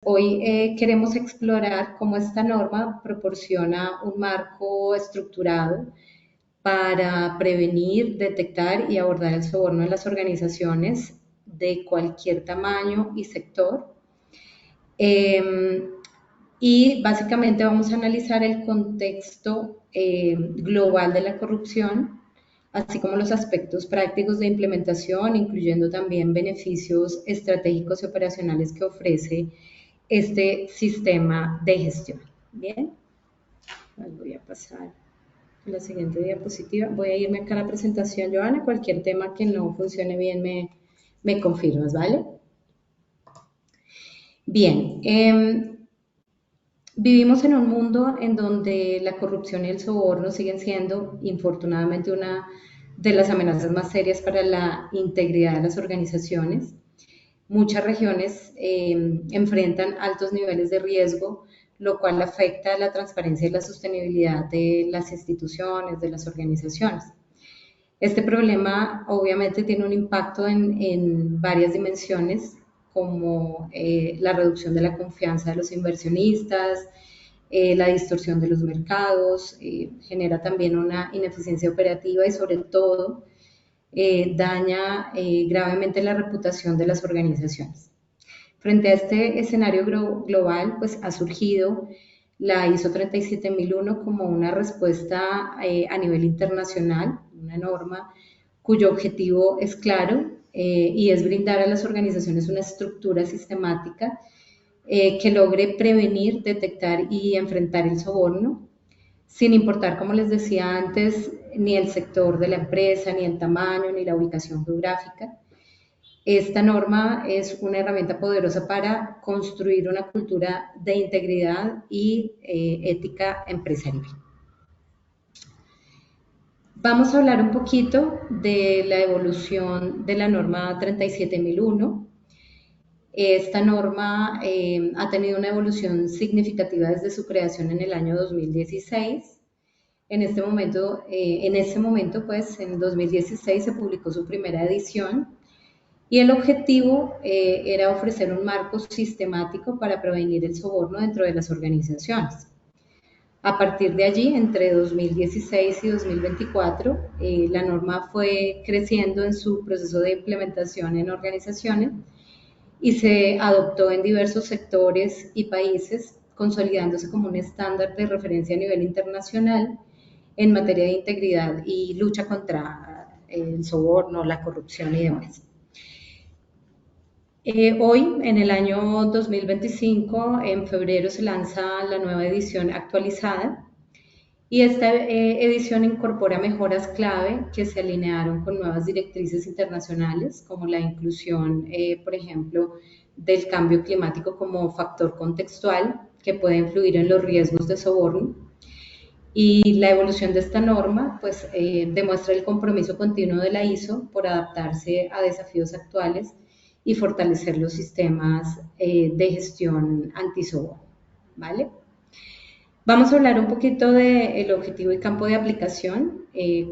hoy queremos explorar cómo esta norma proporciona un marco estructurado para prevenir, detectar y abordar el soborno en las organizaciones de cualquier tamaño y sector. Y básicamente vamos a analizar el contexto global de la corrupción, así como los aspectos prácticos de implementación, incluyendo también beneficios estratégicos y operacionales que ofrece este sistema de gestión. Bien, voy a pasar a la siguiente diapositiva. Voy a irme acá a la presentación, Joana. Cualquier tema que no funcione bien me confirmas, ¿vale? Bien, vivimos en un mundo en donde la corrupción y el soborno siguen siendo, infortunadamente, una de las amenazas más serias para la integridad de las organizaciones. Muchas regiones enfrentan altos niveles de riesgo, lo cual afecta la transparencia y la sostenibilidad de las instituciones, de las organizaciones. Este problema obviamente tiene un impacto en varias dimensiones, como la reducción de la confianza de los inversionistas, la distorsión de los mercados, genera también una ineficiencia operativa y sobre todo daña gravemente la reputación de las organizaciones. Frente a este escenario global, pues ha surgido la ISO 37001 como una respuesta a nivel internacional, una norma cuyo objetivo es claro y es brindar a las organizaciones una estructura sistemática que logre prevenir, detectar y enfrentar el soborno, sin importar, como les decía antes, ni el sector de la empresa, ni el tamaño, ni la ubicación geográfica. Esta norma es una herramienta poderosa para construir una cultura de integridad y ética empresarial. Vamos a hablar un poquito de la evolución de la norma 37001. Esta norma ha tenido una evolución significativa desde su creación en el año 2016. En ese momento, pues, en 2016 se publicó su primera edición y el objetivo era ofrecer un marco sistemático para prevenir el soborno dentro de las organizaciones. A partir de allí, entre 2016 y 2024, la norma fue creciendo en su proceso de implementación en organizaciones y se adoptó en diversos sectores y países, consolidándose como un estándar de referencia a nivel internacional en materia de integridad y lucha contra el soborno, la corrupción y demás. Hoy, en el año 2025, en febrero se lanza la nueva edición actualizada y esta edición incorpora mejoras clave que se alinearon con nuevas directrices internacionales, como la inclusión, por ejemplo, del cambio climático como factor contextual que puede influir en los riesgos de soborno. Y la evolución de esta norma pues, demuestra el compromiso continuo de la ISO por adaptarse a desafíos actuales y fortalecer los sistemas de gestión antisoborno, ¿vale? Vamos a hablar un poquito del objetivo y campo de aplicación.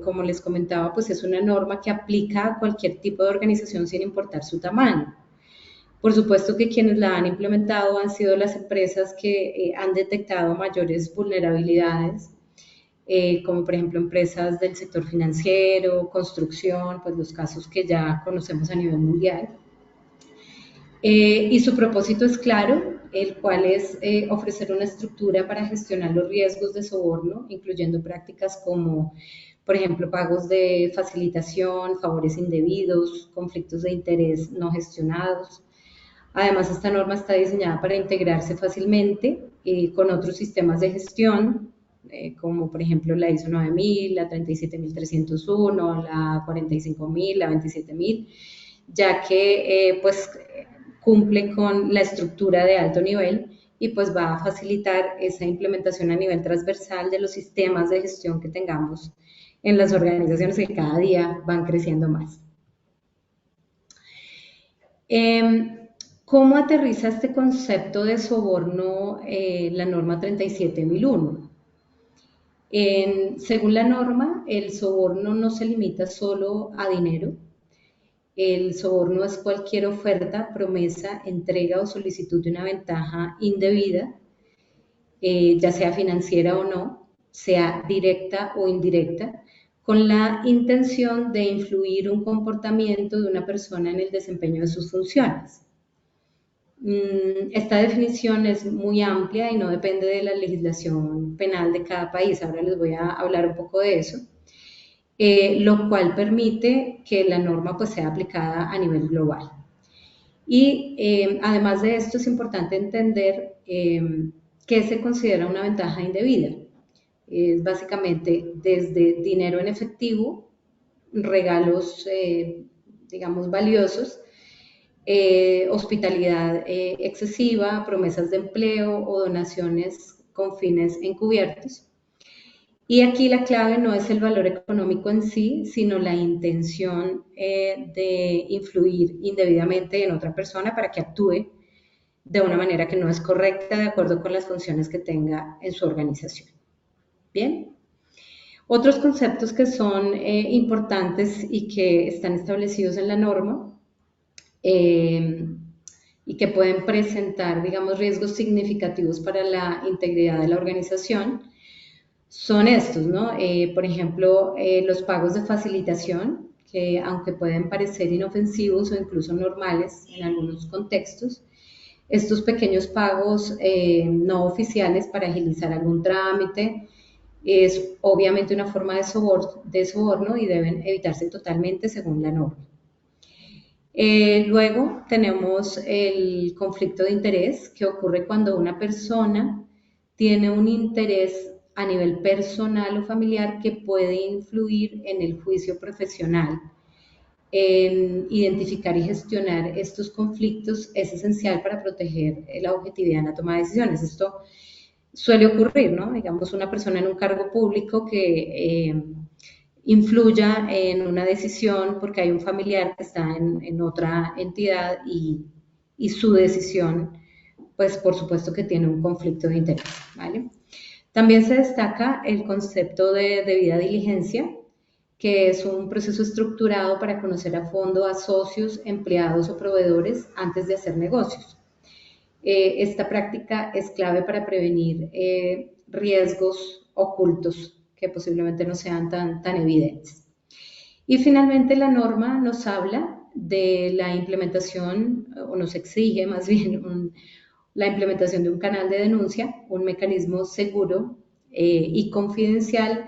Como les comentaba, pues es una norma que aplica a cualquier tipo de organización sin importar su tamaño. Por supuesto que quienes la han implementado han sido las empresas que han detectado mayores vulnerabilidades, como por ejemplo empresas del sector financiero, construcción, pues los casos que ya conocemos a nivel mundial. Y su propósito es claro, el cual es ofrecer una estructura para gestionar los riesgos de soborno, incluyendo prácticas como, por ejemplo, pagos de facilitación, favores indebidos, conflictos de interés no gestionados. Además, esta norma está diseñada para integrarse fácilmente con otros sistemas de gestión, como por ejemplo la ISO 9000, la 37301, la 45000, la 27000, ya que pues cumple con la estructura de alto nivel y pues va a facilitar esa implementación a nivel transversal de los sistemas de gestión que tengamos en las organizaciones que cada día van creciendo más. ¿Cómo aterriza este concepto de soborno la norma 37001? Según la norma, el soborno no se limita solo a dinero, El soborno es cualquier oferta, promesa, entrega o solicitud de una ventaja indebida, ya sea financiera o no, sea directa o indirecta, con la intención de influir un comportamiento de una persona en el desempeño de sus funciones. Esta definición es muy amplia y no depende de la legislación penal de cada país. Ahora les voy a hablar un poco de eso. Lo cual permite que la norma pues, sea aplicada a nivel global. Y además de esto es importante entender qué se considera una ventaja indebida. Es básicamente desde dinero en efectivo, regalos, digamos, valiosos, hospitalidad excesiva, promesas de empleo o donaciones con fines encubiertos. Y aquí la clave no es el valor económico en sí, sino la intención de influir indebidamente en otra persona para que actúe de una manera que no es correcta de acuerdo con las funciones que tenga en su organización. Bien. Otros conceptos que son importantes y que están establecidos en la norma y que pueden presentar, digamos, riesgos significativos para la integridad de la organización son estos, ¿no? Por ejemplo, los pagos de facilitación, que aunque pueden parecer inofensivos o incluso normales en algunos contextos, estos pequeños pagos no oficiales para agilizar algún trámite es obviamente una forma de soborno y deben evitarse totalmente según la norma. Luego tenemos el conflicto de interés que ocurre cuando una persona tiene un interés a nivel personal o familiar que puede influir en el juicio profesional. Identificar y gestionar estos conflictos es esencial para proteger la objetividad en la toma de decisiones. Esto suele ocurrir, ¿no? Digamos, una persona en un cargo público que influya en una decisión porque hay un familiar que está en otra entidad y su decisión, pues por supuesto que tiene un conflicto de interés, ¿vale? También se destaca el concepto de debida diligencia, que es un proceso estructurado para conocer a fondo a socios, empleados o proveedores antes de hacer negocios. Esta práctica es clave para prevenir riesgos ocultos que posiblemente no sean tan evidentes. Y finalmente la norma nos habla de la implementación, o nos exige más bien, la implementación de un canal de denuncia, un mecanismo seguro y confidencial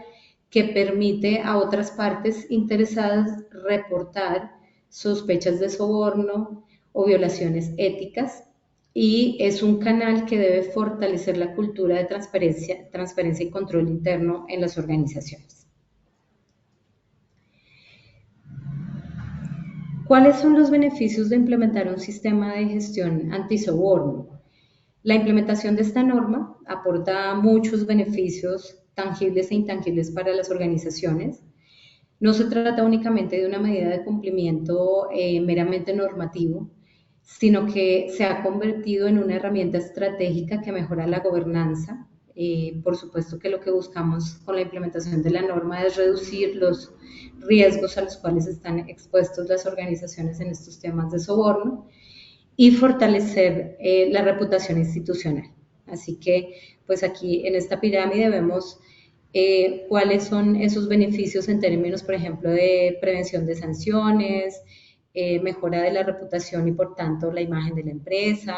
que permite a otras partes interesadas reportar sospechas de soborno o violaciones éticas, y es un canal que debe fortalecer la cultura de transparencia y control interno en las organizaciones. ¿Cuáles son los beneficios de implementar un sistema de gestión antisoborno? La implementación de esta norma aporta muchos beneficios tangibles e intangibles para las organizaciones. No se trata únicamente de una medida de cumplimiento meramente normativo, sino que se ha convertido en una herramienta estratégica que mejora la gobernanza. Por supuesto que lo que buscamos con la implementación de la norma es reducir los riesgos a los cuales están expuestos las organizaciones en estos temas de soborno y fortalecer la reputación institucional. Así que, pues aquí en esta pirámide vemos cuáles son esos beneficios en términos, por ejemplo, de prevención de sanciones, mejora de la reputación y por tanto la imagen de la empresa,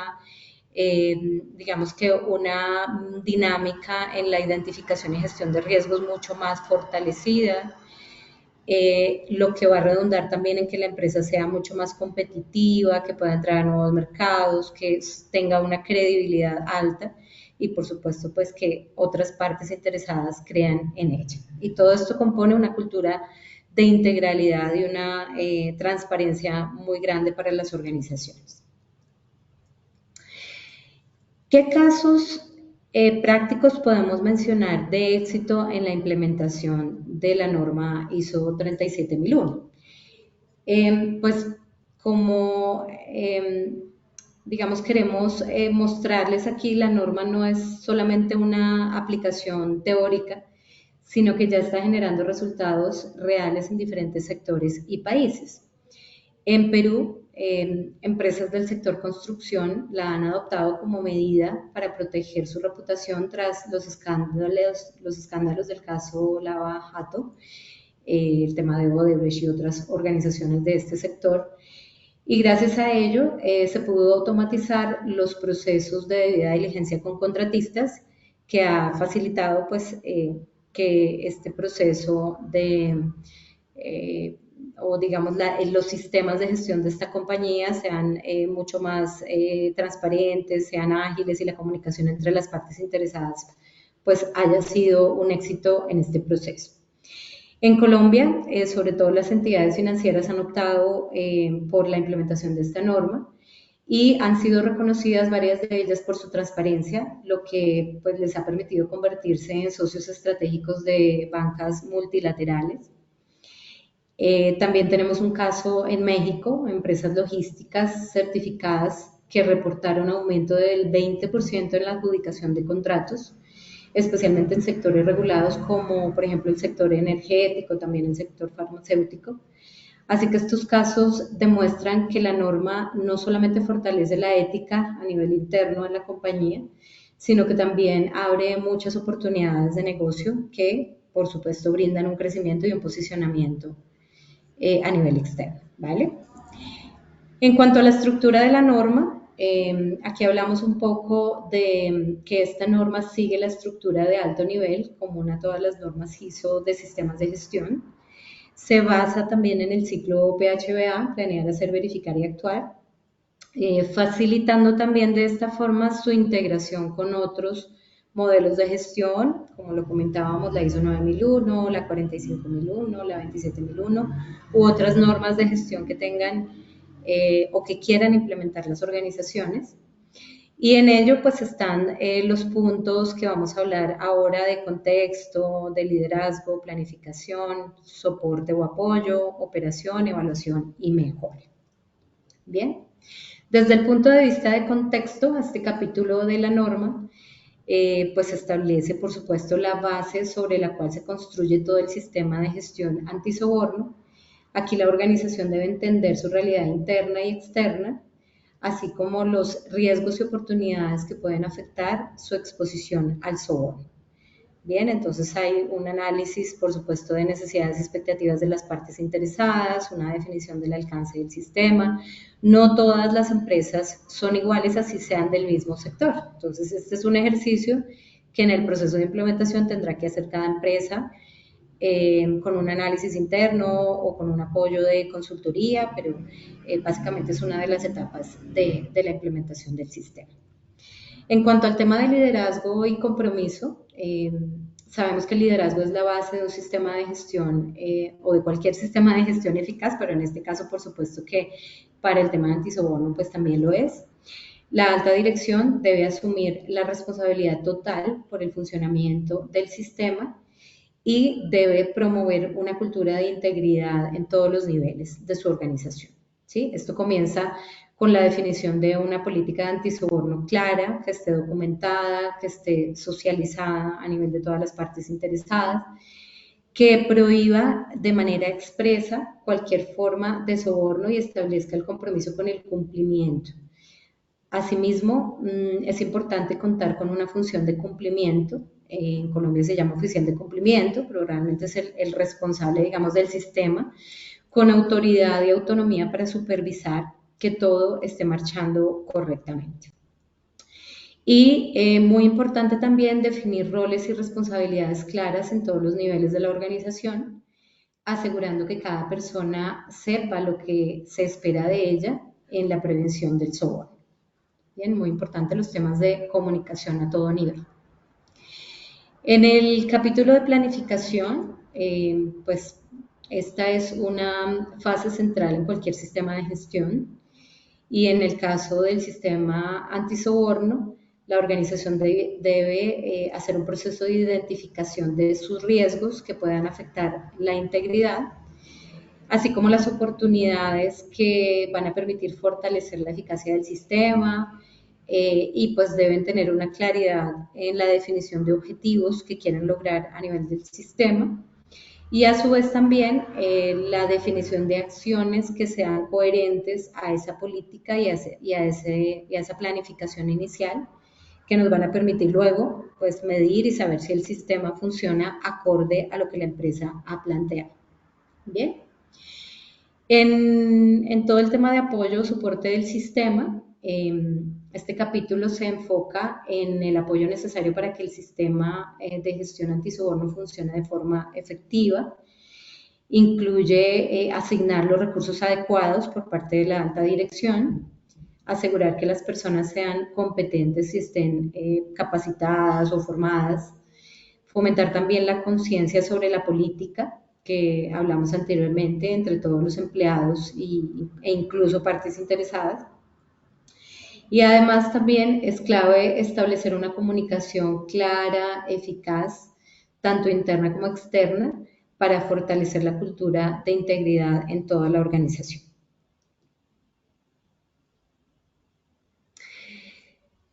digamos que una dinámica en la identificación y gestión de riesgos mucho más fortalecida, lo que va a redundar también en que la empresa sea mucho más competitiva, que pueda entrar a nuevos mercados, que tenga una credibilidad alta y por supuesto pues que otras partes interesadas crean en ella. Y todo esto compone una cultura de integralidad y una transparencia muy grande para las organizaciones. ¿Qué casos prácticos podemos mencionar de éxito en la implementación de la norma ISO 37001? Pues como digamos queremos mostrarles aquí, la norma no es solamente una aplicación teórica, sino que ya está generando resultados reales en diferentes sectores y países. En Perú, empresas del sector construcción la han adoptado como medida para proteger su reputación tras los escándalos del caso Lava Jato, el tema de Odebrecht y otras organizaciones de este sector. Y gracias a ello se pudo automatizar los procesos de debida diligencia con contratistas, que ha facilitado pues, que este proceso o digamos los sistemas de gestión de esta compañía sean mucho más transparentes, sean ágiles y la comunicación entre las partes interesadas pues haya sido un éxito en este proceso. En Colombia, sobre todo las entidades financieras han optado por la implementación de esta norma y han sido reconocidas varias de ellas por su transparencia, lo que pues, les ha permitido convertirse en socios estratégicos de bancas multilaterales. También tenemos un caso en México, empresas logísticas certificadas que reportaron aumento del 20% en la adjudicación de contratos, especialmente en sectores regulados como por ejemplo el sector energético, también el sector farmacéutico. Así que estos casos demuestran que la norma no solamente fortalece la ética a nivel interno en la compañía, sino que también abre muchas oportunidades de negocio que, por supuesto, brindan un crecimiento y un posicionamiento a nivel externo, ¿vale? En cuanto a la estructura de la norma, aquí hablamos un poco de que esta norma sigue la estructura de alto nivel, común a todas las normas ISO de sistemas de gestión. Se basa también en el ciclo PHBA, planear, hacer, verificar y actuar, facilitando también de esta forma su integración con otros modelos de gestión, como lo comentábamos, la ISO 9001, la 45001, la 27001, u otras normas de gestión que tengan o que quieran implementar las organizaciones. Y en ello pues están los puntos que vamos a hablar ahora de contexto, de liderazgo, planificación, soporte o apoyo, operación, evaluación y mejora. Bien, desde el punto de vista de contexto, este capítulo de la norma pues establece por supuesto la base sobre la cual se construye todo el sistema de gestión antisoborno. Aquí la organización debe entender su realidad interna y externa, así como los riesgos y oportunidades que pueden afectar su exposición al soborno. Bien, entonces hay un análisis, por supuesto, de necesidades y expectativas de las partes interesadas, una definición del alcance del sistema. No todas las empresas son iguales, así sean del mismo sector. Entonces, este es un ejercicio que en el proceso de implementación tendrá que hacer cada empresa con un análisis interno o con un apoyo de consultoría, pero básicamente es una de las etapas de la implementación del sistema. En cuanto al tema de liderazgo y compromiso, sabemos que el liderazgo es la base de un sistema de gestión o de cualquier sistema de gestión eficaz, pero en este caso, por supuesto que para el tema de antisoborno, pues también lo es. La alta dirección debe asumir la responsabilidad total por el funcionamiento del sistema y debe promover una cultura de integridad en todos los niveles de su organización. ¿Sí? Esto comienza con la definición de una política de antisoborno clara, que esté documentada, que esté socializada a nivel de todas las partes interesadas, que prohíba de manera expresa cualquier forma de soborno y establezca el compromiso con el cumplimiento. Asimismo, es importante contar con una función de cumplimiento. En Colombia se llama oficial de cumplimiento, pero realmente es el responsable, digamos, del sistema, con autoridad y autonomía para supervisar que todo esté marchando correctamente. Y muy importante también definir roles y responsabilidades claras en todos los niveles de la organización, asegurando que cada persona sepa lo que se espera de ella en la prevención del soborno. Bien, muy importante los temas de comunicación a todo nivel. En el capítulo de planificación, pues esta es una fase central en cualquier sistema de gestión y en el caso del sistema antisoborno, la organización debe hacer un proceso de identificación de sus riesgos que puedan afectar la integridad, así como las oportunidades que van a permitir fortalecer la eficacia del sistema, y pues deben tener una claridad en la definición de objetivos que quieren lograr a nivel del sistema Y a su vez también la definición de acciones que sean coherentes a esa política y a esa planificación inicial, que nos van a permitir luego pues, medir y saber si el sistema funciona acorde a lo que la empresa ha planteado. Bien. En todo el tema de apoyo o soporte del sistema, este capítulo se enfoca en el apoyo necesario para que el sistema de gestión antisoborno funcione de forma efectiva. Incluye asignar los recursos adecuados por parte de la alta dirección, asegurar que las personas sean competentes y estén capacitadas o formadas, fomentar también la conciencia sobre la política que hablamos anteriormente entre todos los empleados e incluso partes interesadas. Y además también es clave establecer una comunicación clara, eficaz, tanto interna como externa, para fortalecer la cultura de integridad en toda la organización.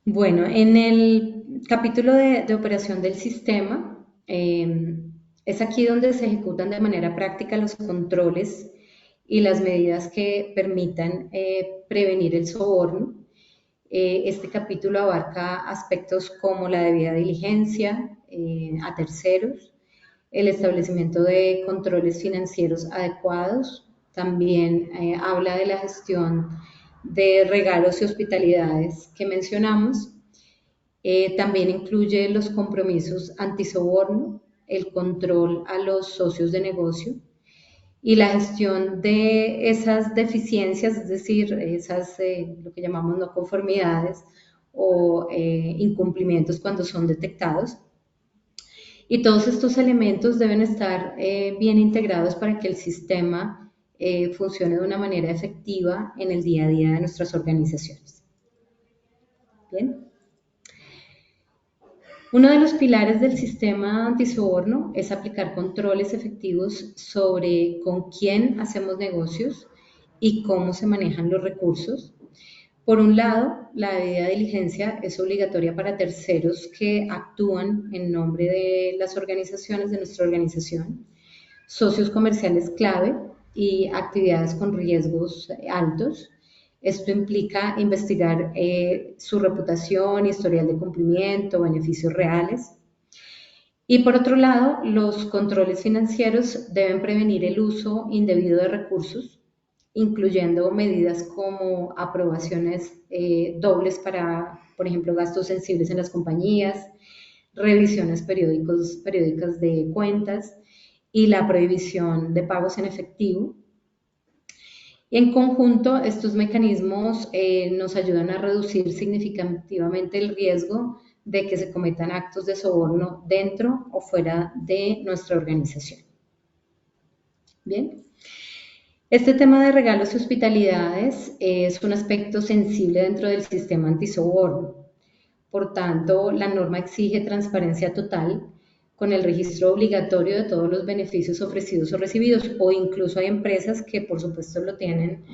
Bueno, en el capítulo de operación del sistema, es aquí donde se ejecutan de manera práctica los controles y las medidas que permitan prevenir el soborno. Este capítulo abarca aspectos como la debida diligencia a terceros, el establecimiento de controles financieros adecuados, también habla de la gestión de regalos y hospitalidades que mencionamos, también incluye los compromisos antisoborno, el control a los socios de negocio y la gestión de esas deficiencias, es decir, esas lo que llamamos no conformidades o incumplimientos cuando son detectados. Y todos estos elementos deben estar bien integrados para que el sistema funcione de una manera efectiva en el día a día de nuestras organizaciones. Bien. Uno de los pilares del sistema antisoborno es aplicar controles efectivos sobre con quién hacemos negocios y cómo se manejan los recursos. Por un lado, la debida diligencia es obligatoria para terceros que actúan en nombre de las organizaciones, de nuestra organización, socios comerciales clave y actividades con riesgos altos. Esto implica investigar su reputación, historial de cumplimiento, beneficios reales. Y por otro lado, los controles financieros deben prevenir el uso indebido de recursos, incluyendo medidas como aprobaciones dobles para, por ejemplo, gastos sensibles en las compañías, revisiones periódicas de cuentas y la prohibición de pagos en efectivo. En conjunto, estos mecanismos nos ayudan a reducir significativamente el riesgo de que se cometan actos de soborno dentro o fuera de nuestra organización. Bien. Este tema de regalos y hospitalidades es un aspecto sensible dentro del sistema antisoborno. Por tanto, la norma exige transparencia total con el registro obligatorio de todos los beneficios ofrecidos o recibidos, o incluso hay empresas que por supuesto lo tienen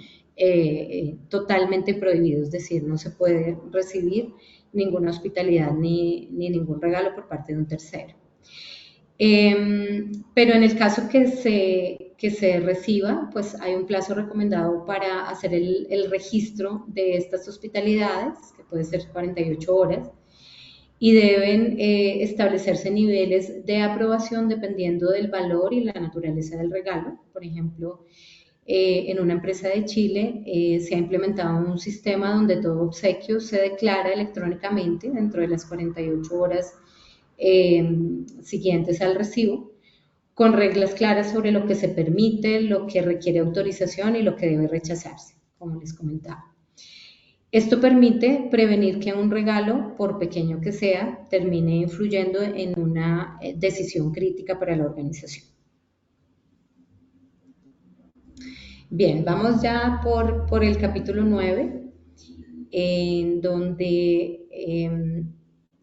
totalmente prohibido, es decir, no se puede recibir ninguna hospitalidad ni ningún regalo por parte de un tercero. Pero en el caso que se reciba, pues hay un plazo recomendado para hacer el registro de estas hospitalidades, que puede ser 48 horas, y deben establecerse niveles de aprobación dependiendo del valor y la naturaleza del regalo. Por ejemplo, en una empresa de Chile se ha implementado un sistema donde todo obsequio se declara electrónicamente dentro de las 48 horas siguientes al recibo, con reglas claras sobre lo que se permite, lo que requiere autorización y lo que debe rechazarse, como les comentaba. Esto permite prevenir que un regalo, por pequeño que sea, termine influyendo en una decisión crítica para la organización. Bien, vamos ya por el capítulo 9, en donde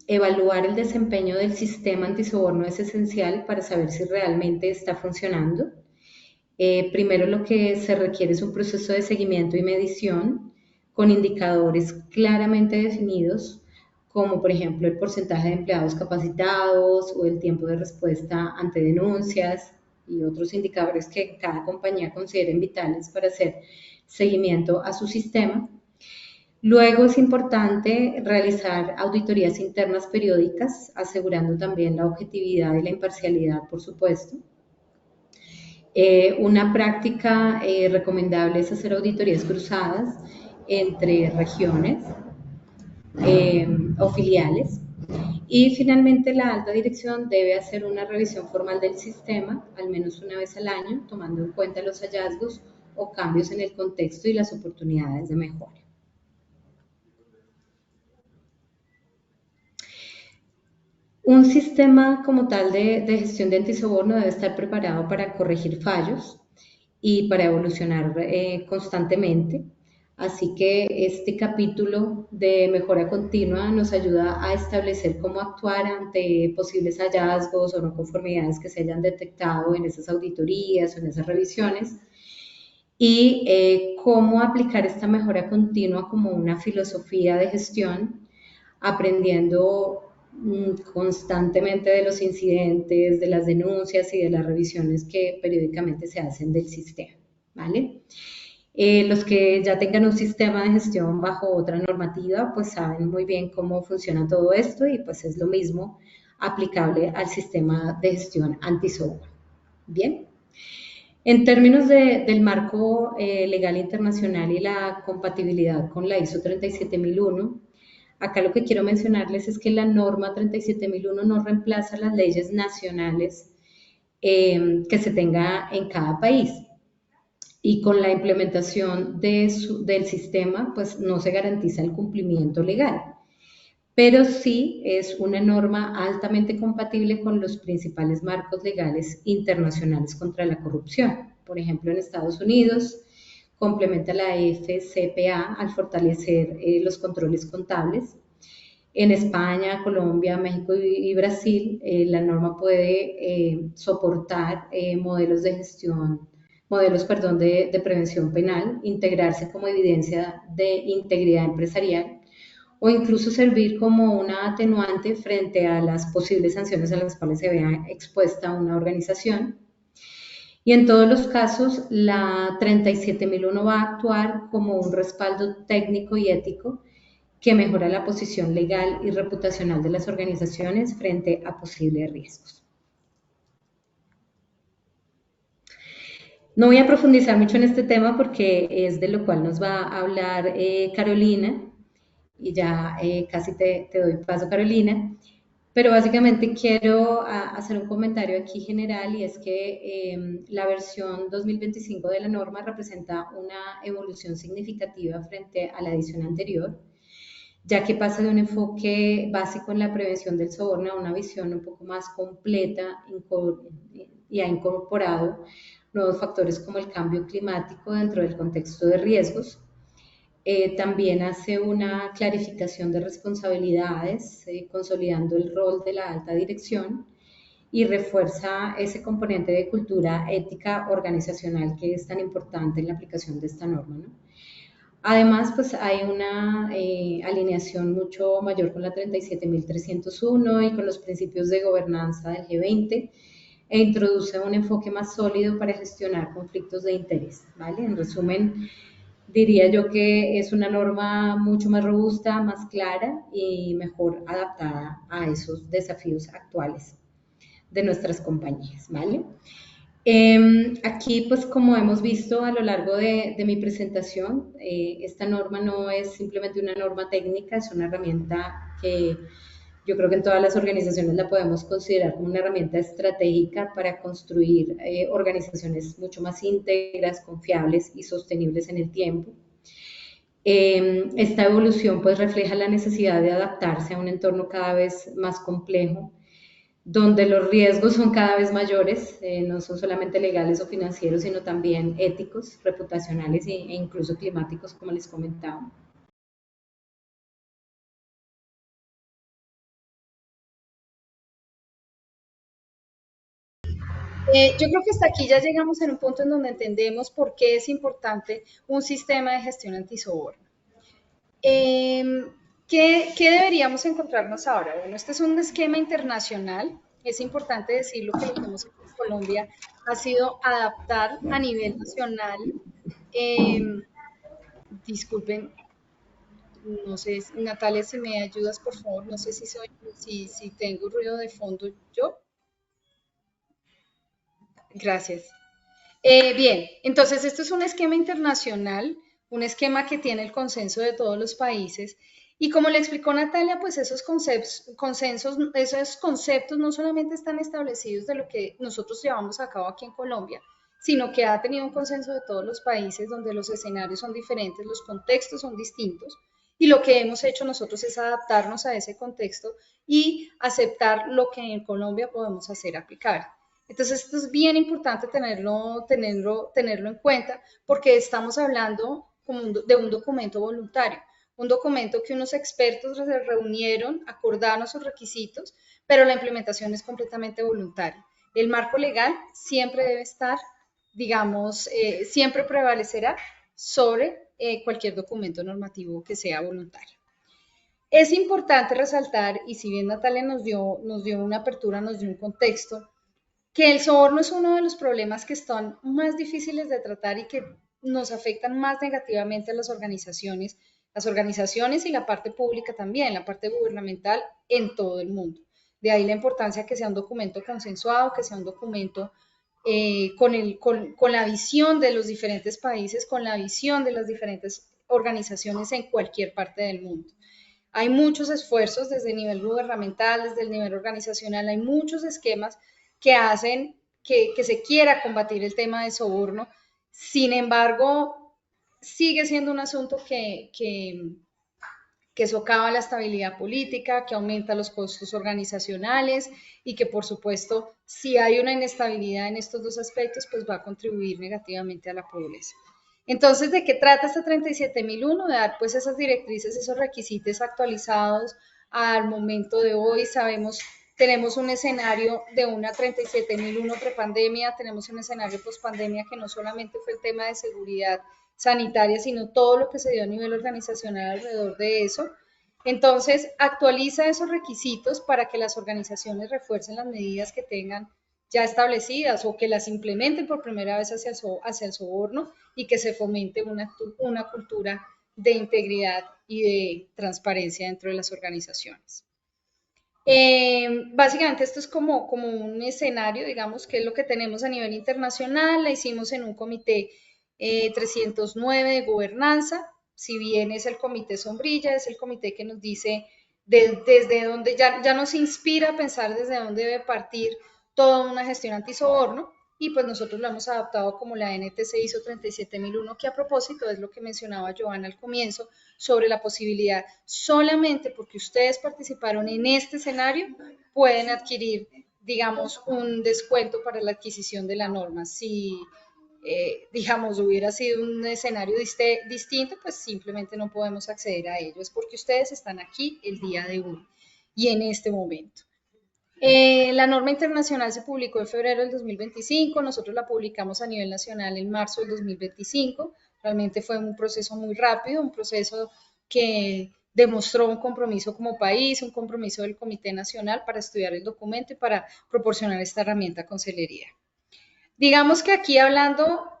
evaluar el desempeño del sistema antisoborno es esencial para saber si realmente está funcionando. Primero lo que se requiere es un proceso de seguimiento y medición con indicadores claramente definidos, como por ejemplo el porcentaje de empleados capacitados o el tiempo de respuesta ante denuncias, y otros indicadores que cada compañía considere vitales para hacer seguimiento a su sistema. Luego es importante realizar auditorías internas periódicas, asegurando también la objetividad y la imparcialidad, por supuesto. Una práctica recomendable es hacer auditorías cruzadas entre regiones o filiales. Y finalmente la alta dirección debe hacer una revisión formal del sistema, al menos una vez al año, tomando en cuenta los hallazgos o cambios en el contexto y las oportunidades de mejora. Un sistema como tal de gestión de antisoborno debe estar preparado para corregir fallos y para evolucionar constantemente. Así que este capítulo de mejora continua nos ayuda a establecer cómo actuar ante posibles hallazgos o no conformidades que se hayan detectado en esas auditorías o en esas revisiones y cómo aplicar esta mejora continua como una filosofía de gestión, aprendiendo constantemente de los incidentes, de las denuncias y de las revisiones que periódicamente se hacen del sistema, ¿vale? Los que ya tengan un sistema de gestión bajo otra normativa, pues saben muy bien cómo funciona todo esto y pues es lo mismo aplicable al sistema de gestión anti-software. Bien. En términos del marco legal internacional y la compatibilidad con la ISO 37001, acá lo que quiero mencionarles es que la norma 37001 no reemplaza las leyes nacionales que se tenga en cada país. Y con la implementación del sistema, pues no se garantiza el cumplimiento legal. Pero sí es una norma altamente compatible con los principales marcos legales internacionales contra la corrupción. Por ejemplo, en Estados Unidos complementa la FCPA al fortalecer los controles contables. En España, Colombia, México y Brasil, la norma puede soportar modelos de prevención penal, integrarse como evidencia de integridad empresarial o incluso servir como una atenuante frente a las posibles sanciones a las cuales se vea expuesta una organización. Y en todos los casos, la 37001 va a actuar como un respaldo técnico y ético que mejora la posición legal y reputacional de las organizaciones frente a posibles riesgos. No voy a profundizar mucho en este tema porque es de lo cual nos va a hablar Carolina, y ya casi te doy paso, Carolina, pero básicamente quiero hacer un comentario aquí general y es que la versión 2025 de la norma representa una evolución significativa frente a la edición anterior, ya que pasa de un enfoque básico en la prevención del soborno a una visión un poco más completa y ha incorporado nuevos factores como el cambio climático dentro del contexto de riesgos. También hace una clarificación de responsabilidades, consolidando el rol de la alta dirección y refuerza ese componente de cultura ética organizacional que es tan importante en la aplicación de esta norma, ¿no? Además, pues hay una alineación mucho mayor con la 37301 y con los principios de gobernanza del G20 e introduce un enfoque más sólido para gestionar conflictos de interés, ¿vale? En resumen, diría yo que es una norma mucho más robusta, más clara y mejor adaptada a esos desafíos actuales de nuestras compañías, ¿vale? Aquí, pues como hemos visto a lo largo de mi presentación, esta norma no es simplemente una norma técnica, es una herramienta que yo creo que en todas las organizaciones la podemos considerar como una herramienta estratégica para construir organizaciones mucho más íntegras, confiables y sostenibles en el tiempo. Esta evolución pues refleja la necesidad de adaptarse a un entorno cada vez más complejo, donde los riesgos son cada vez mayores, no son solamente legales o financieros, sino también éticos, reputacionales e incluso climáticos, como les comentaba. Yo creo que hasta aquí ya llegamos en un punto en donde entendemos por qué es importante un sistema de gestión antisoborno. ¿Qué deberíamos encontrarnos ahora? Bueno, este es un esquema internacional es importante decirlo que lo que hemos hecho en Colombia ha sido adaptar a nivel nacional. eh, Disculpen, no sé, Natalia, si me ayudas, por favor, no sé si tengo ruido de fondo yo. Gracias. Bien, entonces esto es un esquema internacional, un esquema que tiene el consenso de todos los países. Y como le explicó Natalia, pues esos conceptos no solamente están establecidos de lo que nosotros llevamos a cabo aquí en Colombia, sino que ha tenido un consenso de todos los países donde los escenarios son diferentes, los contextos son distintos. Y lo que hemos hecho nosotros es adaptarnos a ese contexto y aceptar lo que en Colombia podemos hacer aplicar. Entonces, esto es bien importante tenerlo en cuenta porque estamos hablando de un documento voluntario, un documento que unos expertos se reunieron, acordaron sus requisitos, pero la implementación es completamente voluntaria. El marco legal siempre debe estar, digamos, siempre prevalecerá sobre cualquier documento normativo que sea voluntario. Es importante resaltar, y si bien Natalia nos dio una apertura, nos dio un contexto, que el soborno es uno de los problemas que están más difíciles de tratar y que nos afectan más negativamente a las organizaciones y la parte pública también, la parte gubernamental en todo el mundo. De ahí la importancia que sea un documento consensuado, que sea un documento con la visión de los diferentes países, con la visión de las diferentes organizaciones en cualquier parte del mundo. Hay muchos esfuerzos desde el nivel gubernamental, desde el nivel organizacional, hay muchos esquemas que hacen que se quiera combatir el tema de soborno. Sin embargo, sigue siendo un asunto que socava la estabilidad política, que aumenta los costos organizacionales y que, por supuesto, si hay una inestabilidad en estos dos aspectos, pues va a contribuir negativamente a la pobreza. Entonces, ¿de qué trata esta 37.001? De dar pues esas directrices, esos requisitos actualizados al momento de hoy. Sabemos, tenemos un escenario de una 37.001 prepandemia, tenemos un escenario pospandemia que no solamente fue el tema de seguridad sanitaria, sino todo lo que se dio a nivel organizacional alrededor de eso. Entonces, actualiza esos requisitos para que las organizaciones refuercen las medidas que tengan ya establecidas o que las implementen por primera vez hacia el soborno y que se fomente una cultura de integridad y de transparencia dentro de las organizaciones. Básicamente esto es como un escenario, digamos, que es lo que tenemos a nivel internacional, la hicimos en un comité 309 de gobernanza, si bien es el comité sombrilla, es el comité que nos dice desde donde ya nos inspira a pensar desde dónde debe partir toda una gestión antisoborno, y pues nosotros lo hemos adaptado como la NTC ISO 37001, que a propósito es lo que mencionaba Joana al comienzo, sobre la posibilidad, solamente porque ustedes participaron en este escenario, pueden adquirir, digamos, un descuento para la adquisición de la norma. Si, digamos, hubiera sido un escenario distinto, pues simplemente no podemos acceder a ello. Es porque ustedes están aquí el día de hoy y en este momento. La norma internacional se publicó en febrero del 2025, nosotros la publicamos a nivel nacional en marzo del 2025. Realmente fue un proceso muy rápido, un proceso que demostró un compromiso como país, un compromiso del Comité Nacional para estudiar el documento y para proporcionar esta herramienta con celeridad. Digamos que aquí hablando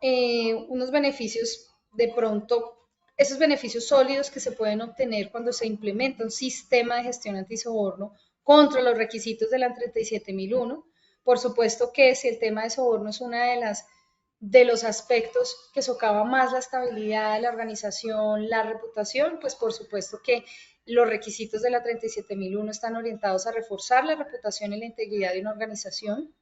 unos beneficios de pronto, esos beneficios sólidos que se pueden obtener cuando se implementa un sistema de gestión antisoborno contra los requisitos de la 37.001. Por supuesto que si el tema de soborno es una de los aspectos que socava más la estabilidad de la organización, la reputación, pues por supuesto que los requisitos de la 37.001 están orientados a reforzar la reputación y la integridad de una organización.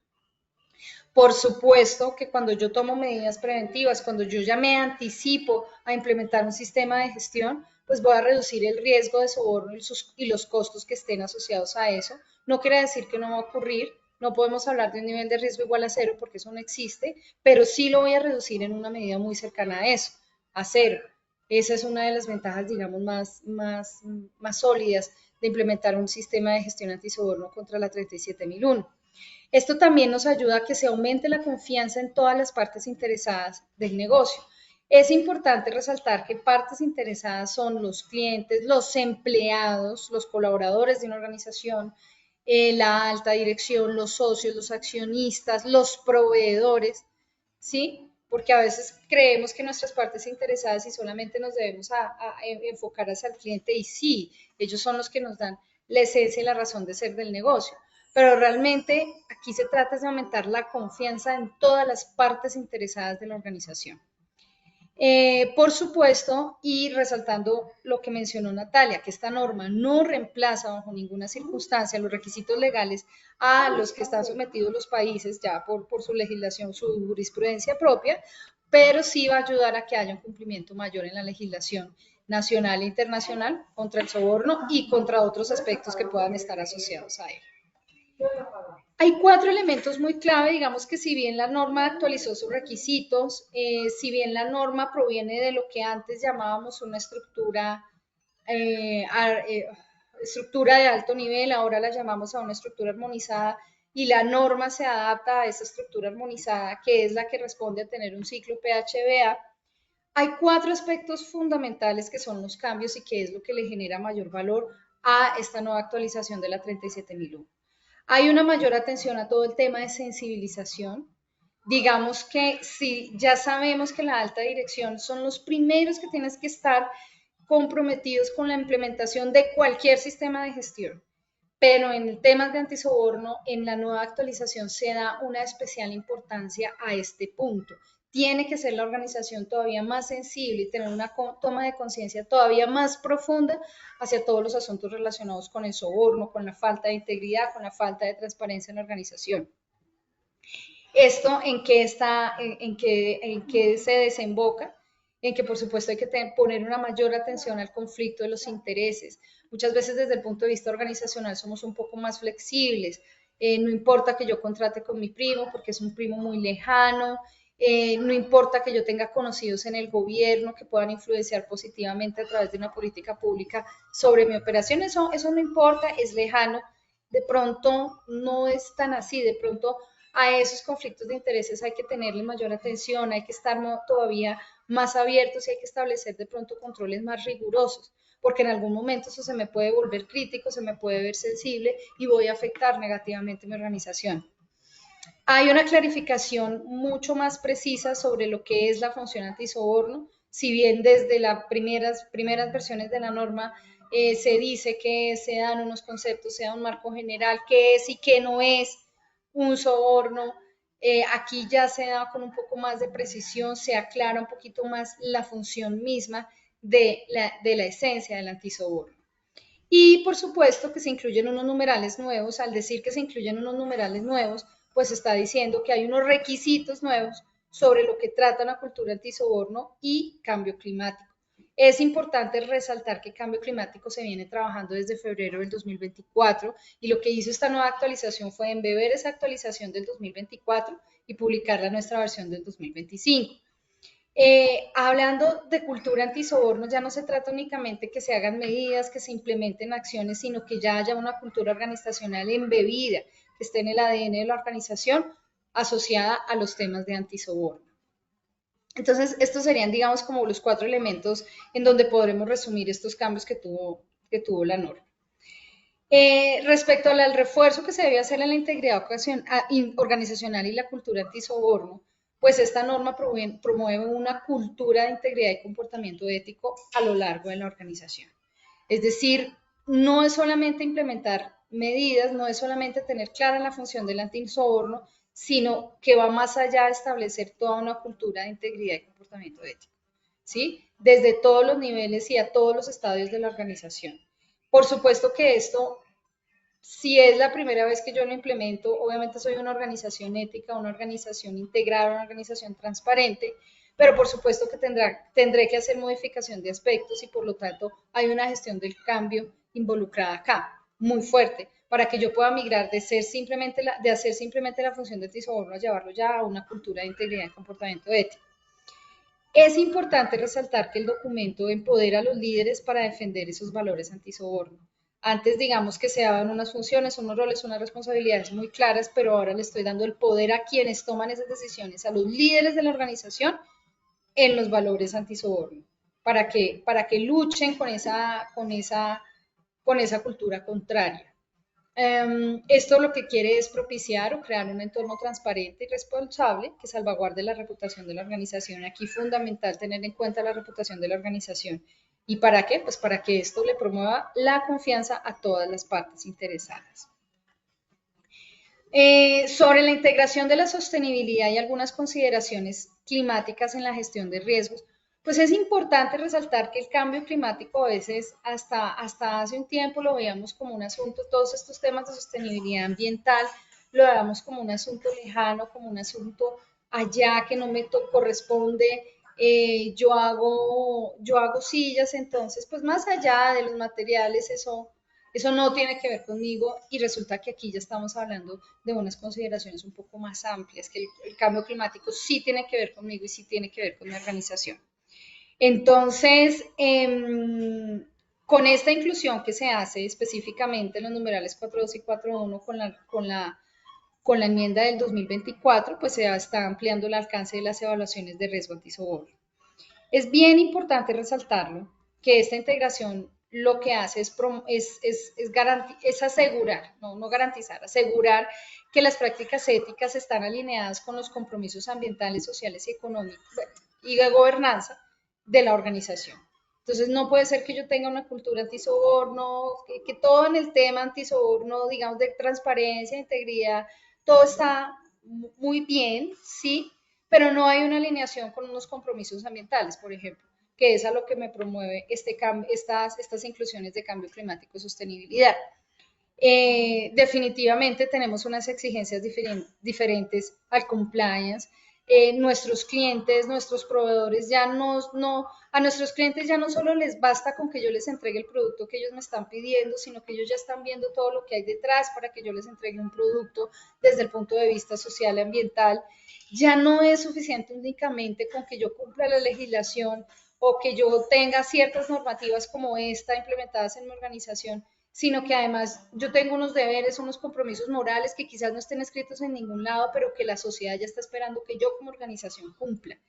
Por supuesto que cuando yo tomo medidas preventivas, cuando yo ya me anticipo a implementar un sistema de gestión, pues voy a reducir el riesgo de soborno y los costos que estén asociados a eso. No quiere decir que no va a ocurrir, no podemos hablar de un nivel de riesgo igual a cero porque eso no existe, pero sí lo voy a reducir en una medida muy cercana a eso, a cero. Esa es una de las ventajas, digamos, más sólidas de implementar un sistema de gestión antisoborno contra la 37.001. Esto también nos ayuda a que se aumente la confianza en todas las partes interesadas del negocio. Es importante resaltar que partes interesadas son los clientes, los empleados, los colaboradores de una organización, la alta dirección, los socios, los accionistas, los proveedores, ¿sí? Porque a veces creemos que nuestras partes interesadas y solamente nos debemos enfocar hacia el cliente y sí, ellos son los que nos dan la esencia y la razón de ser del negocio. Pero realmente aquí se trata de aumentar la confianza en todas las partes interesadas de la organización. Por supuesto, y resaltando lo que mencionó Natalia, que esta norma no reemplaza bajo ninguna circunstancia los requisitos legales a los que están sometidos los países ya por su legislación, su jurisprudencia propia, pero sí va a ayudar a que haya un cumplimiento mayor en la legislación nacional e internacional contra el soborno y contra otros aspectos que puedan estar asociados a él. Hay 4 elementos muy clave, digamos que si bien la norma actualizó sus requisitos, si bien la norma proviene de lo que antes llamábamos una estructura de alto nivel, ahora la llamamos a una estructura armonizada y la norma se adapta a esa estructura armonizada que es la que responde a tener un ciclo PHBA. Hay 4 aspectos fundamentales que son los cambios y que es lo que le genera mayor valor a esta nueva actualización de la 37001. Hay una mayor atención a todo el tema de sensibilización. Digamos que si ya sabemos que la alta dirección son los primeros que tienes que estar comprometidos con la implementación de cualquier sistema de gestión, pero en temas de antisoborno, en la nueva actualización se da una especial importancia a este punto. Tiene que ser la organización todavía más sensible y tener una toma de conciencia todavía más profunda hacia todos los asuntos relacionados con el soborno, con la falta de integridad, con la falta de transparencia en la organización. ¿Esto en qué se desemboca? En que por supuesto hay que poner una mayor atención al conflicto de los intereses. Muchas veces desde el punto de vista organizacional somos un poco más flexibles. No importa que yo contrate con mi primo porque es un primo muy lejano, no importa que yo tenga conocidos en el gobierno que puedan influenciar positivamente a través de una política pública sobre mi operación, eso no importa, es lejano. De pronto no es tan así, de pronto a esos conflictos de intereses hay que tenerle mayor atención, hay que estar todavía más abiertos y hay que establecer de pronto controles más rigurosos, porque en algún momento eso se me puede volver crítico, se me puede ver sensible y voy a afectar negativamente mi organización. Hay una clarificación mucho más precisa sobre lo que es la función antisoborno, si bien desde las primeras versiones de la norma se dice que se dan unos conceptos, se da un marco general, qué es y qué no es un soborno. Aquí ya se da con un poco más de precisión, se aclara un poquito más la función misma de la esencia del antisoborno. Y por supuesto que se incluyen unos numerales nuevos. Al decir que se incluyen unos numerales nuevos, pues está diciendo que hay unos requisitos nuevos sobre lo que trata la cultura antisoborno y cambio climático. Es importante resaltar que cambio climático se viene trabajando desde febrero del 2024 y lo que hizo esta nueva actualización fue embeber esa actualización del 2024 y publicar la nuestra versión del 2025. Hablando de cultura antisoborno, ya no se trata únicamente que se hagan medidas, que se implementen acciones, sino que ya haya una cultura organizacional embebida, que esté en el ADN de la organización asociada a los temas de antisoborno. Entonces, estos serían, digamos, como los 4 elementos en donde podremos resumir estos cambios que tuvo la norma. Respecto al refuerzo que se debe hacer en la integridad organizacional y la cultura antisoborno, pues esta norma promueve una cultura de integridad y comportamiento ético a lo largo de la organización. Es decir, no es solamente implementar medidas, no es solamente tener clara la función del antisoborno, sino que va más allá de establecer toda una cultura de integridad y comportamiento ético, ¿sí? Desde todos los niveles y a todos los estadios de la organización. Por supuesto que esto, si es la primera vez que yo lo implemento, obviamente soy una organización ética, una organización integrada, una organización transparente, pero por supuesto que tendré que hacer modificación de aspectos y por lo tanto hay una gestión del cambio involucrada acá, muy fuerte, para que yo pueda migrar de hacer simplemente la función de antisoborno a llevarlo ya a una cultura de integridad y comportamiento ético. Es importante resaltar que el documento empodera a los líderes para defender esos valores antisoborno. Antes, digamos que se daban unas funciones, unos roles, unas responsabilidades muy claras, pero ahora le estoy dando el poder a quienes toman esas decisiones, a los líderes de la organización, en los valores antisoborno, para que luchen con esa cultura contraria. Esto lo que quiere es propiciar o crear un entorno transparente y responsable que salvaguarde la reputación de la organización. Aquí es fundamental tener en cuenta la reputación de la organización. ¿Y para qué? Pues para que esto le promueva la confianza a todas las partes interesadas. Sobre la integración de la sostenibilidad y algunas consideraciones climáticas en la gestión de riesgos, pues es importante resaltar que el cambio climático a veces hasta hace un tiempo lo veíamos como un asunto, todos estos temas de sostenibilidad ambiental lo veíamos como un asunto lejano, como un asunto allá que no me corresponde. Yo hago sillas, entonces pues más allá de los materiales, eso no tiene que ver conmigo y resulta que aquí ya estamos hablando de unas consideraciones un poco más amplias, que el cambio climático sí tiene que ver conmigo y sí tiene que ver con mi organización. Entonces, con esta inclusión que se hace específicamente en los numerales 4.2 y 4.1 con la enmienda del 2024, pues se está ampliando el alcance de las evaluaciones de riesgo antisoborno. Es bien importante resaltarlo, que esta integración lo que hace es asegurar, no garantizar, asegurar que las prácticas éticas están alineadas con los compromisos ambientales, sociales y económicos y de gobernanza de la organización. Entonces, no puede ser que yo tenga una cultura antisoborno, que todo en el tema antisoborno, digamos, de transparencia, integridad, todo está muy bien, sí, pero no hay una alineación con unos compromisos ambientales, por ejemplo, que es a lo que me promueve estas inclusiones de cambio climático y sostenibilidad. Definitivamente tenemos unas exigencias diferentes al compliance. Nuestros clientes, nuestros proveedores a nuestros clientes ya no solo les basta con que yo les entregue el producto que ellos me están pidiendo, sino que ellos ya están viendo todo lo que hay detrás para que yo les entregue un producto desde el punto de vista social y ambiental. Ya no es suficiente únicamente con que yo cumpla la legislación o que yo tenga ciertas normativas como esta implementadas en mi organización, sino que además yo tengo unos deberes, unos compromisos morales que quizás no estén escritos en ningún lado, pero que la sociedad ya está esperando que yo como organización cumpla.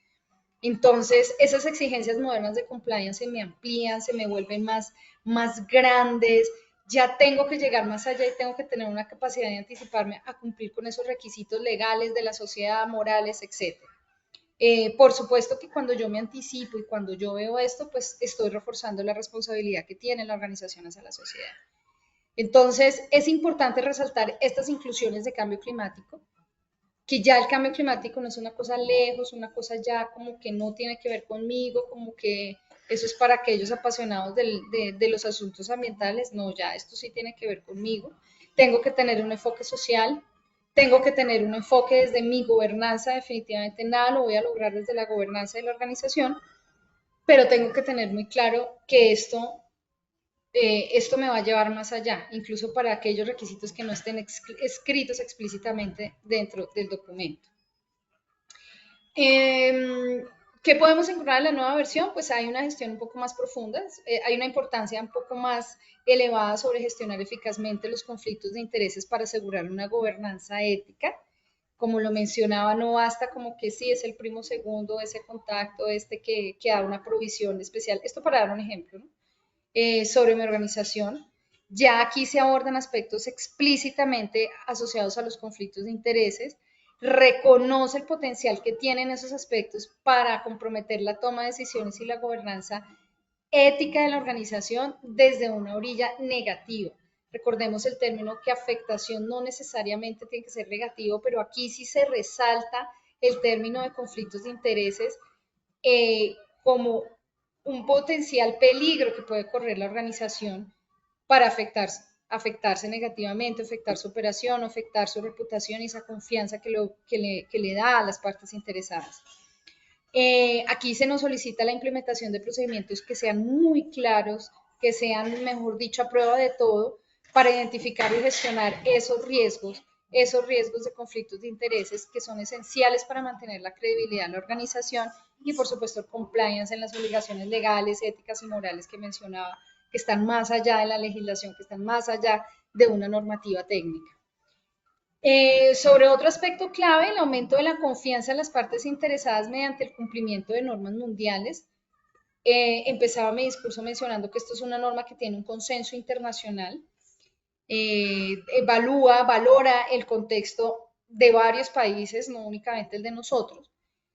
Entonces, esas exigencias modernas de compliance se me amplían, se me vuelven más grandes, ya tengo que llegar más allá y tengo que tener una capacidad de anticiparme a cumplir con esos requisitos legales de la sociedad, morales, etc. Por supuesto que cuando yo me anticipo y cuando yo veo esto, pues estoy reforzando la responsabilidad que tiene la organización hacia la sociedad. Entonces, es importante resaltar estas inclusiones de cambio climático, que ya el cambio climático no es una cosa lejos, una cosa ya como que no tiene que ver conmigo, como que eso es para aquellos apasionados de los asuntos ambientales, no, ya esto sí tiene que ver conmigo. Tengo que tener un enfoque social, tengo que tener un enfoque desde mi gobernanza, definitivamente nada lo voy a lograr desde la gobernanza de la organización, pero tengo que tener muy claro que esto me va a llevar más allá, incluso para aquellos requisitos que no estén escritos explícitamente dentro del documento. ¿Qué podemos encontrar en la nueva versión? Pues hay una gestión un poco más profunda, hay una importancia un poco más elevada sobre gestionar eficazmente los conflictos de intereses para asegurar una gobernanza ética. Como lo mencionaba, no basta como que sí es el primo segundo, ese contacto, que da una provisión especial. Esto para dar un ejemplo, ¿no? Sobre mi organización. Ya aquí se abordan aspectos explícitamente asociados a los conflictos de intereses, reconoce el potencial que tienen esos aspectos para comprometer la toma de decisiones y la gobernanza ética de la organización desde una orilla negativa. Recordemos el término que afectación no necesariamente tiene que ser negativo, pero aquí sí se resalta el término de conflictos de intereses como un potencial peligro que puede correr la organización para afectarse negativamente, afectar su operación, afectar su reputación y esa confianza que le da a las partes interesadas. Aquí se nos solicita la implementación de procedimientos que sean muy claros, que sean, mejor dicho, a prueba de todo, para identificar y gestionar esos riesgos de conflictos de intereses que son esenciales para mantener la credibilidad de la organización y, por supuesto, el compliance en las obligaciones legales, éticas y morales que mencionaba, que están más allá de la legislación, que están más allá de una normativa técnica. Sobre otro aspecto clave, el aumento de la confianza en las partes interesadas mediante el cumplimiento de normas mundiales. Empezaba mi discurso mencionando que esto es una norma que tiene un consenso internacional. valora el contexto de varios países, no únicamente el de nosotros.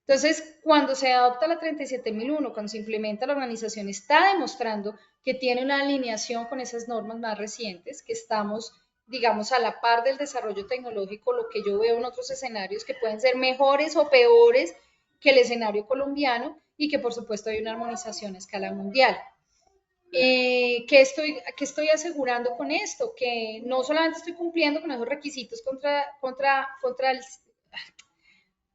Entonces, cuando se adopta la 37001, cuando se implementa, la organización está demostrando que tiene una alineación con esas normas más recientes, que estamos, digamos, a la par del desarrollo tecnológico, lo que yo veo en otros escenarios que pueden ser mejores o peores que el escenario colombiano y que por supuesto hay una armonización a escala mundial. ¿Qué estoy asegurando con esto? Que no solamente estoy cumpliendo con esos requisitos contra el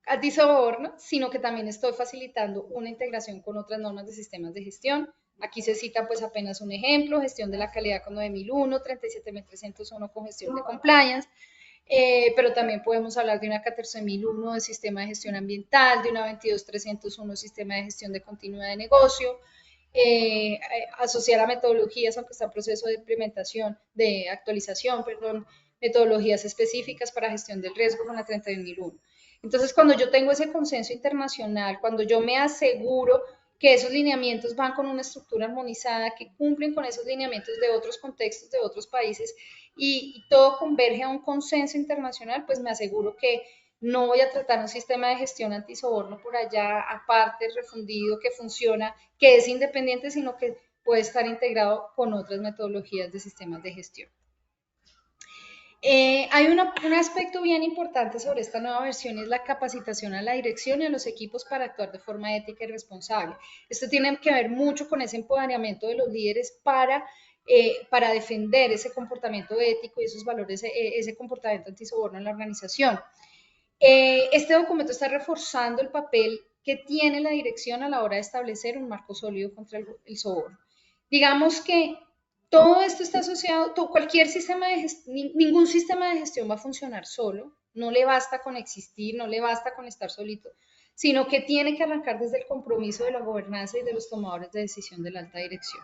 antisoborno, sino que también estoy facilitando una integración con otras normas de sistemas de gestión. Aquí se cita pues apenas un ejemplo: gestión de la calidad con 9001, 37301 con gestión de compliance, pero también podemos hablar de una 14001 de sistema de gestión ambiental, de una 22301 sistema de gestión de continuidad de negocio, asociar a metodologías, aunque está en proceso de implementación, de actualización, perdón, metodologías específicas para gestión del riesgo con la 31001. Entonces, cuando yo tengo ese consenso internacional, cuando yo me aseguro que esos lineamientos van con una estructura armonizada, que cumplen con esos lineamientos de otros contextos, de otros países, y todo converge a un consenso internacional, pues me aseguro que no voy a tratar un sistema de gestión antisoborno por allá, aparte, refundido, que funciona, que es independiente, sino que puede estar integrado con otras metodologías de sistemas de gestión. Hay un aspecto bien importante sobre esta nueva versión, es la capacitación a la dirección y a los equipos para actuar de forma ética y responsable. Esto tiene que ver mucho con ese empoderamiento de los líderes para defender ese comportamiento ético y esos valores, ese comportamiento antisoborno en la organización. Este documento está reforzando el papel que tiene la dirección a la hora de establecer un marco sólido contra el soborno. Digamos que todo esto está asociado, cualquier sistema de gestión, ningún sistema de gestión va a funcionar solo, no le basta con existir, no le basta con estar solito, sino que tiene que arrancar desde el compromiso de la gobernanza y de los tomadores de decisión de la alta dirección.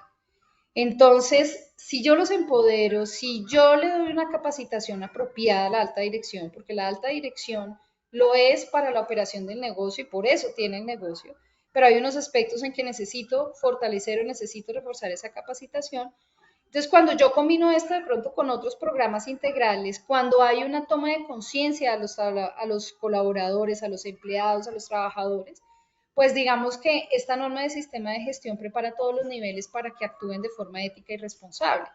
Entonces, si yo los empodero, si yo le doy una capacitación apropiada a la alta dirección, porque la alta dirección lo es para la operación del negocio y por eso tiene el negocio, pero hay unos aspectos en que necesito fortalecer o necesito reforzar esa capacitación. Entonces, cuando yo combino esto de pronto con otros programas integrales, cuando hay una toma de conciencia a los colaboradores, a los empleados, a los trabajadores, pues digamos que esta norma de sistema de gestión prepara todos los niveles para que actúen de forma ética y responsable,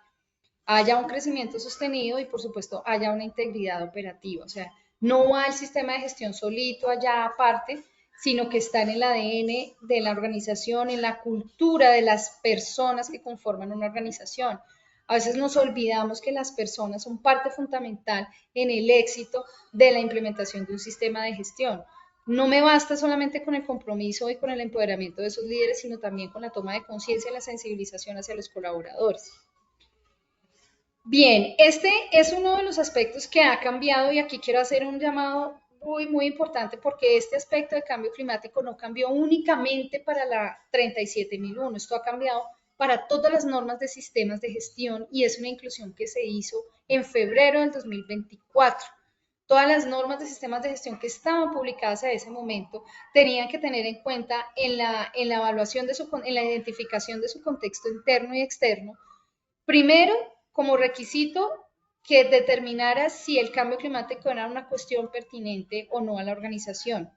haya un crecimiento sostenido y por supuesto haya una integridad operativa. O sea, no va el sistema de gestión solito allá aparte, sino que está en el ADN de la organización, en la cultura de las personas que conforman una organización. A veces nos olvidamos que las personas son parte fundamental en el éxito de la implementación de un sistema de gestión. No me basta solamente con el compromiso y con el empoderamiento de esos líderes, sino también con la toma de conciencia y la sensibilización hacia los colaboradores. Bien, este es uno de los aspectos que ha cambiado y aquí quiero hacer un llamado muy importante porque este aspecto de cambio climático no cambió únicamente para la 37001, esto ha cambiado para todas las normas de sistemas de gestión y es una inclusión que se hizo en febrero del 2024. Todas las normas de sistemas de gestión que estaban publicadas a ese momento tenían que tener en cuenta en la evaluación en la identificación de su contexto interno y externo, primero, como requisito que determinara si el cambio climático era una cuestión pertinente o no a la organización.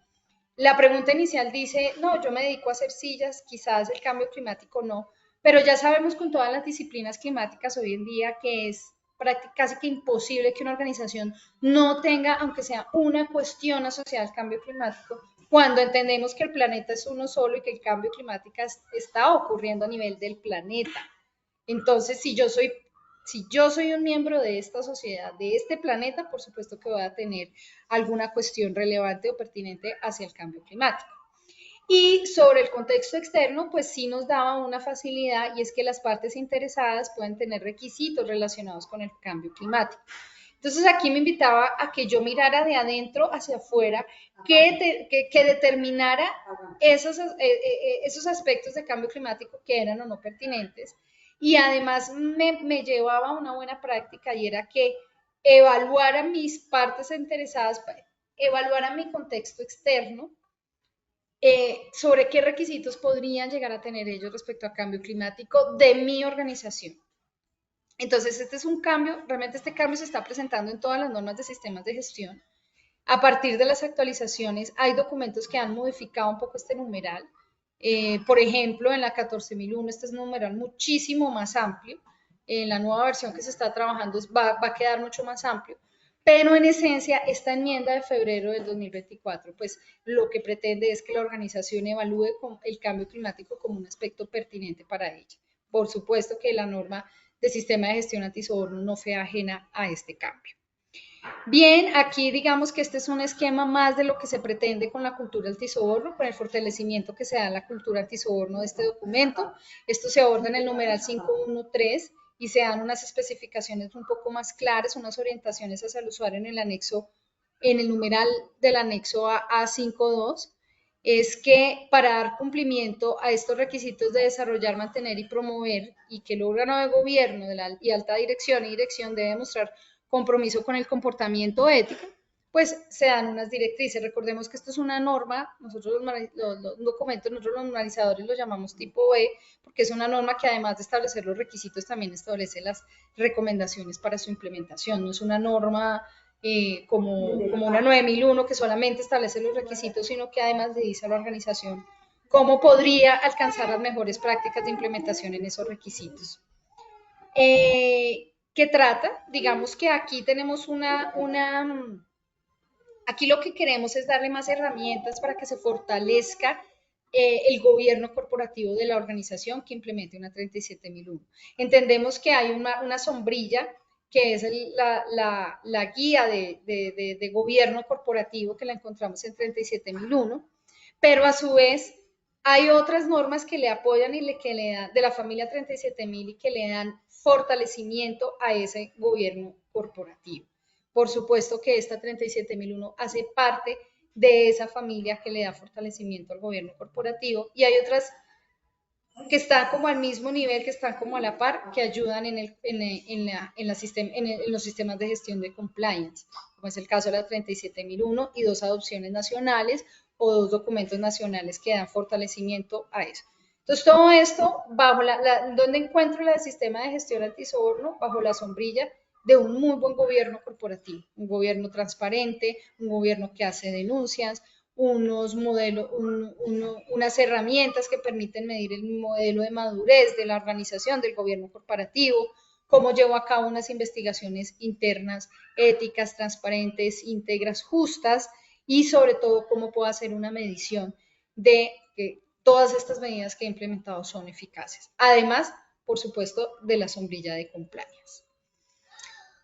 La pregunta inicial dice, no, yo me dedico a hacer sillas, quizás el cambio climático no, pero ya sabemos con todas las disciplinas climáticas hoy en día que es casi que imposible que una organización no tenga, aunque sea una cuestión asociada al cambio climático, cuando entendemos que el planeta es uno solo y que el cambio climático está ocurriendo a nivel del planeta. Entonces, si yo soy un miembro de esta sociedad, de este planeta, por supuesto que voy a tener alguna cuestión relevante o pertinente hacia el cambio climático. Y sobre el contexto externo, pues sí nos daba una facilidad y es que las partes interesadas pueden tener requisitos relacionados con el cambio climático. Entonces aquí me invitaba a que yo mirara de adentro hacia afuera, que determinara esos aspectos de cambio climático que eran o no pertinentes. Y además me llevaba a una buena práctica y era que evaluara mis partes interesadas, evaluara mi contexto externo, sobre qué requisitos podrían llegar a tener ellos respecto al cambio climático de mi organización. Entonces, este es un cambio, realmente este cambio se está presentando en todas las normas de sistemas de gestión. A partir de las actualizaciones, hay documentos que han modificado un poco este numeral. Por ejemplo, en la 14.001, este es un numeral muchísimo más amplio. En la nueva versión que se está trabajando va a quedar mucho más amplio. Pero en esencia, esta enmienda de febrero del 2024, pues lo que pretende es que la organización evalúe el cambio climático como un aspecto pertinente para ella. Por supuesto que la norma de sistema de gestión antisoborno no fue ajena a este cambio. Bien, aquí digamos que este es un esquema más de lo que se pretende con la cultura antisoborno, con el fortalecimiento que se da en la cultura antisoborno de este documento. Esto se aborda en el numeral 513 y se dan unas especificaciones un poco más claras, unas orientaciones hacia el usuario en el anexo, en el numeral del anexo A52, es que para dar cumplimiento a estos requisitos de desarrollar, mantener y promover, y que el órgano de gobierno y alta dirección y dirección debe mostrar compromiso con el comportamiento ético, pues se dan unas directrices. Recordemos que esto es una norma, nosotros los documentos, nosotros los normalizadores los llamamos tipo B, porque es una norma que además de establecer los requisitos, también establece las recomendaciones para su implementación. No es una norma como una 9001 que solamente establece los requisitos, sino que además le dice a la organización cómo podría alcanzar las mejores prácticas de implementación en esos requisitos. Que trata, digamos que aquí tenemos aquí lo que queremos es darle más herramientas para que se fortalezca el gobierno corporativo de la organización que implemente una 37.001. Entendemos que hay una sombrilla que es la guía de gobierno corporativo que la encontramos en 37.001, pero a su vez hay otras normas que le apoyan y que le dan de la familia 37.000 y que le dan fortalecimiento a ese gobierno corporativo. Por supuesto que esta 37.001 hace parte de esa familia que le da fortalecimiento al gobierno corporativo y hay otras que están como al mismo nivel, que están como a la par, que ayudan en los sistemas de gestión de compliance, como es el caso de la 37.001 y dos adopciones nacionales o dos documentos nacionales que dan fortalecimiento a eso. Entonces, todo esto, ¿dónde encuentro el sistema de gestión antisoborno? Bajo la sombrilla de un muy buen gobierno corporativo, un gobierno transparente, un gobierno que hace denuncias, unas herramientas que permiten medir el modelo de madurez de la organización, del gobierno corporativo, cómo llevo a cabo unas investigaciones internas, éticas, transparentes, íntegras, justas y sobre todo cómo puedo hacer una medición de que todas estas medidas que he implementado son eficaces. Además, por supuesto, de la sombrilla de compliance.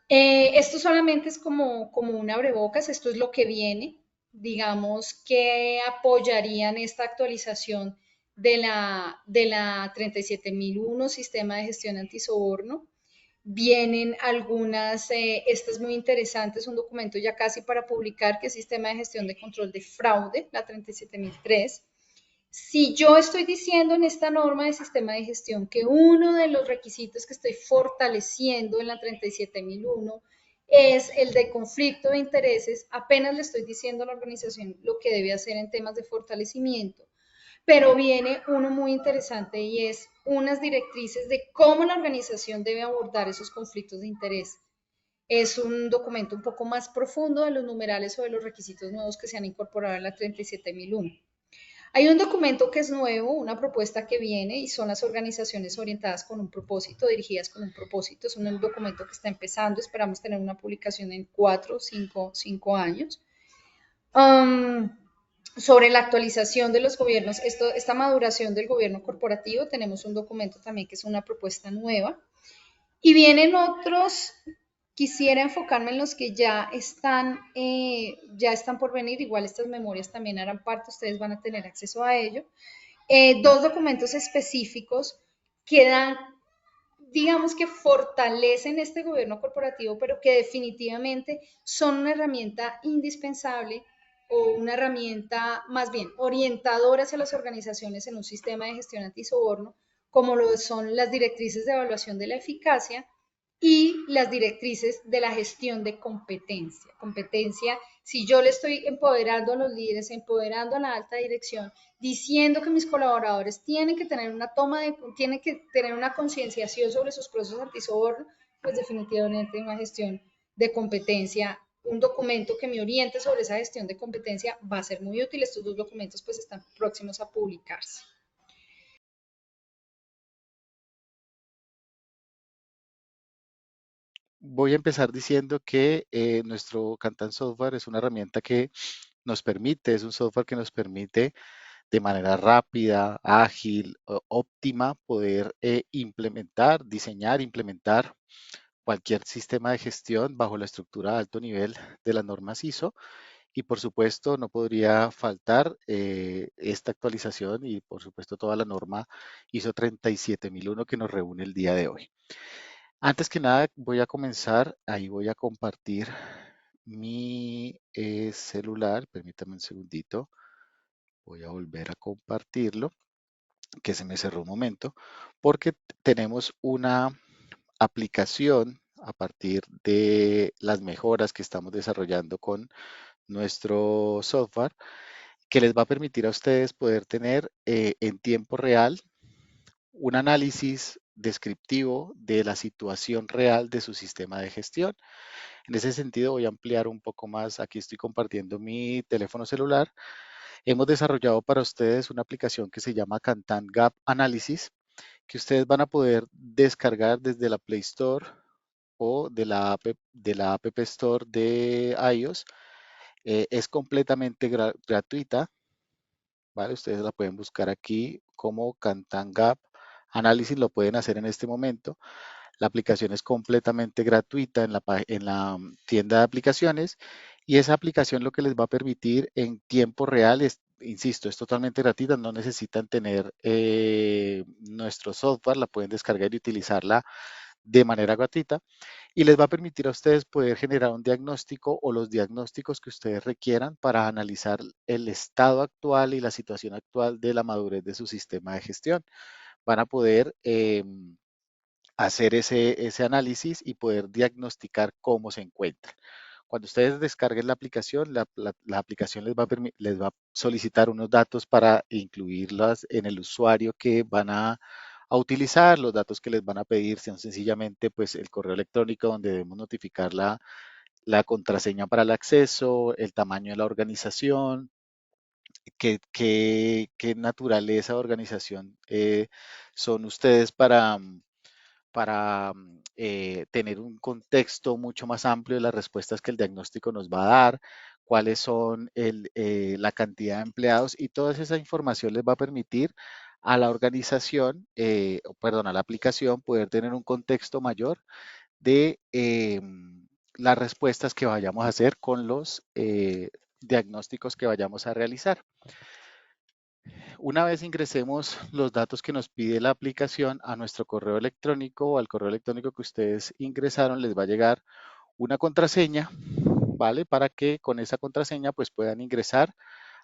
Esto solamente es como un abrebocas, esto es lo que viene, digamos que apoyarían esta actualización de la 37.001, sistema de gestión antisoborno. Vienen algunas, esta es muy interesante, es un documento ya casi para publicar, que es sistema de gestión de control de fraude, la 37.003. Si yo estoy diciendo en esta norma de sistema de gestión que uno de los requisitos que estoy fortaleciendo en la 37.001 es el de conflicto de intereses, apenas le estoy diciendo a la organización lo que debe hacer en temas de fortalecimiento. Pero viene uno muy interesante y es unas directrices de cómo la organización debe abordar esos conflictos de interés. Es un documento un poco más profundo de los numerales o de los requisitos nuevos que se han incorporado en la 37.001. Hay un documento que es nuevo, una propuesta que viene y son las organizaciones orientadas con un propósito, dirigidas con un propósito. Es un documento que está empezando, esperamos tener una publicación en 4 o 5 años. Sobre la actualización de los gobiernos, esta maduración del gobierno corporativo, tenemos un documento también que es una propuesta nueva. Y vienen otros, quisiera enfocarme en los que ya están por venir, igual estas memorias también harán parte, ustedes van a tener acceso a ello. Dos documentos específicos que dan, digamos que fortalecen este gobierno corporativo, pero que definitivamente son una herramienta indispensable o una herramienta más bien orientadora hacia las organizaciones en un sistema de gestión antisoborno, como lo son las directrices de evaluación de la eficacia y las directrices de la gestión de competencia. Competencia, si yo le estoy empoderando a los líderes, empoderando a la alta dirección, diciendo que mis colaboradores tienen que tener tienen que tener una concienciación sobre sus procesos antisoborno, pues definitivamente una gestión de competencia, un documento que me oriente sobre esa gestión de competencia va a ser muy útil. Estos dos documentos pues están próximos a publicarse. Voy a empezar diciendo que nuestro Kantan Software es una herramienta que nos permite, es un software que nos permite de manera rápida, ágil, óptima, poder implementar, diseñar, implementar cualquier sistema de gestión bajo la estructura de alto nivel de las normas ISO. Y por supuesto, no podría faltar esta actualización y por supuesto toda la norma ISO 37001 que nos reúne el día de hoy. Antes que nada, voy a comenzar, ahí voy a compartir mi celular, permítame un segundito, voy a volver a compartirlo, que se me cerró un momento, porque tenemos una aplicación a partir de las mejoras que estamos desarrollando con nuestro software, que les va a permitir a ustedes poder tener en tiempo real un análisis descriptivo de la situación real de su sistema de gestión. En ese sentido, voy a ampliar un poco más. Aquí estoy compartiendo mi teléfono celular. Hemos desarrollado para ustedes una aplicación que se llama Kantan Gap Analysis, que ustedes van a poder descargar desde la Play Store o de la App Store de iOS. Es completamente gratuita, ¿vale? Ustedes la pueden buscar aquí como Kantan Gap Analysis, lo pueden hacer en este momento. La aplicación es completamente gratuita en la tienda de aplicaciones y esa aplicación lo que les va a permitir en tiempo real es, insisto, es totalmente gratuita, no necesitan tener nuestro software, la pueden descargar y utilizarla de manera gratuita y les va a permitir a ustedes poder generar un diagnóstico o los diagnósticos que ustedes requieran para analizar el estado actual y la situación actual de la madurez de su sistema de gestión. Van a poder hacer ese análisis y poder diagnosticar cómo se encuentra. Cuando ustedes descarguen la aplicación, la aplicación les va a solicitar unos datos para incluirlas en el usuario que van a utilizar. Los datos que les van a pedir son sencillamente pues, el correo electrónico donde debemos notificar la contraseña para el acceso, el tamaño de la organización, qué naturaleza de organización son ustedes para tener un contexto mucho más amplio de las respuestas que el diagnóstico nos va a dar, cuáles son la cantidad de empleados y toda esa información les va a permitir a la organización, perdón, a la aplicación poder tener un contexto mayor de las respuestas que vayamos a hacer con los diagnósticos que vayamos a realizar. Una vez ingresemos los datos que nos pide la aplicación a nuestro correo electrónico o al correo electrónico que ustedes ingresaron, les va a llegar una contraseña, ¿vale? Para que con esa contraseña pues puedan ingresar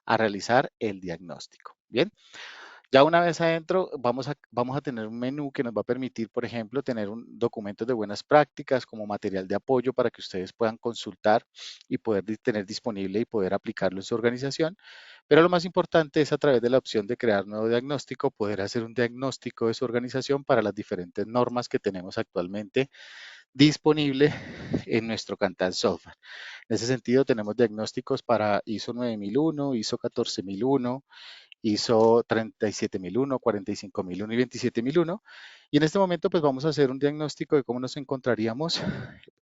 a realizar el diagnóstico. Bien, ya una vez adentro vamos a tener un menú que nos va a permitir, por ejemplo, tener un documento de buenas prácticas como material de apoyo para que ustedes puedan consultar y poder tener disponible y poder aplicarlo en su organización. Pero lo más importante es a través de la opción de crear nuevo diagnóstico, poder hacer un diagnóstico de su organización para las diferentes normas que tenemos actualmente disponible en nuestro Kantan Software. En ese sentido, tenemos diagnósticos para ISO 9001, ISO 14001, ISO 37001, 45001 y 27001. Y en este momento, pues vamos a hacer un diagnóstico de cómo nos encontraríamos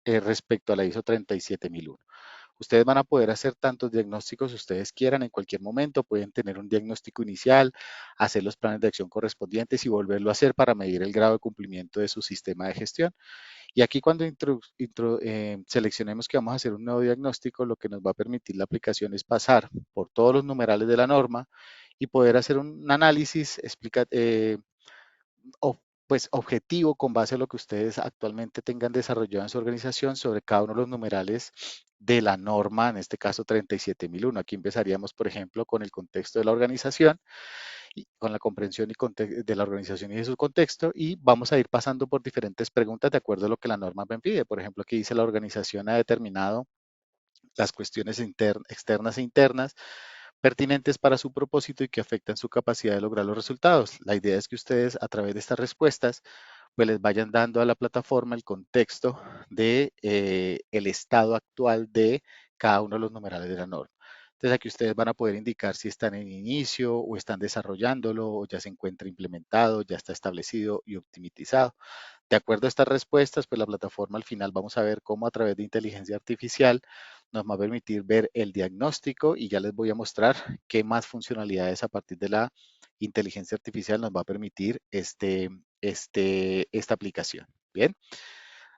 respecto a la ISO 37001. Ustedes van a poder hacer tantos diagnósticos ustedes quieran en cualquier momento. Pueden tener un diagnóstico inicial, hacer los planes de acción correspondientes y volverlo a hacer para medir el grado de cumplimiento de su sistema de gestión. Y aquí cuando seleccionemos que vamos a hacer un nuevo diagnóstico, lo que nos va a permitir la aplicación es pasar por todos los numerales de la norma y poder hacer un análisis pues objetivo con base a lo que ustedes actualmente tengan desarrollado en su organización sobre cada uno de los numerales de la norma, en este caso 37001. Aquí empezaríamos, por ejemplo, con el contexto de la organización y con la comprensión de la organización y de su contexto, y vamos a ir pasando por diferentes preguntas de acuerdo a lo que la norma me pide. Por ejemplo, aquí dice la organización ha determinado las cuestiones externas e internas pertinentes para su propósito y que afectan su capacidad de lograr los resultados. La idea es que ustedes a través de estas respuestas pues les vayan dando a la plataforma el contexto de el estado actual de cada uno de los numerales de la norma. Entonces aquí ustedes van a poder indicar si están en inicio o están desarrollándolo o ya se encuentra implementado, ya está establecido y optimizado. De acuerdo a estas respuestas, pues la plataforma al final vamos a ver cómo a través de inteligencia artificial nos va a permitir ver el diagnóstico y ya les voy a mostrar qué más funcionalidades a partir de la inteligencia artificial nos va a permitir esta aplicación. Bien,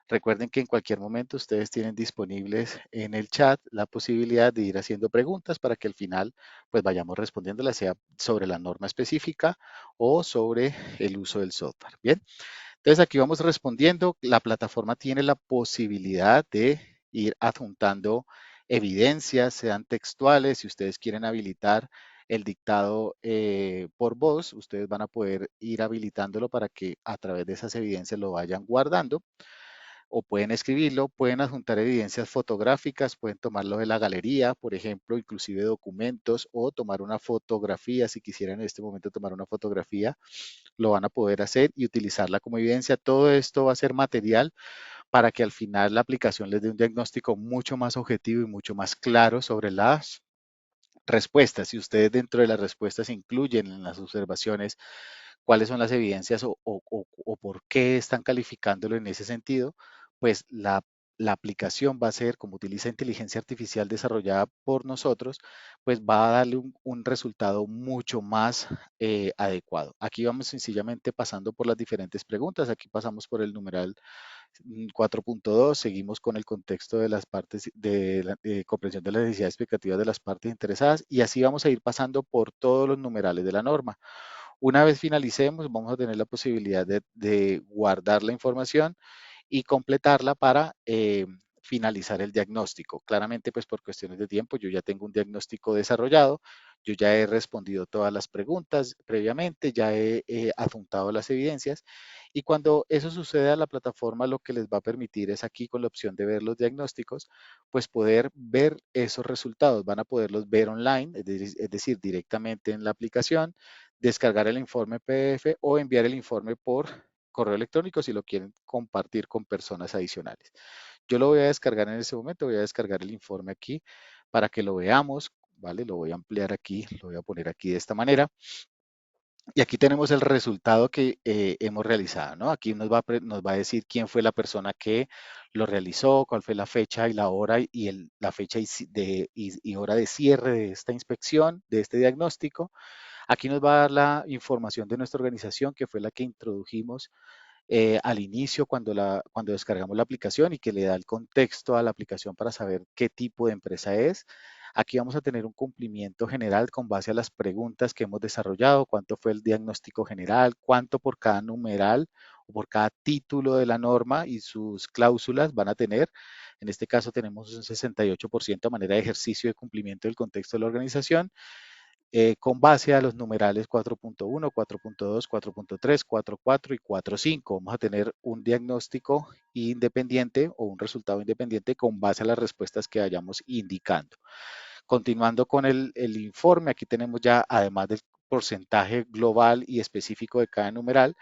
recuerden que en cualquier momento ustedes tienen disponibles en el chat la posibilidad de ir haciendo preguntas para que al final pues vayamos respondiéndolas, sea sobre la norma específica o sobre el uso del software. Bien. Entonces aquí vamos respondiendo. La plataforma tiene la posibilidad de ir adjuntando evidencias, sean textuales. Si ustedes quieren habilitar el dictado por voz, ustedes van a poder ir habilitándolo para que a través de esas evidencias lo vayan guardando o pueden escribirlo, pueden adjuntar evidencias fotográficas, pueden tomarlo de la galería, por ejemplo, inclusive documentos o tomar una fotografía, si quisieran en este momento tomar una fotografía, lo van a poder hacer y utilizarla como evidencia. Todo esto va a ser material para que al final la aplicación les dé un diagnóstico mucho más objetivo y mucho más claro sobre las respuestas. Si ustedes dentro de las respuestas incluyen en las observaciones cuáles son las evidencias o por qué están calificándolo en ese sentido, pues la aplicación va a ser, como utiliza inteligencia artificial desarrollada por nosotros, pues va a darle un resultado mucho más adecuado. Aquí vamos sencillamente pasando por las diferentes preguntas. Aquí pasamos por el numeral 4.2, seguimos con el contexto de las partes de la comprensión de las necesidades explicativas de las partes interesadas y así vamos a ir pasando por todos los numerales de la norma. Una vez finalicemos, vamos a tener la posibilidad de guardar la información y completarla para finalizar el diagnóstico. Claramente, pues por cuestiones de tiempo, yo ya tengo un diagnóstico desarrollado, yo ya he respondido todas las preguntas previamente, ya he adjuntado las evidencias y cuando eso sucede a la plataforma, lo que les va a permitir es aquí con la opción de ver los diagnósticos, pues poder ver esos resultados. Van a poderlos ver online, es decir, directamente en la aplicación, descargar el informe PDF o enviar el informe por correo electrónico si lo quieren compartir con personas adicionales. Yo lo voy a descargar en ese momento, voy a descargar el informe aquí para que lo veamos, ¿vale? Lo voy a ampliar aquí, lo voy a poner aquí de esta manera. Y aquí tenemos el resultado que hemos realizado, ¿no? Aquí nos va a decir quién fue la persona que lo realizó, cuál fue la fecha y la hora y la fecha y hora de cierre de esta inspección, de este diagnóstico. Aquí nos va a dar la información de nuestra organización, que fue la que introdujimos al inicio cuando descargamos la aplicación y que le da el contexto a la aplicación para saber qué tipo de empresa es. Aquí vamos a tener un cumplimiento general con base a las preguntas que hemos desarrollado, cuánto fue el diagnóstico general, cuánto por cada numeral o por cada título de la norma y sus cláusulas van a tener. En este caso tenemos un 68% a manera de ejercicio de cumplimiento del contexto de la organización con base a los numerales 4.1, 4.2, 4.3, 4.4 y 4.5. Vamos a tener un diagnóstico independiente o un resultado independiente con base a las respuestas que vayamos indicando. Continuando con el informe, aquí tenemos ya, además del porcentaje global y específico de cada numeral,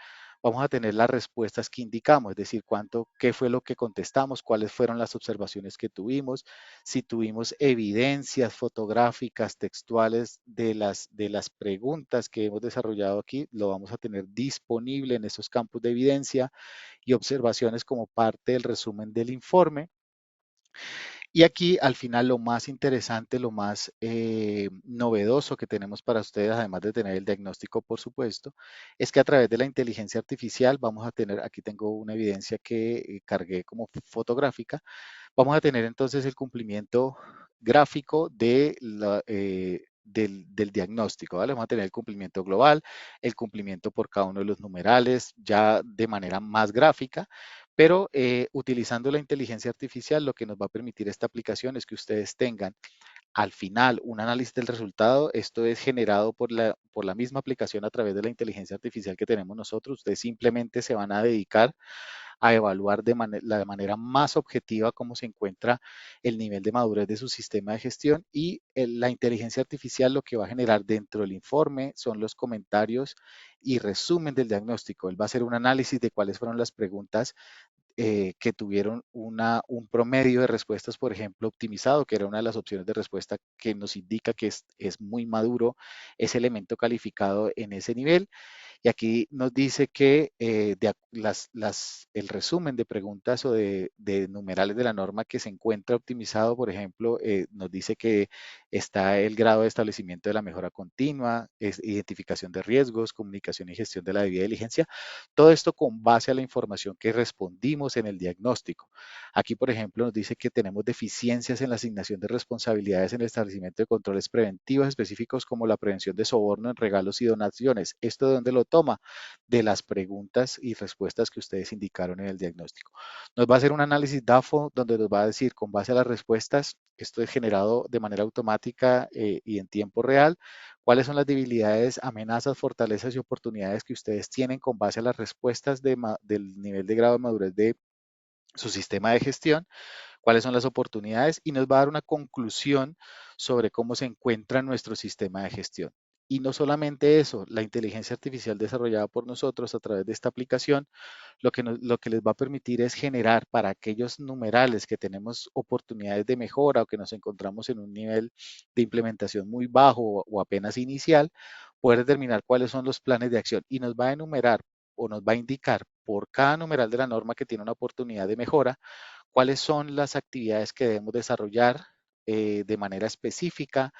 vamos a tener las respuestas que indicamos, es decir, qué fue lo que contestamos, cuáles fueron las observaciones que tuvimos, si tuvimos evidencias fotográficas, textuales de las preguntas que hemos desarrollado aquí, lo vamos a tener disponible en esos campos de evidencia y observaciones como parte del resumen del informe. Y aquí al final lo más interesante, lo más novedoso que tenemos para ustedes, además de tener el diagnóstico, por supuesto, es que a través de la inteligencia artificial vamos a tener, aquí tengo una evidencia que cargué como fotográfica, vamos a tener entonces el cumplimiento gráfico del diagnóstico, ¿vale? Vamos a tener el cumplimiento global, el cumplimiento por cada uno de los numerales, ya de manera más gráfica, pero utilizando la inteligencia artificial, lo que nos va a permitir esta aplicación es que ustedes tengan al final un análisis del resultado. Esto es generado por la misma aplicación a través de la inteligencia artificial que tenemos nosotros. Ustedes simplemente se van a dedicar a evaluar la manera más objetiva cómo se encuentra el nivel de madurez de su sistema de gestión, y la inteligencia artificial lo que va a generar dentro del informe son los comentarios y resumen del diagnóstico. Él va a hacer un análisis de cuáles fueron las preguntas que tuvieron un promedio de respuestas, por ejemplo, optimizado, que era una de las opciones de respuesta que nos indica que es muy maduro ese elemento calificado en ese nivel. Y aquí nos dice que el resumen de preguntas o de numerales de la norma que se encuentra optimizado, por ejemplo, nos dice que está el grado de establecimiento de la mejora continua, identificación de riesgos, comunicación y gestión de la debida diligencia. Todo esto con base a la información que respondimos en el diagnóstico. Aquí, por ejemplo, nos dice que tenemos deficiencias en la asignación de responsabilidades en el establecimiento de controles preventivos específicos como la prevención de soborno en regalos y donaciones. ¿Esto de dónde lo toma? De las preguntas y respuestas que ustedes indicaron en el diagnóstico. Nos va a hacer un análisis DAFO donde nos va a decir con base a las respuestas, esto es generado de manera automática y en tiempo real, cuáles son las debilidades, amenazas, fortalezas y oportunidades que ustedes tienen con base a las respuestas del nivel de grado de madurez de su sistema de gestión, cuáles son las oportunidades, y nos va a dar una conclusión sobre cómo se encuentra nuestro sistema de gestión. Y no solamente eso, la inteligencia artificial desarrollada por nosotros a través de esta aplicación, lo que les va a permitir es generar para aquellos numerales que tenemos oportunidades de mejora o que nos encontramos en un nivel de implementación muy bajo o apenas inicial, poder determinar cuáles son los planes de acción, y nos va a enumerar o nos va a indicar por cada numeral de la norma que tiene una oportunidad de mejora, cuáles son las actividades que debemos desarrollar de manera específica.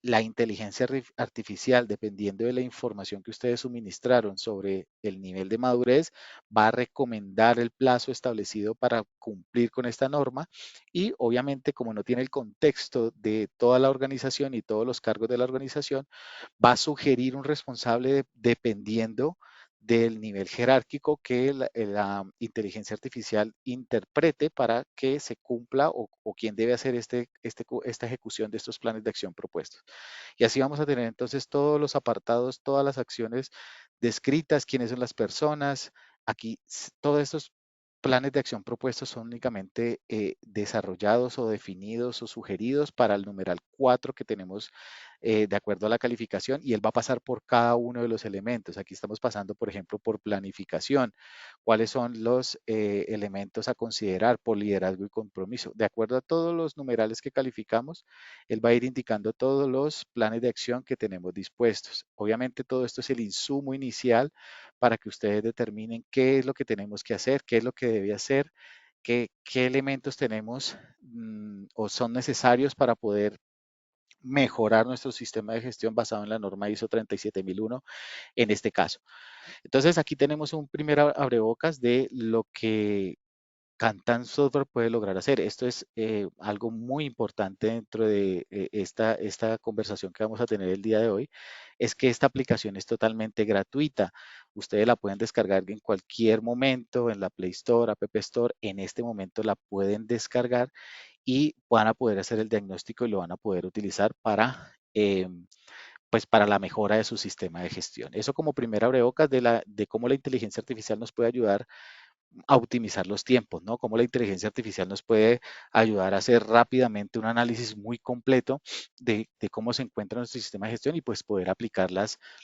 La inteligencia artificial, dependiendo de la información que ustedes suministraron sobre el nivel de madurez, va a recomendar el plazo establecido para cumplir con esta norma, y obviamente como no tiene el contexto de toda la organización y todos los cargos de la organización, va a sugerir un responsable dependiendo del nivel jerárquico que la inteligencia artificial interprete para que se cumpla, o quién debe hacer esta ejecución de estos planes de acción propuestos. Y así vamos a tener entonces todos los apartados, todas las acciones descritas, quiénes son las personas. Aquí todos estos planes de acción propuestos son únicamente desarrollados o definidos o sugeridos para el numeral 4 que tenemos de acuerdo a la calificación, y él va a pasar por cada uno de los elementos. Aquí estamos pasando, por ejemplo, por planificación, cuáles son los elementos a considerar por liderazgo y compromiso. De acuerdo a todos los numerales que calificamos, él va a ir indicando todos los planes de acción que tenemos dispuestos. Obviamente todo esto es el insumo inicial para que ustedes determinen qué es lo que tenemos que hacer, qué es lo que debe hacer, qué elementos tenemos o son necesarios para poder mejorar nuestro sistema de gestión basado en la norma ISO 37001 en este caso. Entonces aquí tenemos un primer abrebocas de lo que Kantan Software puede lograr hacer. Esto es algo muy importante dentro de esta conversación que vamos a tener el día de hoy, es que esta aplicación es totalmente gratuita. Ustedes la pueden descargar en cualquier momento en la Play Store, App Store. En este momento la pueden descargar y van a poder hacer el diagnóstico y lo van a poder utilizar para, pues para la mejora de su sistema de gestión. Eso como primera abrebocas de cómo la inteligencia artificial nos puede ayudar a optimizar los tiempos, ¿no? Cómo la inteligencia artificial nos puede ayudar a hacer rápidamente un análisis muy completo de cómo se encuentra nuestro sistema de gestión y pues poder aplicar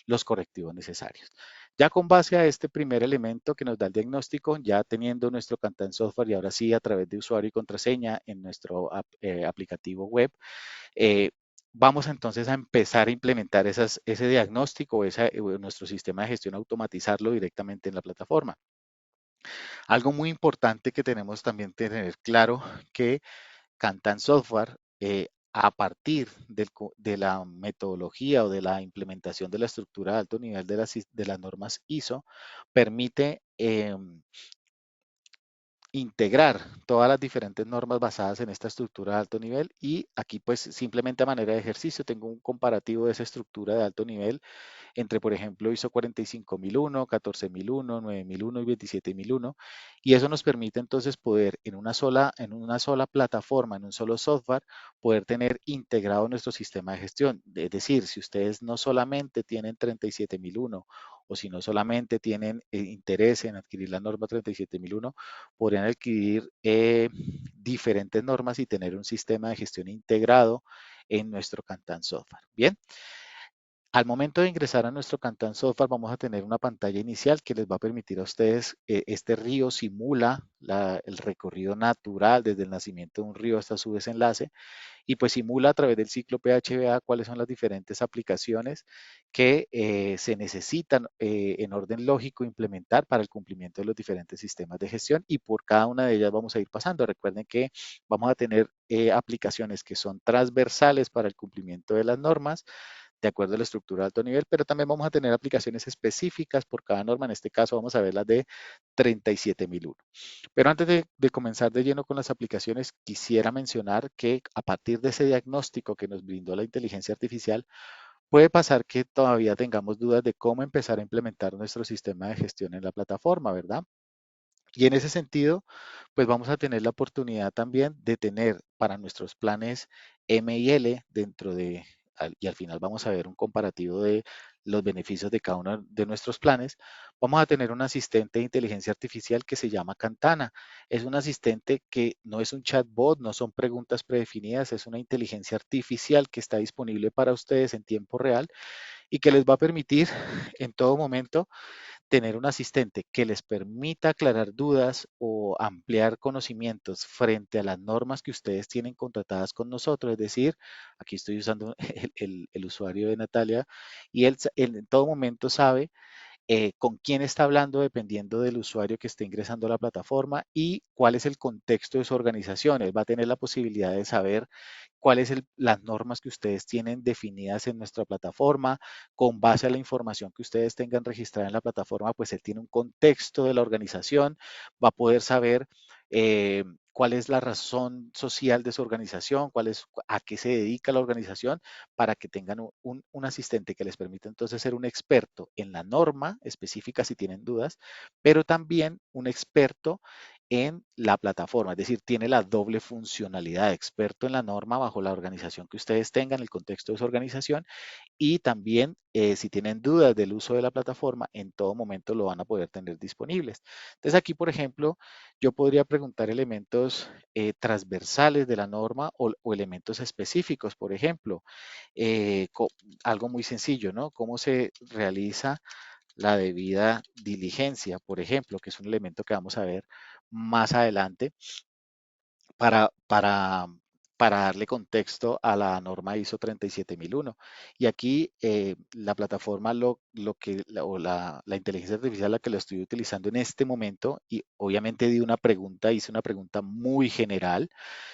los correctivos necesarios. Ya con base a este primer elemento que nos da el diagnóstico, ya teniendo nuestro Kantan software y ahora sí a través de usuario y contraseña en nuestro aplicativo web, eh, vamos entonces a empezar a implementar ese diagnóstico, nuestro sistema de gestión, automatizarlo directamente en la plataforma. Algo muy importante que tenemos también que tener claro, que Kantan Software, a partir de la metodología o de la implementación de la estructura de alto nivel de las normas ISO, permite integrar todas las diferentes normas basadas en esta estructura de alto nivel y aquí pues simplemente a manera de ejercicio tengo un comparativo de esa estructura de alto nivel entre, por ejemplo, ISO 45001, 14001, 9001 y 27001. Y eso nos permite entonces poder en una sola plataforma, en un solo software, poder tener integrado nuestro sistema de gestión. Es decir, si ustedes no solamente tienen 37001 o si no solamente tienen interés en adquirir la norma 37001, podrían adquirir diferentes normas y tener un sistema de gestión integrado en nuestro Kantan software. Bien, al momento de ingresar a nuestro Kantan software vamos a tener una pantalla inicial que les va a permitir a ustedes, este río simula el recorrido natural desde el nacimiento de un río hasta su desenlace y pues simula a través del ciclo PHBA cuáles son las diferentes aplicaciones que se necesitan en orden lógico implementar para el cumplimiento de los diferentes sistemas de gestión y por cada una de ellas vamos a ir pasando. Recuerden que vamos a tener aplicaciones que son transversales para el cumplimiento de las normas de acuerdo a la estructura de alto nivel, pero también vamos a tener aplicaciones específicas por cada norma. En este caso vamos a ver las de 37001. Pero antes de comenzar de lleno con las aplicaciones, quisiera mencionar que a partir de ese diagnóstico que nos brindó la inteligencia artificial, puede pasar que todavía tengamos dudas de cómo empezar a implementar nuestro sistema de gestión en la plataforma, ¿verdad? Y en ese sentido, pues vamos a tener la oportunidad también de tener para nuestros planes M y L y al final vamos a ver un comparativo de los beneficios de cada uno de nuestros planes, vamos a tener un asistente de inteligencia artificial que se llama Cantana. Es un asistente que no es un chatbot, no son preguntas predefinidas, es una inteligencia artificial que está disponible para ustedes en tiempo real y que les va a permitir en todo momento tener un asistente que les permita aclarar dudas o ampliar conocimientos frente a las normas que ustedes tienen contratadas con nosotros. Es decir, aquí estoy usando el usuario de Natalia y él en todo momento sabe con quién está hablando dependiendo del usuario que esté ingresando a la plataforma y cuál es el contexto de su organización. Él va a tener la posibilidad de saber cuáles son las normas que ustedes tienen definidas en nuestra plataforma. Con base a la información que ustedes tengan registrada en la plataforma, pues él tiene un contexto de la organización, va a poder saber cuál es la razón social de su organización, a qué se dedica la organización, para que tengan un asistente que les permita entonces ser un experto en la norma específica si tienen dudas, pero también un experto en la plataforma, es decir, tiene la doble funcionalidad, experto en la norma bajo la organización que ustedes tengan, el contexto de su organización, y también si tienen dudas del uso de la plataforma, en todo momento lo van a poder tener disponibles. Entonces aquí, por ejemplo, yo podría preguntar elementos transversales de la norma o elementos específicos, por ejemplo, eh, co- algo muy sencillo, ¿no? ¿Cómo se realiza la debida diligencia, por ejemplo, que es un elemento que vamos a ver más adelante para, para, para darle contexto a la norma ISO 37001. Y aquí la plataforma, la inteligencia artificial, la que lo estoy utilizando en este momento, y obviamente hice una pregunta muy general.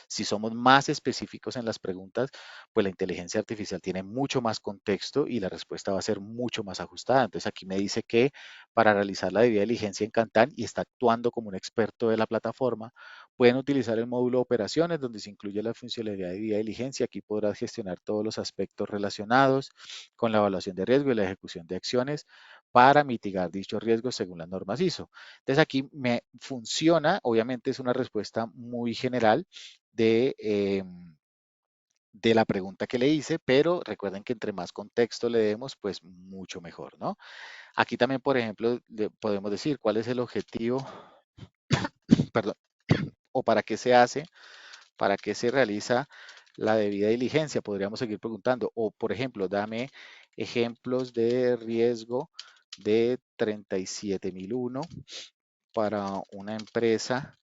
Si somos más específicos en las preguntas, pues la inteligencia artificial tiene mucho más contexto y la respuesta va a ser mucho más ajustada. Entonces aquí me dice que para realizar la debida diligencia en Kantan y está actuando como un experto de la plataforma, pueden utilizar el módulo operaciones donde se incluye la funcionalidad de debida diligencia. Aquí podrás gestionar todos los aspectos relacionados con la evaluación de riesgo y la ejecución de acciones para mitigar dichos riesgos según las normas ISO. Entonces aquí me funciona, obviamente es una respuesta muy general de la pregunta que le hice, pero recuerden que entre más contexto le demos, pues mucho mejor, ¿no? Aquí también, por ejemplo, le podemos decir cuál es el objetivo, perdón, o para qué se hace, para qué se realiza la debida diligencia. Podríamos seguir preguntando, o por ejemplo, dame ejemplos de riesgo de 37001 para una empresa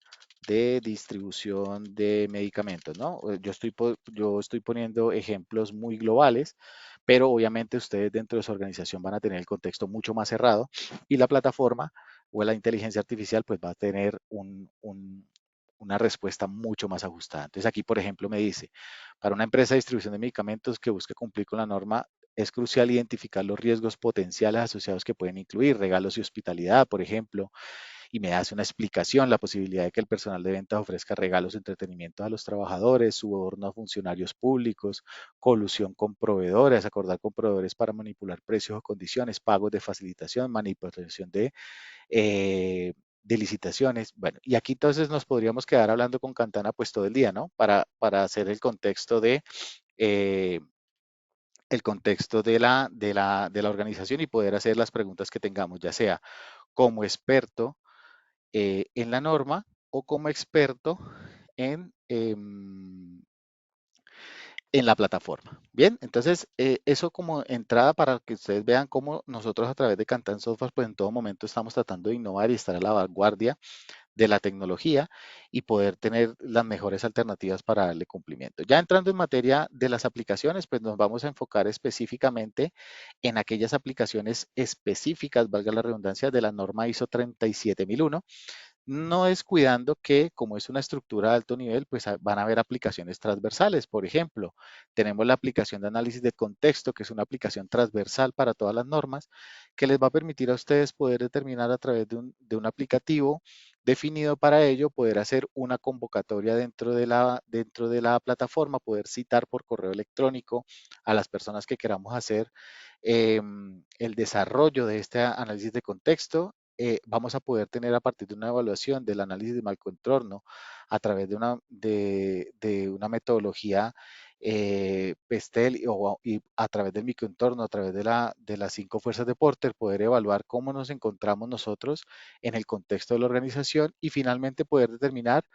de distribución de medicamentos, ¿no? Yo estoy poniendo ejemplos muy globales, pero obviamente ustedes dentro de su organización van a tener el contexto mucho más cerrado y la plataforma o la inteligencia artificial pues va a tener una respuesta mucho más ajustada. Entonces aquí, por ejemplo, me dice, para una empresa de distribución de medicamentos que busque cumplir con la norma, es crucial identificar los riesgos potenciales asociados que pueden incluir regalos y hospitalidad, por ejemplo, y me hace una explicación, la posibilidad de que el personal de ventas ofrezca regalos, entretenimiento a los trabajadores, soborno a funcionarios públicos, colusión con proveedores, acordar con proveedores para manipular precios o condiciones, pagos de facilitación, manipulación de licitaciones. Bueno, y aquí entonces nos podríamos quedar hablando con Cantana pues todo el día, ¿no? Para hacer eh, el contexto de la organización y poder hacer las preguntas que tengamos, ya sea como experto en la norma o como experto en, en la plataforma. Bien, entonces eso como entrada para que ustedes vean cómo nosotros a través de Cantan Software, pues en todo momento estamos tratando de innovar y estar a la vanguardia de la tecnología y poder tener las mejores alternativas para darle cumplimiento. Ya entrando en materia de las aplicaciones, pues nos vamos a enfocar específicamente en aquellas aplicaciones específicas, valga la redundancia, de la norma ISO 37001, no descuidando que como es una estructura de alto nivel, pues van a haber aplicaciones transversales. Por ejemplo, tenemos la aplicación de análisis de contexto, que es una aplicación transversal para todas las normas, que les va a permitir a ustedes poder determinar a través de un aplicativo definido para ello, poder hacer una convocatoria dentro de la plataforma, poder citar por correo electrónico a las personas que queramos hacer el desarrollo de este análisis de contexto. Vamos a poder tener a partir de una evaluación del análisis de malcontorno a través de una metodología PESTEL y a través del microentorno, a través de las 5 fuerzas de Porter, poder evaluar cómo nos encontramos nosotros en el contexto de la organización y finalmente poder determinar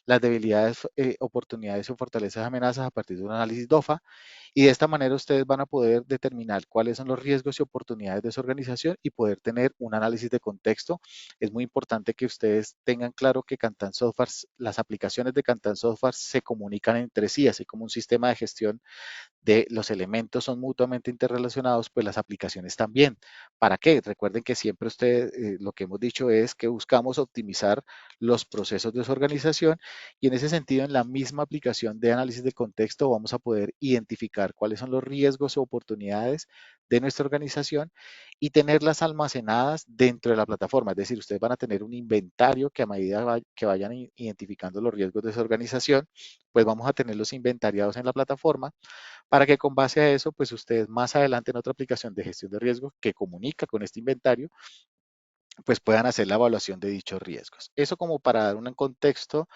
las debilidades, oportunidades o fortalezas amenazas a partir de un análisis DOFA y de esta manera ustedes van a poder determinar cuáles son los riesgos y oportunidades de su organización y poder tener un análisis de contexto. Es muy importante que ustedes tengan claro que Cantan Software, las aplicaciones de Cantan Software se comunican entre sí, así como un sistema de gestión de los elementos son mutuamente interrelacionados, pues las aplicaciones también. ¿Para qué? Recuerden que siempre lo que hemos dicho es que buscamos optimizar los procesos de su organización y en ese sentido, en la misma aplicación de análisis de contexto, vamos a poder identificar cuáles son los riesgos o oportunidades de nuestra organización y tenerlas almacenadas dentro de la plataforma. Es decir, ustedes van a tener un inventario que a medida que vayan identificando los riesgos de su organización, pues vamos a tenerlos inventariados en la plataforma para que con base a eso, pues ustedes más adelante en otra aplicación de gestión de riesgo que comunica con este inventario, pues puedan hacer la evaluación de dichos riesgos. Eso como para dar un contexto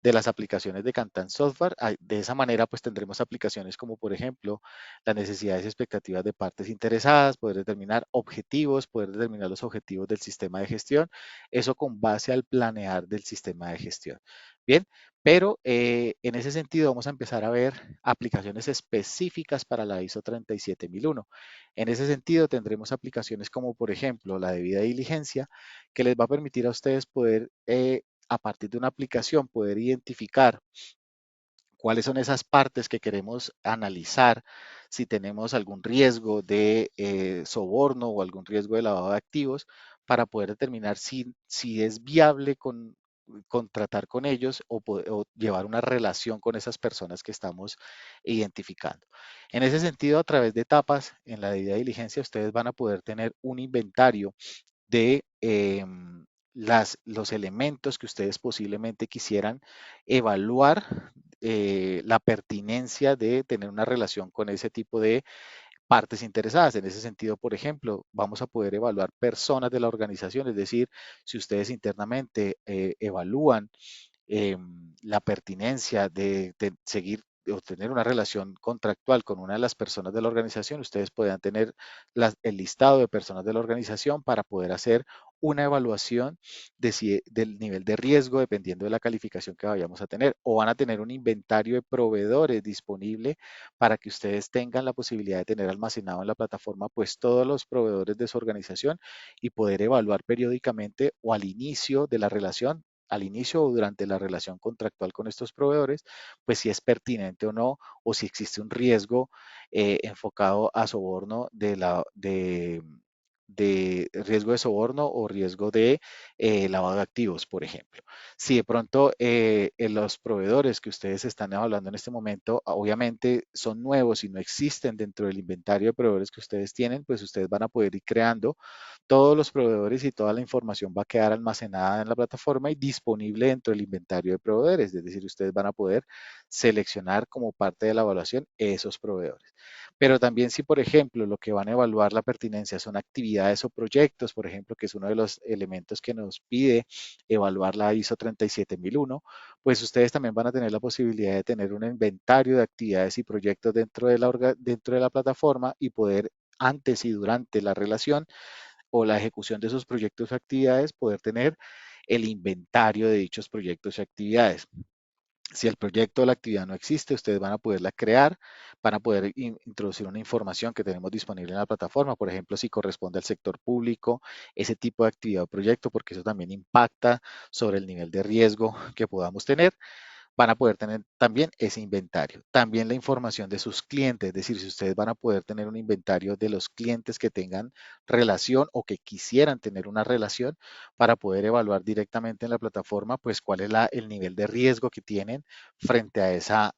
de las aplicaciones de Cantan Software. De esa manera, pues tendremos aplicaciones como, por ejemplo, las necesidades y expectativas de partes interesadas, poder determinar objetivos, poder determinar los objetivos del sistema de gestión, eso con base al planear del sistema de gestión. Bien, pero en ese sentido vamos a empezar a ver aplicaciones específicas para la ISO 37001. En ese sentido tendremos aplicaciones como, por ejemplo, la debida diligencia, que les va a permitir a ustedes poder a partir de una aplicación poder identificar cuáles son esas partes que queremos analizar, si tenemos algún riesgo de soborno o algún riesgo de lavado de activos, para poder determinar si es viable contratar con ellos o llevar una relación con esas personas que estamos identificando. En ese sentido, a través de etapas en la debida diligencia, ustedes van a poder tener un inventario de los elementos que ustedes posiblemente quisieran evaluar la pertinencia de tener una relación con ese tipo de partes interesadas. En ese sentido, por ejemplo, vamos a poder evaluar personas de la organización, es decir, si ustedes internamente evalúan la pertinencia de seguir o tener una relación contractual con una de las personas de la organización, ustedes puedan tener el listado de personas de la organización para poder hacer una evaluación del nivel de riesgo dependiendo de la calificación que vayamos a tener o van a tener un inventario de proveedores disponible para que ustedes tengan la posibilidad de tener almacenado en la plataforma pues todos los proveedores de su organización y poder evaluar periódicamente o al inicio de la relación al inicio o durante la relación contractual con estos proveedores, pues si es pertinente o no, o si existe un riesgo enfocado a soborno riesgo de soborno o riesgo de lavado de activos, por ejemplo. Si de pronto en los proveedores que ustedes están evaluando en este momento, obviamente son nuevos y no existen dentro del inventario de proveedores que ustedes tienen, pues ustedes van a poder ir creando todos los proveedores y toda la información va a quedar almacenada en la plataforma y disponible dentro del inventario de proveedores. Es decir, ustedes van a poder seleccionar como parte de la evaluación esos proveedores. Pero también si, por ejemplo, lo que van a evaluar la pertinencia son actividades o proyectos, por ejemplo, que es uno de los elementos que nos pide evaluar la ISO 37001, pues ustedes también van a tener la posibilidad de tener un inventario de actividades y proyectos dentro de la plataforma y poder antes y durante la relación o la ejecución de esos proyectos o actividades, poder tener el inventario de dichos proyectos y actividades. Si el proyecto o la actividad no existe, ustedes van a poderla crear, van a poder introducir una información que tenemos disponible en la plataforma, por ejemplo, si corresponde al sector público, ese tipo de actividad o proyecto, porque eso también impacta sobre el nivel de riesgo que podamos tener, van a poder tener también ese inventario. También la información de sus clientes, es decir, si ustedes van a poder tener un inventario de los clientes que tengan relación o que quisieran tener una relación para poder evaluar directamente en la plataforma, pues cuál es el nivel de riesgo que tienen frente a esa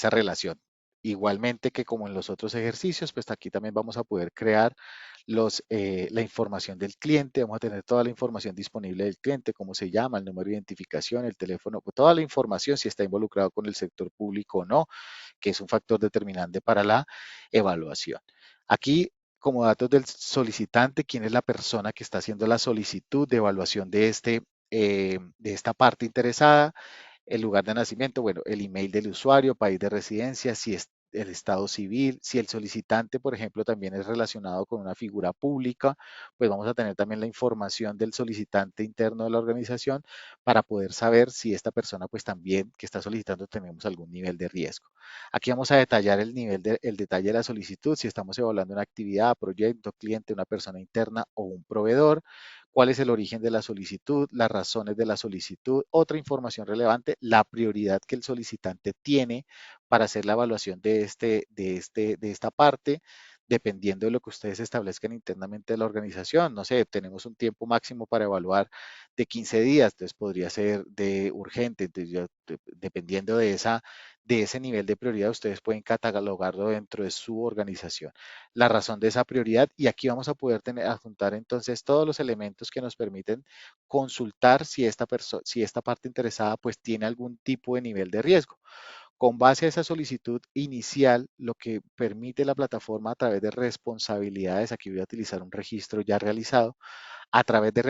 relación. Igualmente que como en los otros ejercicios, pues aquí también vamos a poder crear la información del cliente, vamos a tener toda la información disponible del cliente, cómo se llama, el número de identificación, el teléfono, pues, toda la información, si está involucrado con el sector público o no, que es un factor determinante para la evaluación. Aquí, como datos del solicitante, quién es la persona que está haciendo la solicitud de evaluación de esta parte interesada, el lugar de nacimiento, bueno, el email del usuario, país de residencia, si es el estado civil, si el solicitante, por ejemplo, también es relacionado con una figura pública, pues vamos a tener también la información del solicitante interno de la organización para poder saber si esta persona, pues también que está solicitando, tenemos algún nivel de riesgo. Aquí vamos a detallar el detalle de la solicitud, si estamos evaluando una actividad, proyecto, cliente, una persona interna o un proveedor, cuál es el origen de la solicitud, las razones de la solicitud, otra información relevante, la prioridad que el solicitante tiene para hacer la evaluación de esta parte, dependiendo de lo que ustedes establezcan internamente de la organización. No sé, tenemos un tiempo máximo para evaluar de 15 días, entonces podría ser de urgente, entonces dependiendo de ese nivel de prioridad, ustedes pueden catalogarlo dentro de su organización, la razón de esa prioridad, y aquí vamos a poder adjuntar entonces todos los elementos que nos permiten consultar si esta parte interesada pues tiene algún tipo de nivel de riesgo. Con base a esa solicitud inicial, lo que permite la plataforma a través de responsabilidades, aquí voy a utilizar un registro ya realizado, a través de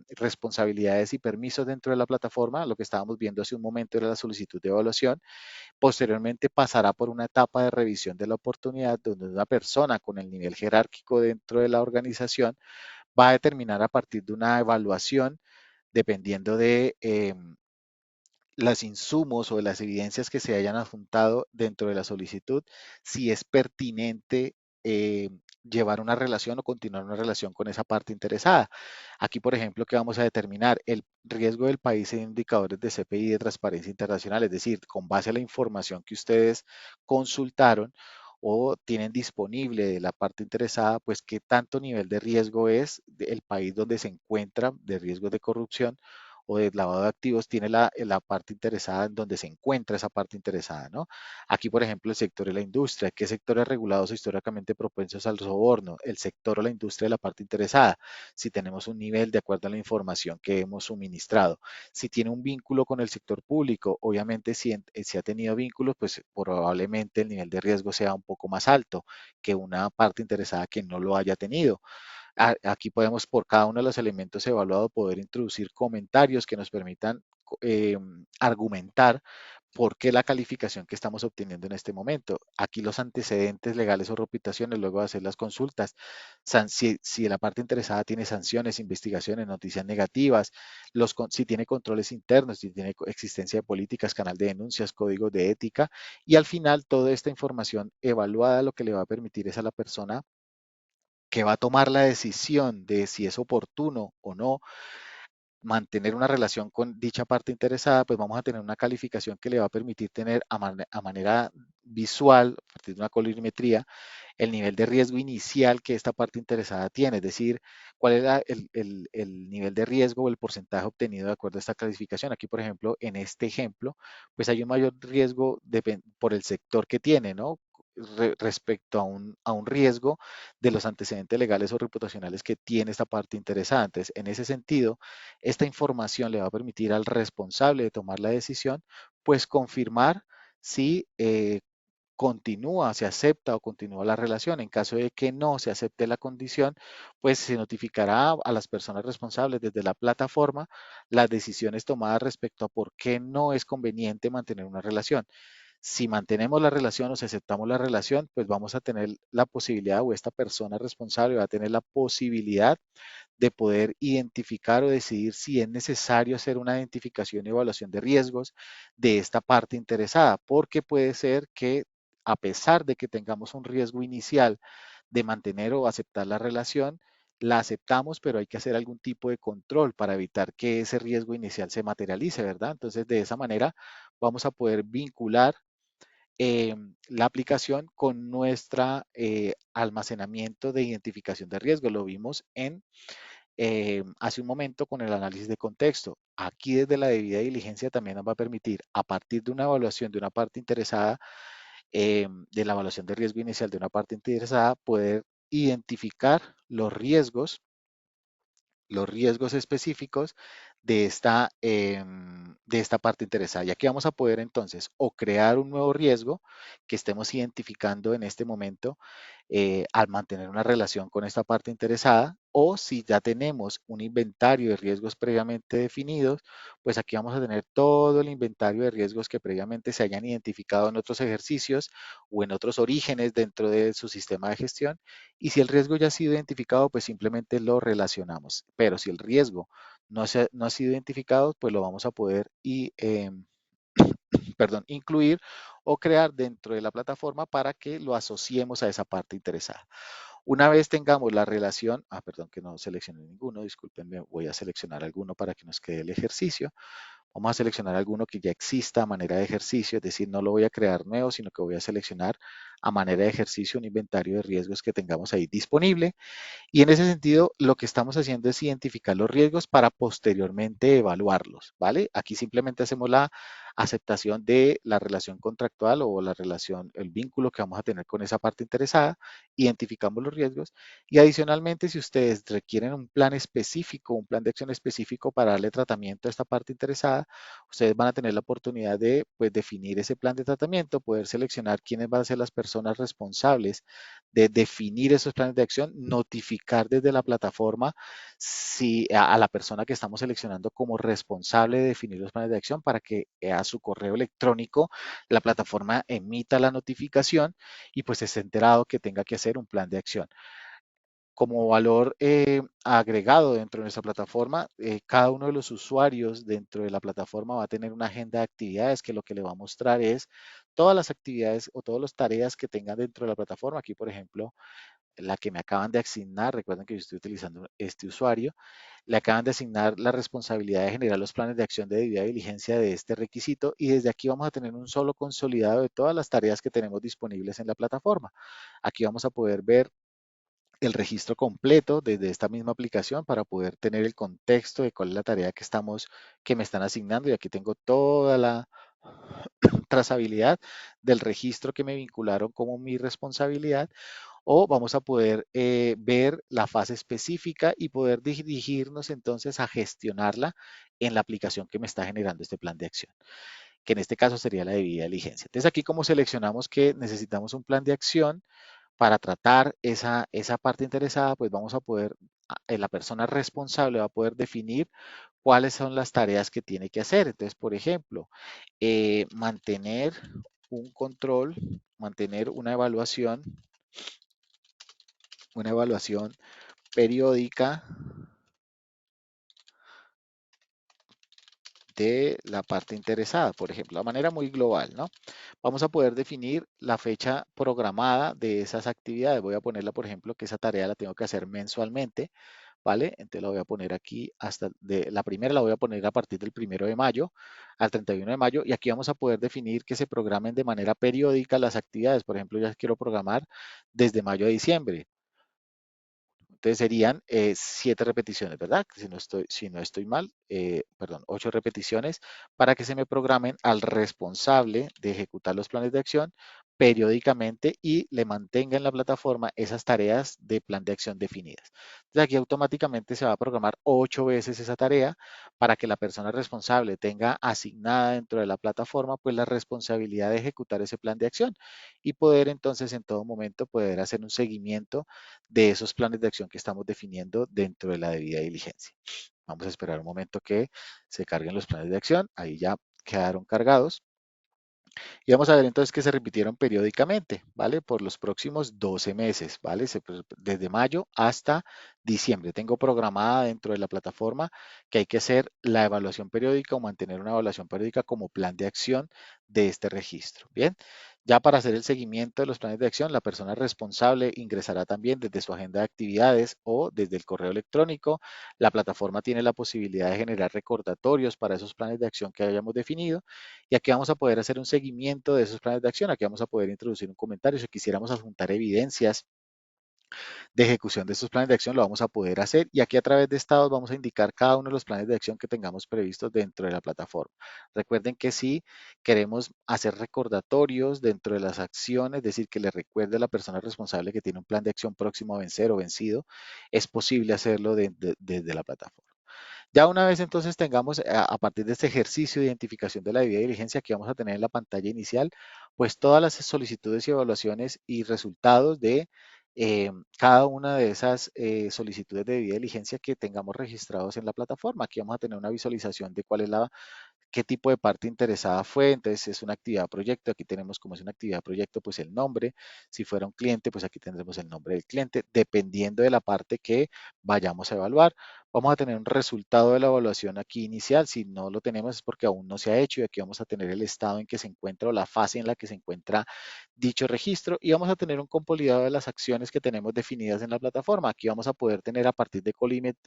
responsabilidades y permisos dentro de la plataforma, lo que estábamos viendo hace un momento era la solicitud de evaluación. Posteriormente pasará por una etapa de revisión de la oportunidad donde una persona con el nivel jerárquico dentro de la organización va a determinar a partir de una evaluación, dependiendo de los insumos o de las evidencias que se hayan adjuntado dentro de la solicitud, si es pertinente llevar una relación o continuar una relación con esa parte interesada. Aquí, por ejemplo, ¿qué vamos a determinar? El riesgo del país en indicadores de CPI de transparencia internacional, es decir, con base a la información que ustedes consultaron o tienen disponible de la parte interesada, pues qué tanto nivel de riesgo es el país donde se encuentra de riesgos de corrupción o de lavado de activos tiene la parte interesada en donde se encuentra esa parte interesada, ¿no? Aquí, por ejemplo, el sector de la industria, ¿qué sectores regulados históricamente propensos al soborno? El sector o la industria de la parte interesada, si tenemos un nivel de acuerdo a la información que hemos suministrado. Si tiene un vínculo con el sector público, obviamente si ha tenido vínculos, pues probablemente el nivel de riesgo sea un poco más alto que una parte interesada que no lo haya tenido. Aquí podemos por cada uno de los elementos evaluados poder introducir comentarios que nos permitan argumentar por qué la calificación que estamos obteniendo en este momento. Aquí los antecedentes legales o reputaciones luego de hacer las consultas, si la parte interesada tiene sanciones, investigaciones, noticias negativas, si tiene controles internos, si tiene existencia de políticas, canal de denuncias, códigos de ética, y al final toda esta información evaluada lo que le va a permitir es a la persona que va a tomar la decisión de si es oportuno o no mantener una relación con dicha parte interesada, pues vamos a tener una calificación que le va a permitir tener a manera visual, a partir de una colorimetría, el nivel de riesgo inicial que esta parte interesada tiene, es decir, cuál es el nivel de riesgo o el porcentaje obtenido de acuerdo a esta clasificación. Aquí, por ejemplo, en este ejemplo, pues hay un mayor riesgo por el sector que tiene, ¿no? Respecto a un riesgo de los antecedentes legales o reputacionales que tiene esta parte interesada. Entonces, en ese sentido, esta información le va a permitir al responsable de tomar la decisión, pues confirmar si continúa, se acepta o continúa la relación. En caso de que no se acepte la condición, pues se notificará a las personas responsables desde la plataforma las decisiones tomadas respecto a por qué no es conveniente mantener una relación. Si mantenemos la relación o si aceptamos la relación, pues vamos a tener la posibilidad o esta persona responsable va a tener la posibilidad de poder identificar o decidir si es necesario hacer una identificación y evaluación de riesgos de esta parte interesada, porque puede ser que a pesar de que tengamos un riesgo inicial de mantener o aceptar la relación, la aceptamos, pero hay que hacer algún tipo de control para evitar que ese riesgo inicial se materialice, ¿verdad? Entonces, de esa manera vamos a poder vincular la aplicación con nuestra almacenamiento de identificación de riesgo. Lo vimos en hace un momento con el análisis de contexto. Aquí desde la debida diligencia también nos va a permitir, a partir de una evaluación de una parte interesada, de la evaluación de riesgo inicial de una parte interesada, poder identificar los riesgos específicos de esta parte interesada. Y aquí vamos a poder entonces o crear un nuevo riesgo que estemos identificando en este momento al mantener una relación con esta parte interesada, o si ya tenemos un inventario de riesgos previamente definidos, pues aquí vamos a tener todo el inventario de riesgos que previamente se hayan identificado en otros ejercicios o en otros orígenes dentro de su sistema de gestión. Y si el riesgo ya ha sido identificado, pues simplemente lo relacionamos. Pero si el riesgo no ha sido identificado, pues lo vamos a poder perdón, incluir o crear dentro de la plataforma para que lo asociemos a esa parte interesada. Una vez tengamos la relación, perdón que no seleccioné ninguno, discúlpenme, voy a seleccionar alguno para que nos quede el ejercicio. Vamos a seleccionar alguno que ya exista a manera de ejercicio, es decir, no lo voy a crear nuevo, sino que voy a seleccionar a manera de ejercicio un inventario de riesgos que tengamos ahí disponible. Y en ese sentido, lo que estamos haciendo es identificar los riesgos para posteriormente evaluarlos, ¿vale? Aquí simplemente hacemos la aceptación de la relación contractual o la relación, el vínculo que vamos a tener con esa parte interesada, identificamos los riesgos y adicionalmente, si ustedes requieren un plan específico, un plan de acción específico para darle tratamiento a esta parte interesada, ustedes van a tener la oportunidad de, pues, definir ese plan de tratamiento, poder seleccionar quiénes van a ser las personas responsables de definir esos planes de acción, notificar desde la plataforma si, a la persona que estamos seleccionando como responsable de definir los planes de acción para que a su correo electrónico la plataforma emita la notificación y pues esté enterado que tenga que hacer un plan de acción. Como valor agregado dentro de nuestra plataforma, cada uno de los usuarios dentro de la plataforma va a tener una agenda de actividades que lo que le va a mostrar es todas las actividades o todas las tareas que tengan dentro de la plataforma. Aquí, por ejemplo, la que me acaban de asignar, recuerden que yo estoy utilizando este usuario, le acaban de asignar la responsabilidad de generar los planes de acción de debida diligencia de este requisito y desde aquí vamos a tener un solo consolidado de todas las tareas que tenemos disponibles en la plataforma. Aquí vamos a poder ver el registro completo desde esta misma aplicación para poder tener el contexto de cuál es la tarea que me están asignando y aquí tengo toda la trazabilidad del registro que me vincularon como mi responsabilidad o vamos a poder ver la fase específica y poder dirigirnos entonces a gestionarla en la aplicación que me está generando este plan de acción, que en este caso sería la debida diligencia. Entonces aquí como seleccionamos que necesitamos un plan de acción, para tratar esa parte interesada, pues vamos a poder, la persona responsable va a poder definir cuáles son las tareas que tiene que hacer. Entonces, por ejemplo, mantener un control, mantener una evaluación periódica de la parte interesada, por ejemplo, de manera muy global, ¿no? Vamos a poder definir la fecha programada de esas actividades. Voy a ponerla, por ejemplo, que esa tarea la tengo que hacer mensualmente ¿vale? Entonces la voy a poner aquí la primera la voy a poner a partir del 1 de mayo al 31 de mayo y aquí vamos a poder definir que se programen de manera periódica las actividades. Por ejemplo, ya quiero programar desde mayo a diciembre. Entonces serían 7 repeticiones, ¿verdad? Si no estoy mal, perdón, 8 repeticiones para que se me programen al responsable de ejecutar los planes de acción periódicamente y le mantenga en la plataforma esas tareas de plan de acción definidas. Entonces aquí automáticamente se va a programar 8 veces esa tarea para que la persona responsable tenga asignada dentro de la plataforma pues la responsabilidad de ejecutar ese plan de acción y poder entonces en todo momento poder hacer un seguimiento de esos planes de acción que estamos definiendo dentro de la debida diligencia. Vamos a esperar un momento que se carguen los planes de acción. Ahí ya quedaron cargados. Y vamos a ver entonces que se repitieron periódicamente, ¿vale? Por los próximos 12 meses, ¿vale? Desde mayo hasta diciembre. Tengo programada dentro de la plataforma que hay que hacer la evaluación periódica o mantener una evaluación periódica como plan de acción de este registro. Bien, ya para hacer el seguimiento de los planes de acción, la persona responsable ingresará también desde su agenda de actividades o desde el correo electrónico. La plataforma tiene la posibilidad de generar recordatorios para esos planes de acción que hayamos definido y aquí vamos a poder hacer un seguimiento de esos planes de acción. Aquí vamos a poder introducir un comentario. Si quisiéramos adjuntar evidencias de ejecución de estos planes de acción, lo vamos a poder hacer. Y aquí a través de estados vamos a indicar cada uno de los planes de acción que tengamos previstos dentro de la plataforma. Recuerden que si queremos hacer recordatorios dentro de las acciones, es decir, que le recuerde a la persona responsable que tiene un plan de acción próximo a vencer o vencido, es posible hacerlo desde la plataforma. Ya una vez entonces tengamos, a partir de este ejercicio de identificación de la debida diligencia que vamos a tener en la pantalla inicial, pues todas las solicitudes y evaluaciones y resultados de cada una de esas solicitudes de debida diligencia que tengamos registrados en la plataforma. Aquí vamos a tener una visualización de cuál es qué tipo de parte interesada fue, entonces es una actividad proyecto, aquí tenemos como es una actividad proyecto, pues el nombre, si fuera un cliente, pues aquí tendremos el nombre del cliente, dependiendo de la parte que vayamos a evaluar. Vamos a tener un resultado de la evaluación aquí inicial, si no lo tenemos es porque aún no se ha hecho y aquí vamos a tener el estado en que se encuentra o la fase en la que se encuentra dicho registro y vamos a tener un compilado de las acciones que tenemos definidas en la plataforma. Aquí vamos a poder tener a partir de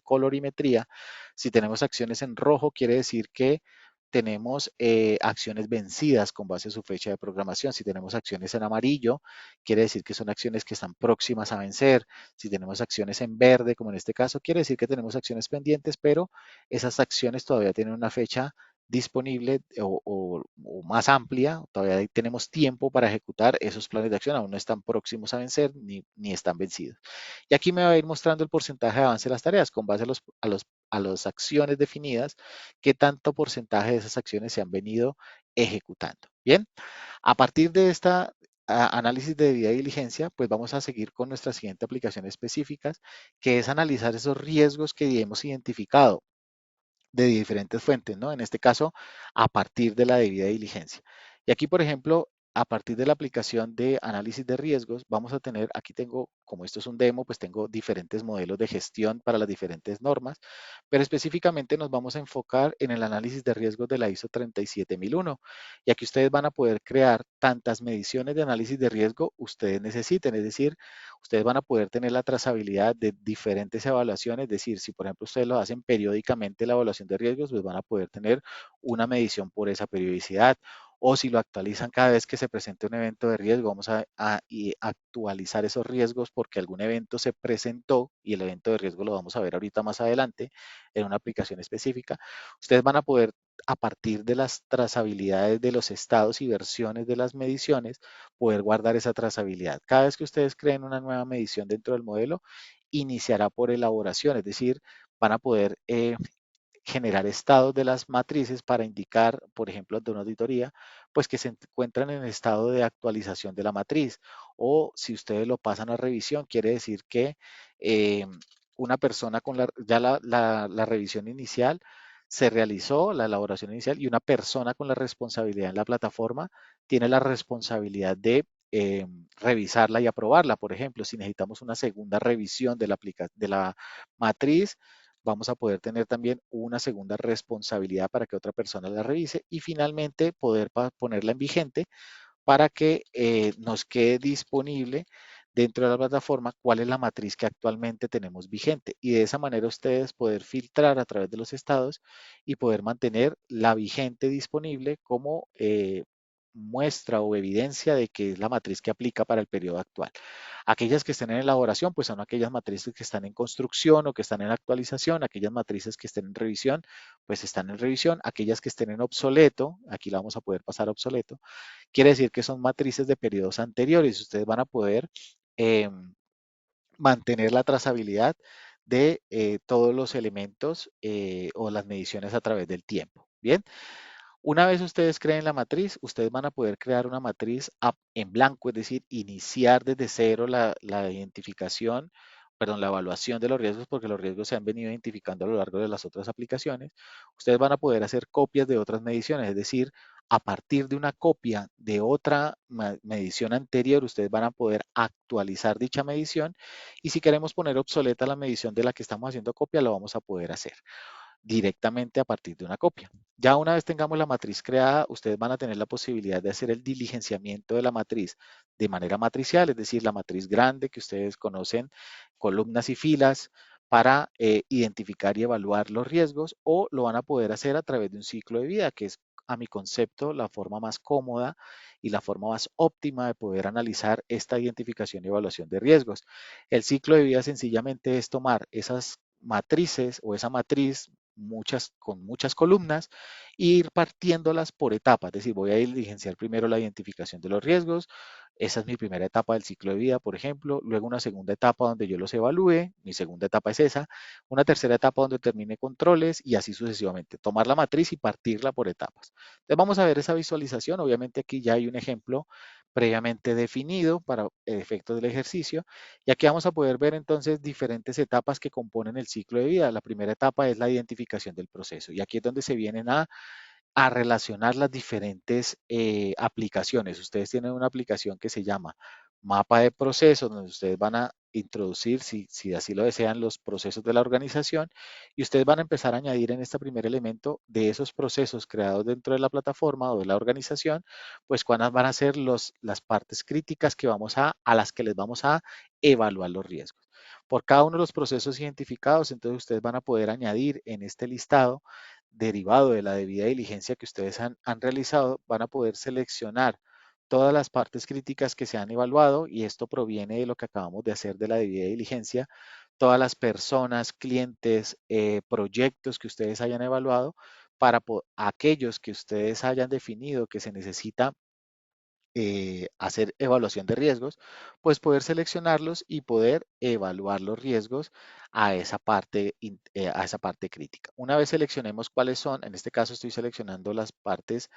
colorimetría, si tenemos acciones en rojo, quiere decir que tenemos acciones vencidas con base a su fecha de programación. Si tenemos acciones en amarillo, quiere decir que son acciones que están próximas a vencer. Si tenemos acciones en verde, como en este caso, quiere decir que tenemos acciones pendientes, pero esas acciones todavía tienen una fecha disponible o más amplia, todavía tenemos tiempo para ejecutar esos planes de acción, aún no están próximos a vencer ni están vencidos. Y aquí me va a ir mostrando el porcentaje de avance de las tareas con base a las acciones definidas, qué tanto porcentaje de esas acciones se han venido ejecutando. Bien, a partir de esta análisis de debida diligencia, pues vamos a seguir con nuestra siguiente aplicación específica, que es analizar esos riesgos que hemos identificado de diferentes fuentes, ¿no? En este caso, a partir de la debida diligencia. Y aquí, por ejemplo, a partir de la aplicación de análisis de riesgos, vamos a tener, aquí tengo, como esto es un demo, pues tengo diferentes modelos de gestión para las diferentes normas, pero específicamente nos vamos a enfocar en el análisis de riesgos de la ISO 37001. Y aquí ustedes van a poder crear tantas mediciones de análisis de riesgo ustedes necesiten, es decir, ustedes van a poder tener la trazabilidad de diferentes evaluaciones, es decir, si por ejemplo ustedes lo hacen periódicamente la evaluación de riesgos, pues van a poder tener una medición por esa periodicidad. O si lo actualizan cada vez que se presente un evento de riesgo, vamos y actualizar esos riesgos porque algún evento se presentó y el evento de riesgo lo vamos a ver ahorita más adelante en una aplicación específica. Ustedes van a poder, a partir de las trazabilidades de los estados y versiones de las mediciones, poder guardar esa trazabilidad. Cada vez que ustedes creen una nueva medición dentro del modelo, iniciará por elaboración, es decir, van a poder generar estados de las matrices para indicar, por ejemplo, ante una auditoría, pues que se encuentran en estado de actualización de la matriz. O si ustedes lo pasan a revisión, quiere decir que eh, una persona con la revisión inicial se realizó, la elaboración inicial, y una persona con la responsabilidad en la plataforma tiene la responsabilidad de revisarla y aprobarla. Por ejemplo, si necesitamos una segunda revisión de la matriz, vamos a poder tener también una segunda responsabilidad para que otra persona la revise y finalmente poder ponerla en vigente para que nos quede disponible dentro de la plataforma cuál es la matriz que actualmente tenemos vigente y de esa manera ustedes poder filtrar a través de los estados y poder mantener la vigente disponible como muestra o evidencia de que es la matriz que aplica para el periodo actual. Aquellas que estén en elaboración, pues son aquellas matrices que están en construcción o que están en actualización. Aquellas matrices que estén en revisión, pues están en revisión. Aquellas que estén en obsoleto, aquí la vamos a poder pasar a obsoleto, quiere decir que son matrices de periodos anteriores. Ustedes van a poder eh, mantener la trazabilidad de todos los elementos o las mediciones a través del tiempo. Bien, una vez ustedes creen la matriz, ustedes van a poder crear una matriz en blanco, es decir, iniciar desde cero la identificación, perdón, la evaluación de los riesgos, porque los riesgos se han venido identificando a lo largo de las otras aplicaciones. Ustedes van a poder hacer copias de otras mediciones, es decir, a partir de una copia de otra medición anterior, ustedes van a poder actualizar dicha medición y si queremos poner obsoleta la medición de la que estamos haciendo copia, lo vamos a poder hacer directamente a partir de una copia. Ya una vez tengamos la matriz creada, ustedes van a tener la posibilidad de hacer el diligenciamiento de la matriz de manera matricial, es decir, la matriz grande que ustedes conocen, columnas y filas, para identificar y evaluar los riesgos, o lo van a poder hacer a través de un ciclo de vida, que es a mi concepto la forma más cómoda y la forma más óptima de poder analizar esta identificación y evaluación de riesgos. El ciclo de vida sencillamente es tomar esas matrices o esa matriz con muchas columnas e ir partiéndolas por etapas. Es decir, voy a diligenciar primero la identificación de los riesgos. Esa es mi primera etapa del ciclo de vida, por ejemplo. Luego una segunda etapa donde yo los evalúe. Mi segunda etapa es esa. Una tercera etapa donde termine controles y así sucesivamente. Tomar la matriz y partirla por etapas. Entonces vamos a ver esa visualización. Obviamente aquí ya hay un ejemplo previamente definido para efectos del ejercicio. Y aquí vamos a poder ver entonces diferentes etapas que componen el ciclo de vida. La primera etapa es la identificación del proceso y aquí es donde se vienen a relacionar las diferentes aplicaciones. Ustedes tienen una aplicación que se llama mapa de procesos, donde ustedes van a introducir, si así lo desean, los procesos de la organización y ustedes van a empezar a añadir en este primer elemento de esos procesos creados dentro de la plataforma o de la organización, pues cuáles van a ser las partes críticas que a las que les vamos a evaluar los riesgos. Por cada uno de los procesos identificados, entonces ustedes van a poder añadir en este listado derivado de la debida diligencia que ustedes han realizado, van a poder seleccionar todas las partes críticas que se han evaluado y esto proviene de lo que acabamos de hacer de la debida diligencia, todas las personas, clientes, proyectos que ustedes hayan evaluado para aquellos que ustedes hayan definido que se necesita hacer evaluación de riesgos, pues poder seleccionarlos y poder evaluar los riesgos a esa parte crítica. Una vez seleccionemos cuáles son, en este caso estoy seleccionando las partes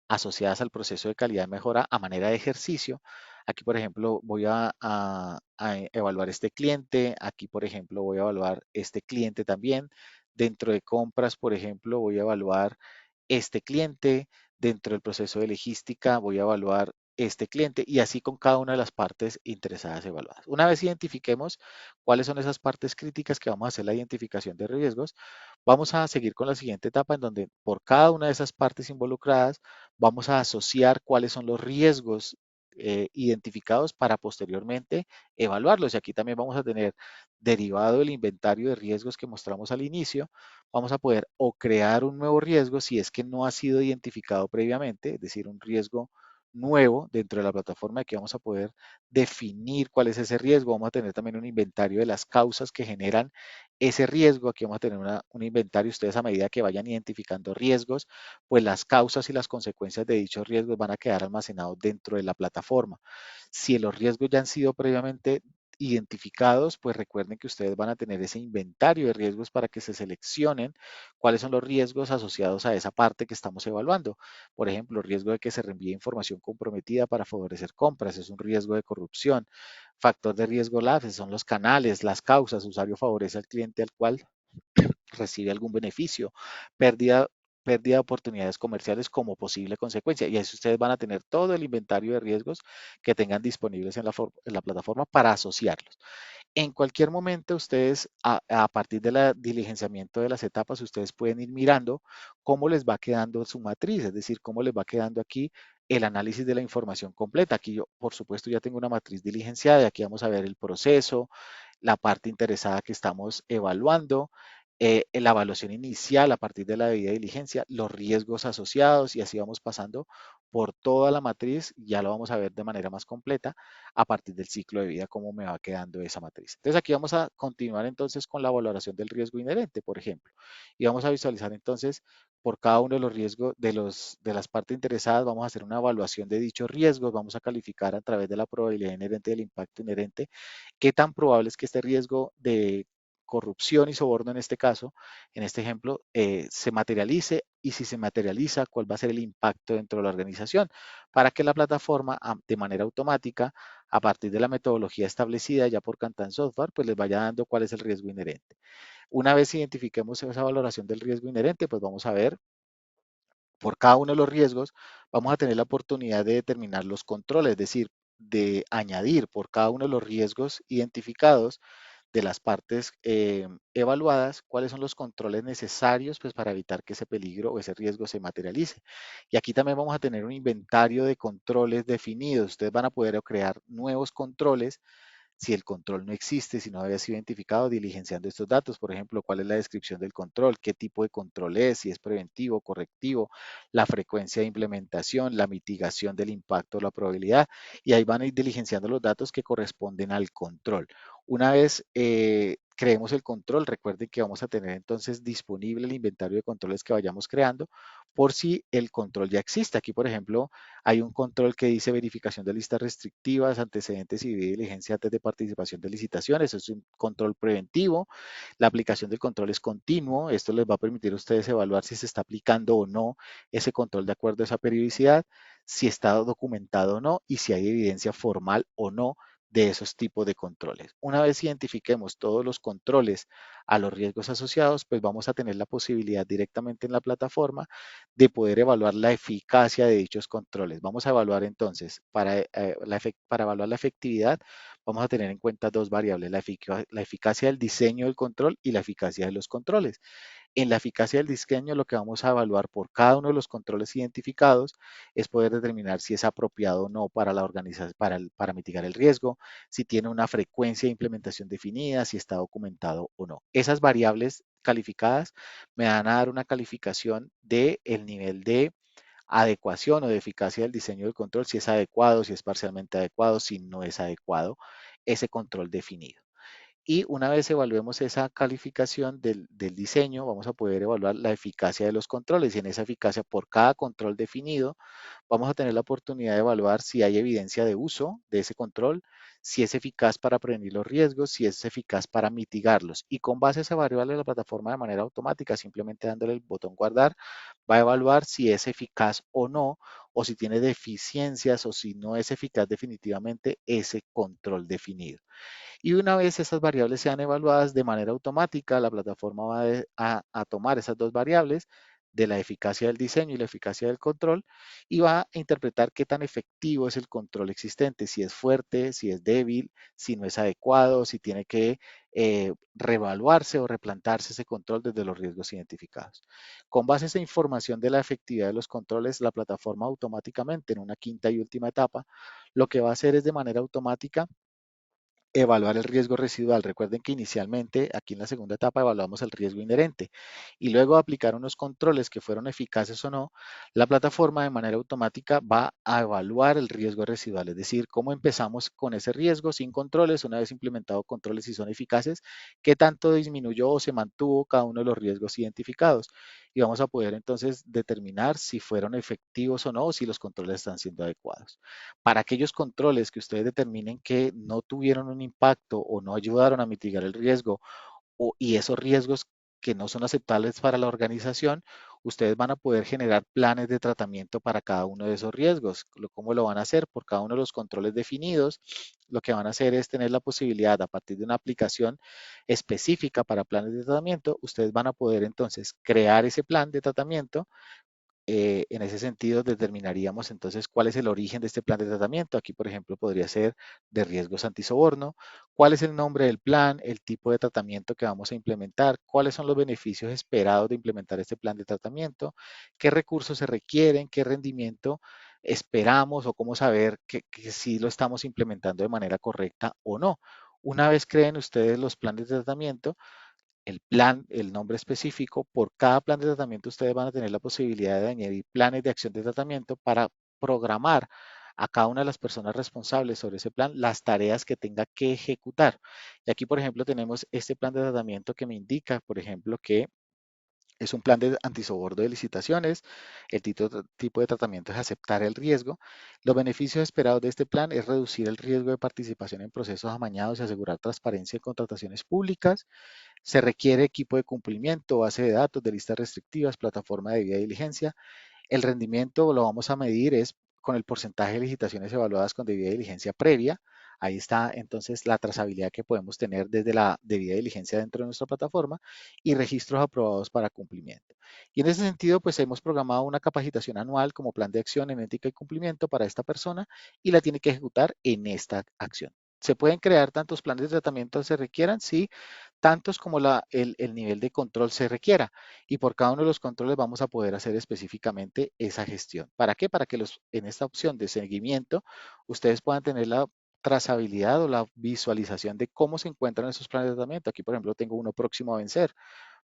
asociadas al proceso de calidad de mejora a manera de ejercicio. Aquí, por ejemplo, voy a evaluar este cliente. Aquí, por ejemplo, voy a evaluar este cliente también. Dentro de compras, por ejemplo, voy a evaluar este cliente. Dentro del proceso de logística, voy a evaluar este cliente y así con cada una de las partes interesadas evaluadas. Una vez identifiquemos cuáles son esas partes críticas que vamos a hacer la identificación de riesgos, vamos a seguir con la siguiente etapa en donde por cada una de esas partes involucradas vamos a asociar cuáles son los riesgos identificados para posteriormente evaluarlos. Y aquí también vamos a tener derivado del inventario de riesgos que mostramos al inicio, vamos a poder o crear un nuevo riesgo si es que no ha sido identificado previamente, es decir, un riesgo nuevo dentro de la plataforma. Aquí vamos a poder definir cuál es ese riesgo. Vamos a tener también un inventario de las causas que generan ese riesgo. Aquí vamos a tener un inventario. Ustedes a medida que vayan identificando riesgos, pues las causas y las consecuencias de dichos riesgos van a quedar almacenados dentro de la plataforma. Si los riesgos ya han sido previamente identificados, pues recuerden que ustedes van a tener ese inventario de riesgos para que se seleccionen cuáles son los riesgos asociados a esa parte que estamos evaluando. Por ejemplo, riesgo de que se reenvíe información comprometida para favorecer compras, es un riesgo de corrupción. Factor de riesgo LAF, son los canales, las causas, usuario favorece al cliente al cual recibe algún beneficio, pérdida, pérdida de oportunidades comerciales como posible consecuencia. Y así ustedes van a tener todo el inventario de riesgos que tengan disponibles en la plataforma para asociarlos. En cualquier momento ustedes, a partir del diligenciamiento de las etapas, ustedes pueden ir mirando cómo les va quedando su matriz, es decir, cómo les va quedando aquí el análisis de la información completa. Aquí yo, por supuesto, ya tengo una matriz diligenciada y aquí vamos a ver el proceso, la parte interesada que estamos evaluando, la evaluación inicial a partir de la debida diligencia, los riesgos asociados y así vamos pasando por toda la matriz. Ya lo vamos a ver de manera más completa a partir del ciclo de vida, cómo me va quedando esa matriz. Entonces aquí vamos a continuar entonces con la valoración del riesgo inherente, por ejemplo, y vamos a visualizar entonces por cada uno de los riesgos de las partes interesadas, vamos a hacer una evaluación de dichos riesgos, vamos a calificar a través de la probabilidad inherente del impacto inherente qué tan probable es que este riesgo de corrupción y soborno en este caso, en este ejemplo, se materialice, y si se materializa, cuál va a ser el impacto dentro de la organización, para que la plataforma de manera automática, a partir de la metodología establecida ya por Cantan Software, pues les vaya dando cuál es el riesgo inherente. Una vez identifiquemos esa valoración del riesgo inherente, pues vamos a ver por cada uno de los riesgos, vamos a tener la oportunidad de determinar los controles, es decir, de añadir por cada uno de los riesgos identificados de las partes evaluadas, cuáles son los controles necesarios pues, para evitar que ese peligro o ese riesgo se materialice. Y aquí también vamos a tener un inventario de controles definidos. Ustedes van a poder crear nuevos controles si el control no existe, si no había sido identificado, diligenciando estos datos. Por ejemplo, cuál es la descripción del control, qué tipo de control es, si es preventivo, correctivo, la frecuencia de implementación, la mitigación del impacto, la probabilidad, y ahí van a ir diligenciando los datos que corresponden al control. Una vez creemos el control, recuerden que vamos a tener entonces disponible el inventario de controles que vayamos creando por si el control ya existe. Aquí, por ejemplo, hay un control que dice verificación de listas restrictivas, antecedentes y diligencia antes de participación de licitaciones. Es un control preventivo. La aplicación del control es continuo. Esto les va a permitir a ustedes evaluar si se está aplicando o no ese control de acuerdo a esa periodicidad, si está documentado o no y si hay evidencia formal o no de esos tipos de controles. Una vez identifiquemos todos los controles a los riesgos asociados, pues vamos a tener la posibilidad directamente en la plataforma de poder evaluar la eficacia de dichos controles. Vamos a evaluar entonces, para evaluar la efectividad, vamos a tener en cuenta dos variables, la eficacia del diseño del control y la eficacia de los controles. En la eficacia del diseño, lo que vamos a evaluar por cada uno de los controles identificados es poder determinar si es apropiado o no para la organización, para mitigar el riesgo, si tiene una frecuencia de implementación definida, si está documentado o no. Esas variables calificadas me van a dar una calificación del nivel de adecuación o de eficacia del diseño del control, si es adecuado, si es parcialmente adecuado, si no es adecuado ese control definido. Y una vez evaluemos esa calificación del diseño, vamos a poder evaluar la eficacia de los controles. Y en esa eficacia, por cada control definido, vamos a tener la oportunidad de evaluar si hay evidencia de uso de ese control, si es eficaz para prevenir los riesgos, si es eficaz para mitigarlos. Y con base a esa variable, la plataforma de manera automática, simplemente dándole el botón guardar, va a evaluar si es eficaz o no, o si tiene deficiencias o si no es eficaz definitivamente ese control definido. Y una vez esas variables sean evaluadas de manera automática, la plataforma va a tomar esas dos variables de la eficacia del diseño y la eficacia del control y va a interpretar qué tan efectivo es el control existente, si es fuerte, si es débil, si no es adecuado, si tiene que reevaluarse o replantarse ese control desde los riesgos identificados. Con base a esa información de la efectividad de los controles, la plataforma automáticamente en una quinta y última etapa, lo que va a hacer es de manera automática evaluar el riesgo residual. Recuerden que inicialmente, aquí en la segunda etapa, evaluamos el riesgo inherente y luego de aplicar unos controles que fueron eficaces o no, la plataforma de manera automática va a evaluar el riesgo residual, es decir, cómo empezamos con ese riesgo sin controles, una vez implementado controles y son eficaces, qué tanto disminuyó o se mantuvo cada uno de los riesgos identificados. Y vamos a poder entonces determinar si fueron efectivos o no, o si los controles están siendo adecuados. Para aquellos controles que ustedes determinen que no tuvieron un impacto o no ayudaron a mitigar el riesgo y esos riesgos que no son aceptables para la organización, ustedes van a poder generar planes de tratamiento para cada uno de esos riesgos. ¿Cómo lo van a hacer? Por cada uno de los controles definidos, lo que van a hacer es tener la posibilidad, a partir de una aplicación específica para planes de tratamiento, ustedes van a poder entonces crear ese plan de tratamiento. En ese sentido, determinaríamos entonces cuál es el origen de este plan de tratamiento. Aquí, por ejemplo, podría ser de riesgos antisoborno, cuál es el nombre del plan, el tipo de tratamiento que vamos a implementar, cuáles son los beneficios esperados de implementar este plan de tratamiento, qué recursos se requieren, qué rendimiento esperamos o cómo saber que sí lo estamos implementando de manera correcta o no. Una vez creen ustedes los planes de tratamiento, el plan, el nombre específico, por cada plan de tratamiento ustedes van a tener la posibilidad de añadir planes de acción de tratamiento para programar a cada una de las personas responsables sobre ese plan las tareas que tenga que ejecutar. Y aquí, por ejemplo, tenemos este plan de tratamiento que me indica, por ejemplo, que es un plan de antisoborno de licitaciones. El tipo de tratamiento es aceptar el riesgo. Los beneficios esperados de este plan es reducir el riesgo de participación en procesos amañados y asegurar transparencia en contrataciones públicas. Se requiere equipo de cumplimiento, base de datos, de listas restrictivas, plataforma de debida diligencia. El rendimiento lo vamos a medir es con el porcentaje de licitaciones evaluadas con debida diligencia previa. Ahí está entonces la trazabilidad que podemos tener desde la debida diligencia dentro de nuestra plataforma y registros aprobados para cumplimiento. Y en ese sentido, pues hemos programado una capacitación anual como plan de acción en ética y cumplimiento para esta persona y la tiene que ejecutar en esta acción. ¿Se pueden crear tantos planes de tratamiento se requieran? Sí, tantos como el nivel de control se requiera. Y por cada uno de los controles vamos a poder hacer específicamente esa gestión. ¿Para qué? Para que en esta opción de seguimiento ustedes puedan tener la trazabilidad o la visualización de cómo se encuentran esos planes de tratamiento. Aquí, por ejemplo, tengo uno próximo a vencer.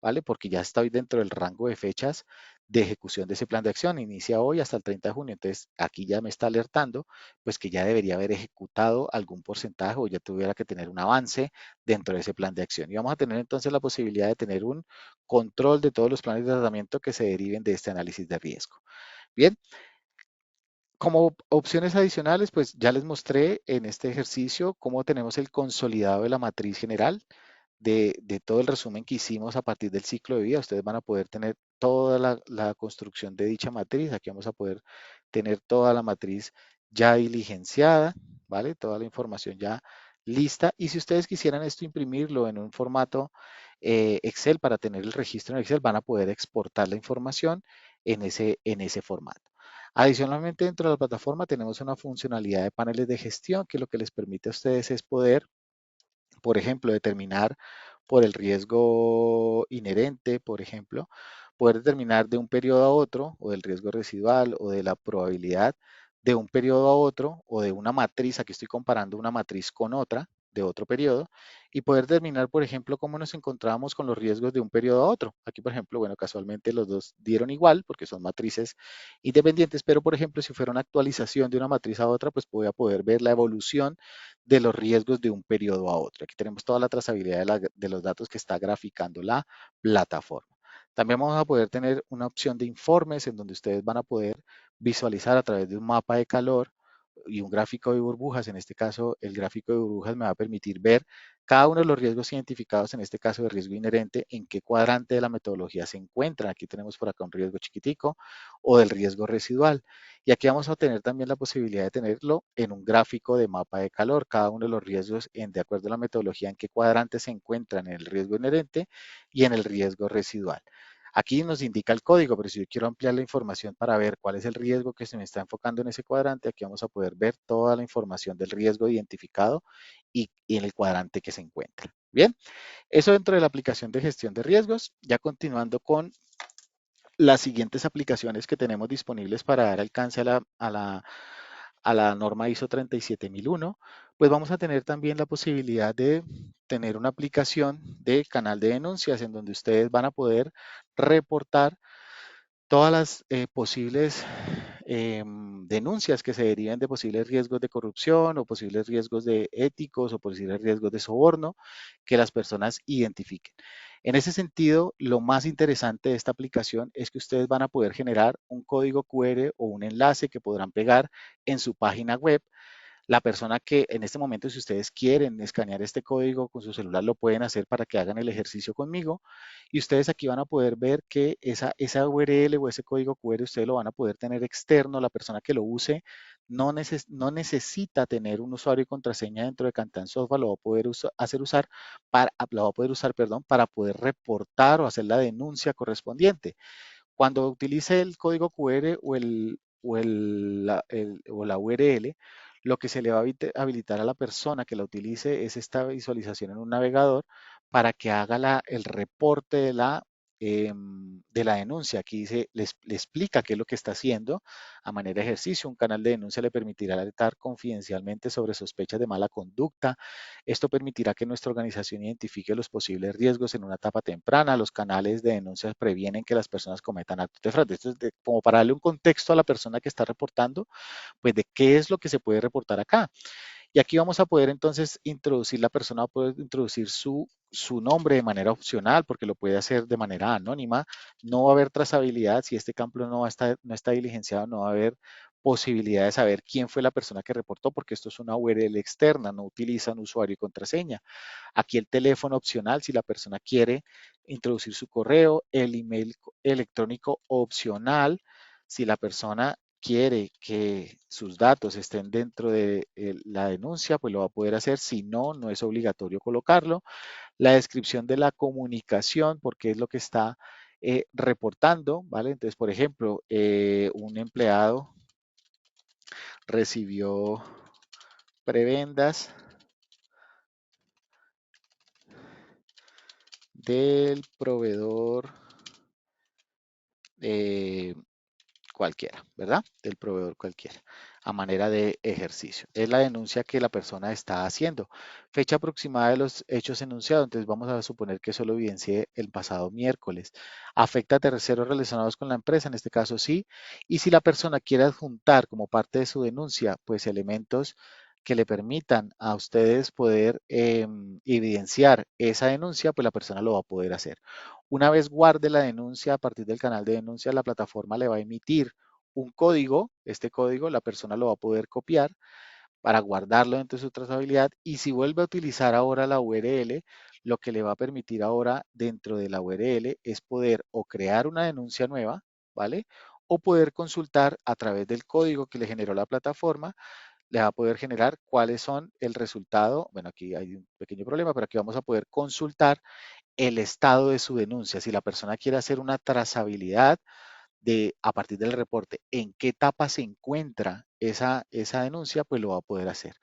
¿Vale? Porque ya estoy dentro del rango de fechas de ejecución de ese plan de acción. Inicia hoy hasta el 30 de junio. Entonces, aquí ya me está alertando, pues que ya debería haber ejecutado algún porcentaje o ya tuviera que tener un avance dentro de ese plan de acción. Y vamos a tener entonces la posibilidad de tener un control de todos los planes de tratamiento que se deriven de este análisis de riesgo. Bien, como opciones adicionales, pues ya les mostré en este ejercicio cómo tenemos el consolidado de la matriz general de todo el resumen que hicimos a partir del ciclo de vida. Ustedes van a poder tener toda la construcción de dicha matriz. Aquí vamos a poder tener toda la matriz ya diligenciada, ¿vale? Toda la información ya lista. Y si ustedes quisieran esto imprimirlo en un formato Excel para tener el registro en Excel, van a poder exportar la información en ese formato. Adicionalmente, dentro de la plataforma tenemos una funcionalidad de paneles de gestión que lo que les permite a ustedes es poder, por ejemplo, determinar por el riesgo inherente, por ejemplo, poder determinar de un periodo a otro, o del riesgo residual, o de la probabilidad de un periodo a otro, o de una matriz, aquí estoy comparando una matriz con otra, de otro periodo, y poder determinar, por ejemplo, cómo nos encontramos con los riesgos de un periodo a otro. Aquí, por ejemplo, bueno, casualmente los dos dieron igual, porque son matrices independientes, pero, por ejemplo, si fuera una actualización de una matriz a otra, pues voy a poder ver la evolución de los riesgos de un periodo a otro. Aquí tenemos toda la trazabilidad de los datos que está graficando la plataforma. También vamos a poder tener una opción de informes en donde ustedes van a poder visualizar a través de un mapa de calor y un gráfico de burbujas. En este caso, el gráfico de burbujas me va a permitir ver cada uno de los riesgos identificados, en este caso de riesgo inherente, en qué cuadrante de la metodología se encuentran. Aquí tenemos por acá un riesgo chiquitico o del riesgo residual. Y aquí vamos a tener también la posibilidad de tenerlo en un gráfico de mapa de calor, cada uno de los riesgos de acuerdo a la metodología en qué cuadrante se encuentran en el riesgo inherente y en el riesgo residual. Aquí nos indica el código, pero si yo quiero ampliar la información para ver cuál es el riesgo que se me está enfocando en ese cuadrante, aquí vamos a poder ver toda la información del riesgo identificado y en el cuadrante que se encuentra. Bien, eso dentro de la aplicación de gestión de riesgos. Ya continuando con las siguientes aplicaciones que tenemos disponibles para dar alcance a la norma ISO 37001, pues vamos a tener también la posibilidad de tener una aplicación de canal de denuncias en donde ustedes van a poder reportar todas las posibles denuncias que se deriven de posibles riesgos de corrupción o posibles riesgos de éticos o posibles riesgos de soborno que las personas identifiquen. En ese sentido, lo más interesante de esta aplicación es que ustedes van a poder generar un código QR o un enlace que podrán pegar en su página web. La persona que en este momento, si ustedes quieren escanear este código con su celular, lo pueden hacer para que hagan el ejercicio conmigo. Y ustedes aquí van a poder ver que esa URL o ese código QR ustedes lo van a poder tener externo. La persona que lo use no necesita tener un usuario y contraseña dentro de Cantan Software, lo va a poder lo va a poder usar, perdón, para poder reportar o hacer la denuncia correspondiente. Cuando utilice el código QR o la URL, lo que se le va a habilitar a la persona que la utilice es esta visualización en un navegador para que haga el reporte de la de la denuncia. Aquí dice, le explica qué es lo que está haciendo a manera de ejercicio. Un canal de denuncia le permitirá alertar confidencialmente sobre sospechas de mala conducta. Esto permitirá que nuestra organización identifique los posibles riesgos en una etapa temprana. Los canales de denuncia previenen que las personas cometan actos de fraude. Esto es como para darle un contexto a la persona que está reportando, pues de qué es lo que se puede reportar acá. Y aquí vamos a poder entonces introducir, la persona va a poder introducir su nombre de manera opcional, porque lo puede hacer de manera anónima. No va a haber trazabilidad. Si este campo no está diligenciado, no va a haber posibilidad de saber quién fue la persona que reportó, porque esto es una URL externa, no utiliza un usuario y contraseña. Aquí el teléfono opcional, si la persona quiere introducir su correo, el email electrónico opcional, si la persona quiere que sus datos estén dentro de la denuncia, pues lo va a poder hacer. Si no, no es obligatorio colocarlo. La descripción de la comunicación, porque es lo que está reportando, ¿vale? Entonces, por ejemplo, un empleado recibió prebendas del proveedor eh, cualquiera, ¿verdad? Del proveedor cualquiera, a manera de ejercicio. Es la denuncia que la persona está haciendo. Fecha aproximada de los hechos enunciados, entonces vamos a suponer que solo evidencie el pasado miércoles. Afecta a terceros relacionados con la empresa, en este caso sí. Y si la persona quiere adjuntar como parte de su denuncia, pues elementos que le permitan a ustedes poder evidenciar esa denuncia, pues la persona lo va a poder hacer. Una vez guarde la denuncia a partir del canal de denuncia, la plataforma le va a emitir un código. Este código la persona lo va a poder copiar para guardarlo dentro de su trazabilidad, y si vuelve a utilizar ahora la URL, lo que le va a permitir ahora dentro de la URL es poder o crear una denuncia nueva, ¿vale? O poder consultar a través del código que le generó la plataforma, le va a poder generar cuáles son el resultado. Bueno, aquí hay un pequeño problema, pero aquí vamos a poder consultar el estado de su denuncia. Si la persona quiere hacer una trazabilidad de a partir del reporte, en qué etapa se encuentra esa denuncia, pues lo va a poder hacer.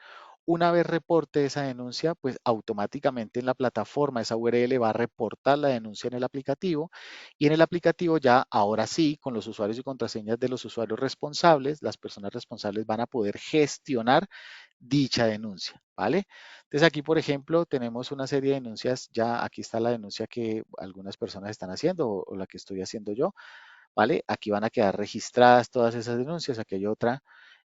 Una vez reporte esa denuncia, pues automáticamente en la plataforma esa URL va a reportar la denuncia en el aplicativo, y en el aplicativo ya ahora sí, con los usuarios y contraseñas de los usuarios responsables, las personas responsables van a poder gestionar dicha denuncia, ¿vale? Entonces aquí, por ejemplo, tenemos una serie de denuncias. Ya aquí está la denuncia que algunas personas están haciendo, o la que estoy haciendo yo, ¿vale? Aquí van a quedar registradas todas esas denuncias. Aquí hay otra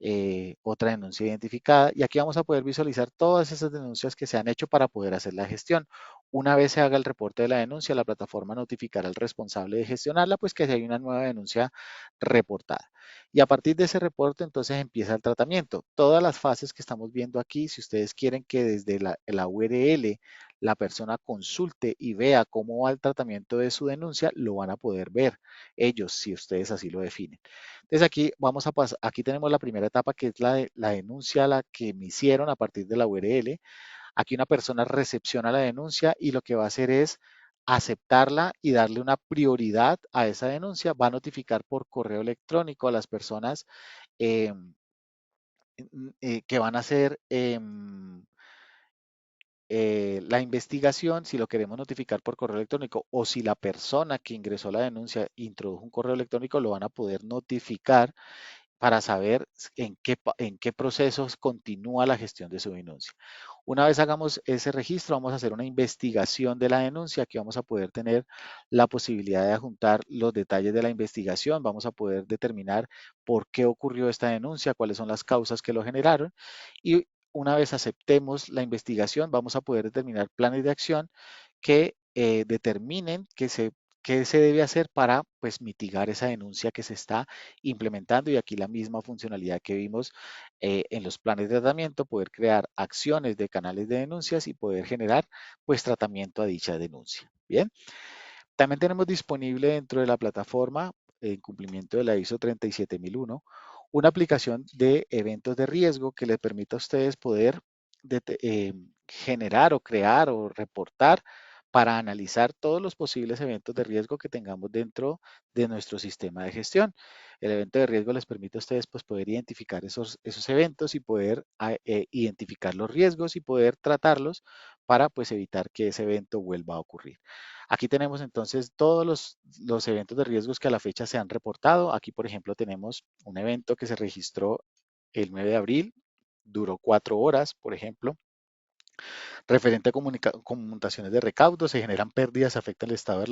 denuncia identificada, y aquí vamos a poder visualizar todas esas denuncias que se han hecho para poder hacer la gestión. Una vez se haga el reporte de la denuncia, la plataforma notificará al responsable de gestionarla, pues que hay una nueva denuncia reportada. Y a partir de ese reporte, entonces empieza el tratamiento. Todas las fases que estamos viendo aquí, si ustedes quieren que desde la URL la persona consulte y vea cómo va el tratamiento de su denuncia, lo van a poder ver ellos, si ustedes así lo definen. Entonces aquí vamos a pasar, aquí tenemos la primera etapa, que es la denuncia a la que me hicieron a partir de la URL. Aquí una persona recepciona la denuncia y lo que va a hacer es aceptarla y darle una prioridad a esa denuncia. Va a notificar por correo electrónico a las personas eh, que van a hacer la investigación, si lo queremos notificar por correo electrónico, o si la persona que ingresó la denuncia introdujo un correo electrónico, lo van a poder notificar para saber en qué procesos continúa la gestión de su denuncia. Una vez hagamos ese registro, vamos a hacer una investigación de la denuncia. Aquí vamos a poder tener la posibilidad de adjuntar los detalles de la investigación. Vamos a poder determinar por qué ocurrió esta denuncia, cuáles son las causas que lo generaron, y una vez aceptemos la investigación, vamos a poder determinar planes de acción que determinen qué se debe hacer para, pues, mitigar esa denuncia que se está implementando. Y aquí la misma funcionalidad que vimos en los planes de tratamiento, poder crear acciones de canales de denuncias y poder generar, pues, tratamiento a dicha denuncia. Bien, también tenemos disponible dentro de la plataforma, en cumplimiento de la ISO 37001, una aplicación de eventos de riesgo que les permita a ustedes poder generar o crear o reportar para analizar todos los posibles eventos de riesgo que tengamos dentro de nuestro sistema de gestión. El evento de riesgo les permite a ustedes, pues, poder identificar esos eventos y poder identificar los riesgos y poder tratarlos para pues evitar que ese evento vuelva a ocurrir. Aquí tenemos entonces todos los eventos de riesgos que a la fecha se han reportado. Aquí, por ejemplo, tenemos un evento que se registró el 9 de abril, duró 4 horas, por ejemplo. Referente a conmutaciones de recaudo, se generan pérdidas, afecta el estado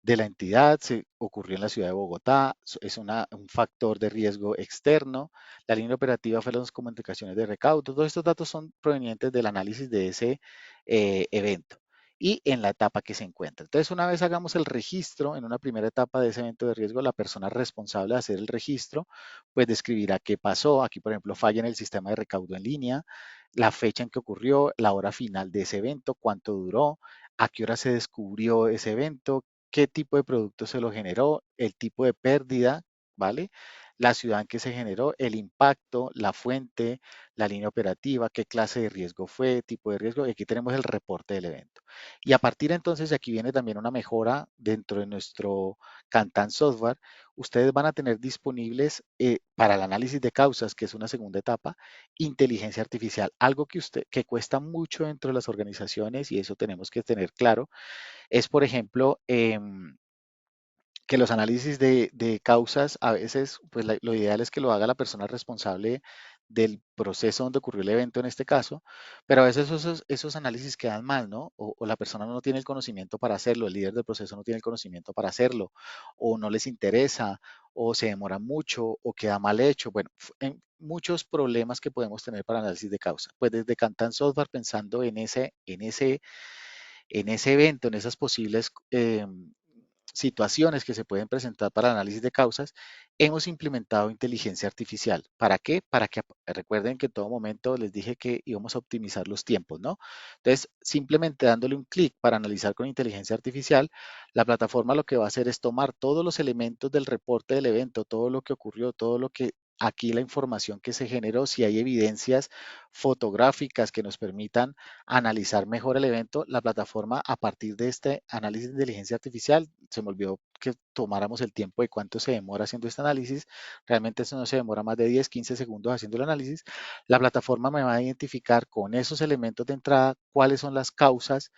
de la entidad, se ocurrió en la ciudad de Bogotá, es un factor de riesgo externo, la línea operativa fue las comunicaciones de recaudo, todos estos datos son provenientes del análisis de ese evento y en la etapa que se encuentra. Entonces, una vez hagamos el registro, en una primera etapa de ese evento de riesgo, la persona responsable de hacer el registro, pues describirá qué pasó. Aquí, por ejemplo, falla en el sistema de recaudo en línea, la fecha en que ocurrió, la hora final de ese evento, cuánto duró, a qué hora se descubrió ese evento, qué tipo de producto se lo generó, el tipo de pérdida, ¿vale? La ciudad en que se generó, el impacto, la fuente, la línea operativa, qué clase de riesgo fue, tipo de riesgo, y aquí tenemos el reporte del evento. Y a partir entonces, aquí viene también una mejora dentro de nuestro Kantan software. Ustedes van a tener disponibles para el análisis de causas, que es una segunda etapa, inteligencia artificial, algo que cuesta mucho dentro de las organizaciones y eso tenemos que tener claro, es por ejemplo que los análisis de causas a veces, pues lo ideal es que lo haga la persona responsable del proceso donde ocurrió el evento en este caso, pero a veces esos análisis quedan mal, ¿no? O la persona no tiene el conocimiento para hacerlo, el líder del proceso no tiene el conocimiento para hacerlo, o no les interesa, o se demora mucho, o queda mal hecho. Bueno, en muchos problemas que podemos tener para análisis de causa. Pues desde Kantan Software pensando en ese evento, en esas posibles situaciones que se pueden presentar para análisis de causas, hemos implementado inteligencia artificial. ¿Para qué? Para que recuerden que en todo momento les dije que íbamos a optimizar los tiempos, ¿no? Entonces, simplemente dándole un clic para analizar con inteligencia artificial, la plataforma lo que va a hacer es tomar todos los elementos del reporte del evento, todo lo que ocurrió, todo lo que aquí la información que se generó, si hay evidencias fotográficas que nos permitan analizar mejor el evento, la plataforma a partir de este análisis de inteligencia artificial, se me olvidó que tomáramos el tiempo de cuánto se demora haciendo este análisis, realmente eso no se demora más de 10, 15 segundos haciendo el análisis, la plataforma me va a identificar con esos elementos de entrada cuáles son las causas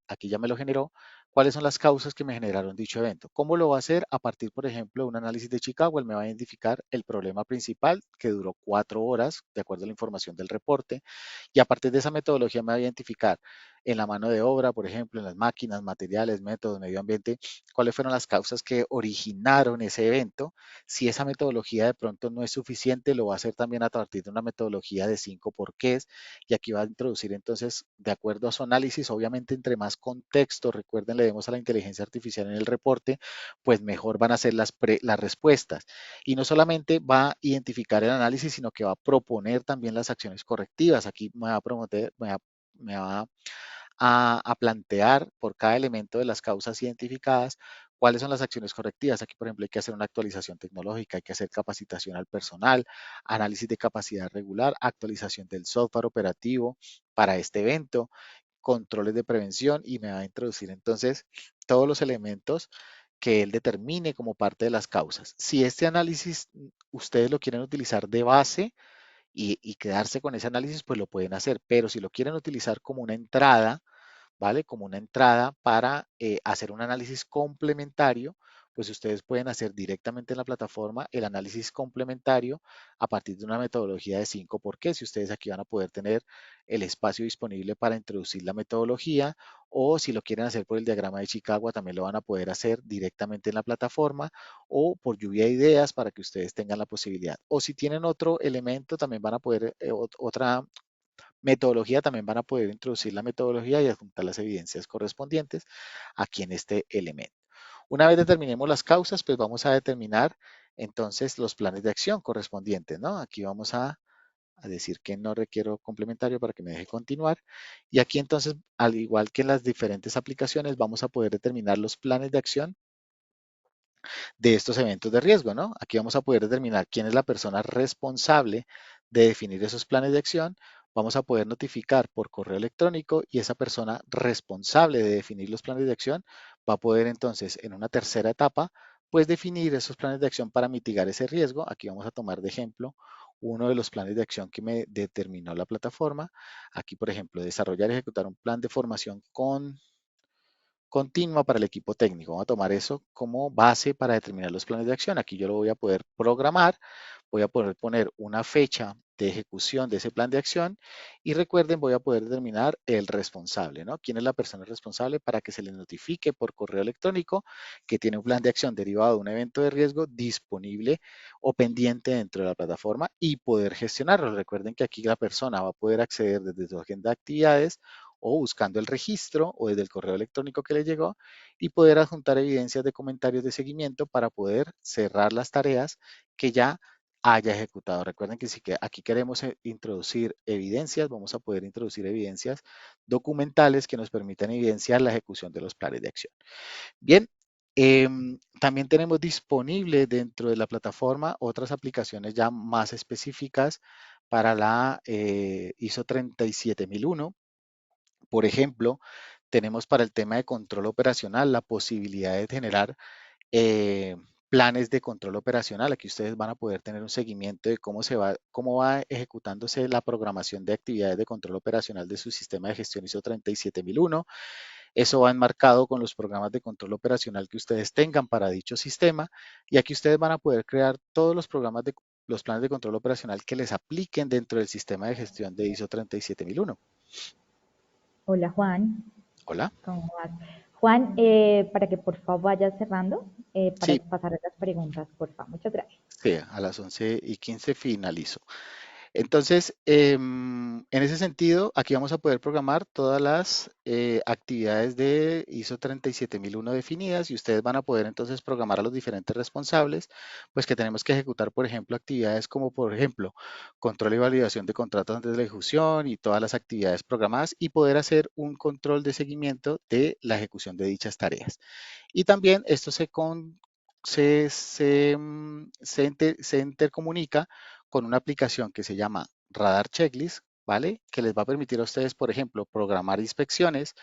aquí ya me lo generó, cuáles son las causas que me generaron dicho evento. ¿Cómo lo va a hacer? A partir, por ejemplo, de un análisis de Chicago, él me va a identificar el problema principal que duró 4 horas, de acuerdo a la información del reporte, y a partir de esa metodología me va a identificar en la mano de obra, por ejemplo, en las máquinas, materiales, métodos, medio ambiente, cuáles fueron las causas que originaron ese evento. Si esa metodología de pronto no es suficiente, lo va a hacer también a partir de una metodología de 5 porqués. Y aquí va a introducir entonces, de acuerdo a su análisis, obviamente entre más contexto, recuerden, le demos a la inteligencia artificial en el reporte, pues mejor van a ser las respuestas. Y no solamente va a identificar el análisis, sino que va a proponer también las acciones correctivas. Aquí me va a promover, me va a plantear por cada elemento de las causas identificadas cuáles son las acciones correctivas. Aquí, por ejemplo, hay que hacer una actualización tecnológica, hay que hacer capacitación al personal, análisis de capacidad regular, actualización del software operativo para este evento, controles de prevención y me va a introducir entonces todos los elementos que él determine como parte de las causas. Si este análisis ustedes lo quieren utilizar de base, y quedarse con ese análisis, pues lo pueden hacer. Pero si lo quieren utilizar como una entrada, ¿vale? Como una entrada para hacer un análisis complementario, pues ustedes pueden hacer directamente en la plataforma el análisis complementario a partir de una metodología de 5 por qué. Si ustedes aquí van a poder tener el espacio disponible para introducir la metodología o si lo quieren hacer por el diagrama de Chicago, también lo van a poder hacer directamente en la plataforma o por lluvia de ideas para que ustedes tengan la posibilidad. O si tienen otro elemento, también van a poder, otra metodología, también van a poder introducir la metodología y adjuntar las evidencias correspondientes aquí en este elemento. Una vez determinemos las causas, pues vamos a determinar entonces los planes de acción correspondientes, ¿no? Aquí vamos a decir que no requiero complementario para que me deje continuar. Y aquí entonces, al igual que en las diferentes aplicaciones, vamos a poder determinar los planes de acción de estos eventos de riesgo, ¿no? Aquí vamos a poder determinar quién es la persona responsable de definir esos planes de acción. Vamos a poder notificar por correo electrónico y esa persona responsable de definir los planes de acción va a poder entonces en una tercera etapa pues definir esos planes de acción para mitigar ese riesgo. Aquí vamos a tomar de ejemplo uno de los planes de acción que me determinó la plataforma. Aquí, por ejemplo, desarrollar y ejecutar un plan de formación continua para el equipo técnico. Vamos a tomar eso como base para determinar los planes de acción. Aquí yo lo voy a poder programar, voy a poder poner una fecha de ejecución de ese plan de acción y recuerden, voy a poder determinar el responsable, ¿no? ¿Quién es la persona responsable para que se le notifique por correo electrónico que tiene un plan de acción derivado de un evento de riesgo disponible o pendiente dentro de la plataforma y poder gestionarlo? Recuerden que aquí la persona va a poder acceder desde su agenda de actividades o buscando el registro o desde el correo electrónico que le llegó y poder adjuntar evidencias de comentarios de seguimiento para poder cerrar las tareas que ya haya ejecutado. Recuerden que si aquí queremos introducir evidencias, vamos a poder introducir evidencias documentales que nos permitan evidenciar la ejecución de los planes de acción. Bien, también tenemos disponible dentro de la plataforma otras aplicaciones ya más específicas para la ISO 37001. Por ejemplo, tenemos para el tema de control operacional la posibilidad de generar eh, planes de control operacional. Aquí ustedes van a poder tener un seguimiento de cómo va ejecutándose la programación de actividades de control operacional de su sistema de gestión ISO 37001. Eso va enmarcado con los programas de control operacional que ustedes tengan para dicho sistema. Y aquí ustedes van a poder crear todos los programas de los planes de control operacional que les apliquen dentro del sistema de gestión de ISO 37001. Hola Juan, Hola. ¿cómo vas? Juan, para que por favor vayas cerrando, para Sí, pasar a las preguntas, por favor. Muchas gracias. sí, a las 11:15 finalizo. Entonces, en ese sentido, aquí vamos a poder programar todas las actividades de ISO 37001 definidas y ustedes van a poder entonces programar a los diferentes responsables, pues que tenemos que ejecutar, por ejemplo, actividades como, por ejemplo, control y validación de contratos antes de la ejecución y todas las actividades programadas y poder hacer un control de seguimiento de la ejecución de dichas tareas. Y también esto se intercomunica con una aplicación que se llama Radar Checklist, ¿vale? Que les va a permitir a ustedes, por ejemplo, programar inspecciones,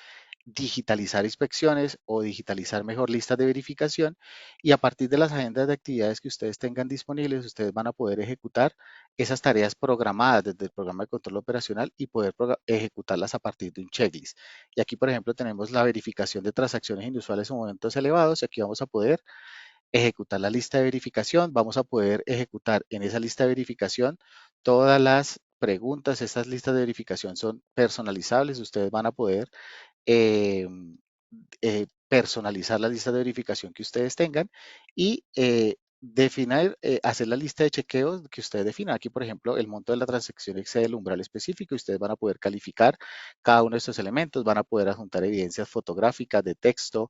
digitalizar inspecciones o digitalizar mejor listas de verificación y a partir de las agendas de actividades que ustedes tengan disponibles, ustedes van a poder ejecutar esas tareas programadas desde el programa de control operacional y poder ejecutarlas a partir de un checklist. Y aquí, por ejemplo, tenemos la verificación de transacciones inusuales o momentos elevados y aquí vamos a poder ejecutar la lista de verificación, vamos a poder ejecutar en esa lista de verificación todas las preguntas. Estas listas de verificación son personalizables, ustedes van a poder eh, personalizar la lista de verificación que ustedes tengan y definir, hacer la lista de chequeos que ustedes definan. Aquí, por ejemplo, el monto de la transacción excede el umbral específico y ustedes van a poder calificar cada uno de estos elementos, van a poder adjuntar evidencias fotográficas de texto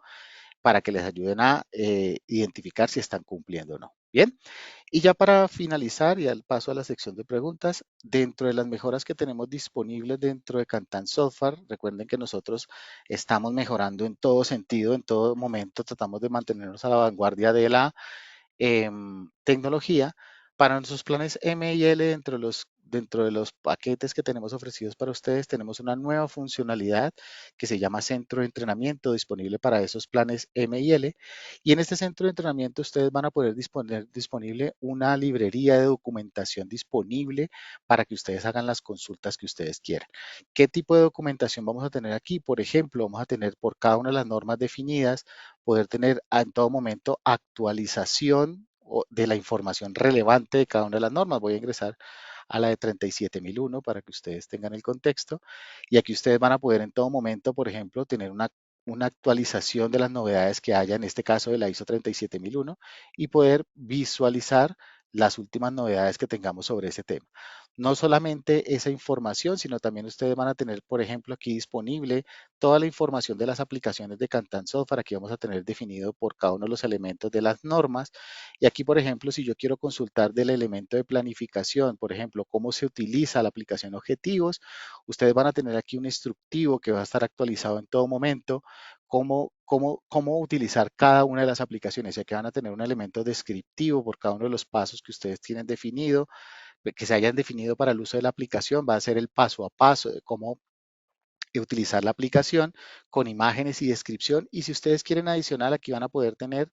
para que les ayuden a identificar si están cumpliendo o no. Bien, y ya para finalizar y al paso a la sección de preguntas, dentro de las mejoras que tenemos disponibles dentro de Cantan Software, recuerden que nosotros estamos mejorando en todo sentido, en todo momento, tratamos de mantenernos a la vanguardia de la tecnología. Para nuestros planes M y L, dentro de los paquetes que tenemos ofrecidos para ustedes, tenemos una nueva funcionalidad que se llama centro de entrenamiento disponible para esos planes M y L. Y en este centro de entrenamiento ustedes van a poder disponer disponible una librería de documentación disponible para que ustedes hagan las consultas que ustedes quieran. ¿Qué tipo de documentación vamos a tener aquí? Por ejemplo, vamos a tener por cada una de las normas definidas poder tener en todo momento actualización de la información relevante de cada una de las normas. Voy a ingresar a la de 37001 para que ustedes tengan el contexto. Y aquí ustedes van a poder en todo momento, por ejemplo, tener una actualización de las novedades que haya, en este caso de la ISO 37001, y poder visualizar las últimas novedades que tengamos sobre ese tema. No solamente esa información, sino también ustedes van a tener, por ejemplo, aquí disponible toda la información de las aplicaciones de Cantan Software. Aquí vamos a tener definido por cada uno de los elementos de las normas. Y aquí, por ejemplo, si yo quiero consultar del elemento de planificación, por ejemplo, cómo se utiliza la aplicación objetivos, ustedes van a tener aquí un instructivo que va a estar actualizado en todo momento, cómo utilizar cada una de las aplicaciones. Y aquí van a tener un elemento descriptivo por cada uno de los pasos que ustedes tienen definido, que se hayan definido para el uso de la aplicación. Va a ser el paso a paso de cómo utilizar la aplicación con imágenes y descripción. Y si ustedes quieren adicional, aquí van a poder tener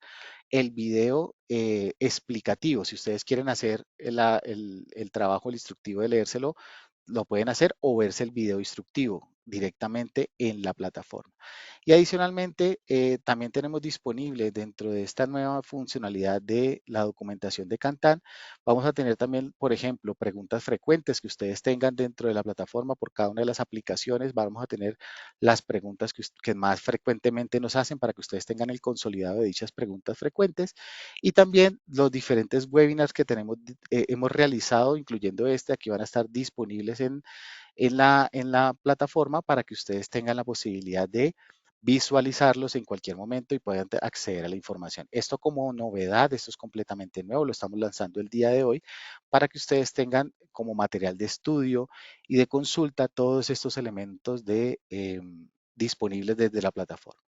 el video explicativo. Si ustedes quieren hacer el trabajo, el instructivo de leérselo, lo pueden hacer o verse el video instructivo directamente en la plataforma. Y adicionalmente, también tenemos disponible dentro de esta nueva funcionalidad de la documentación de Kantan, vamos a tener también, por ejemplo, preguntas frecuentes que ustedes tengan dentro de la plataforma por cada una de las aplicaciones. Vamos a tener las preguntas que más frecuentemente nos hacen para que ustedes tengan el consolidado de dichas preguntas frecuentes. Y también los diferentes webinars que hemos realizado, incluyendo este, aquí van a estar disponibles en la plataforma para que ustedes tengan la posibilidad de visualizarlos en cualquier momento y puedan acceder a la información. Esto como novedad, esto es completamente nuevo, lo estamos lanzando el día de hoy para que ustedes tengan como material de estudio y de consulta todos estos elementos disponibles desde la plataforma.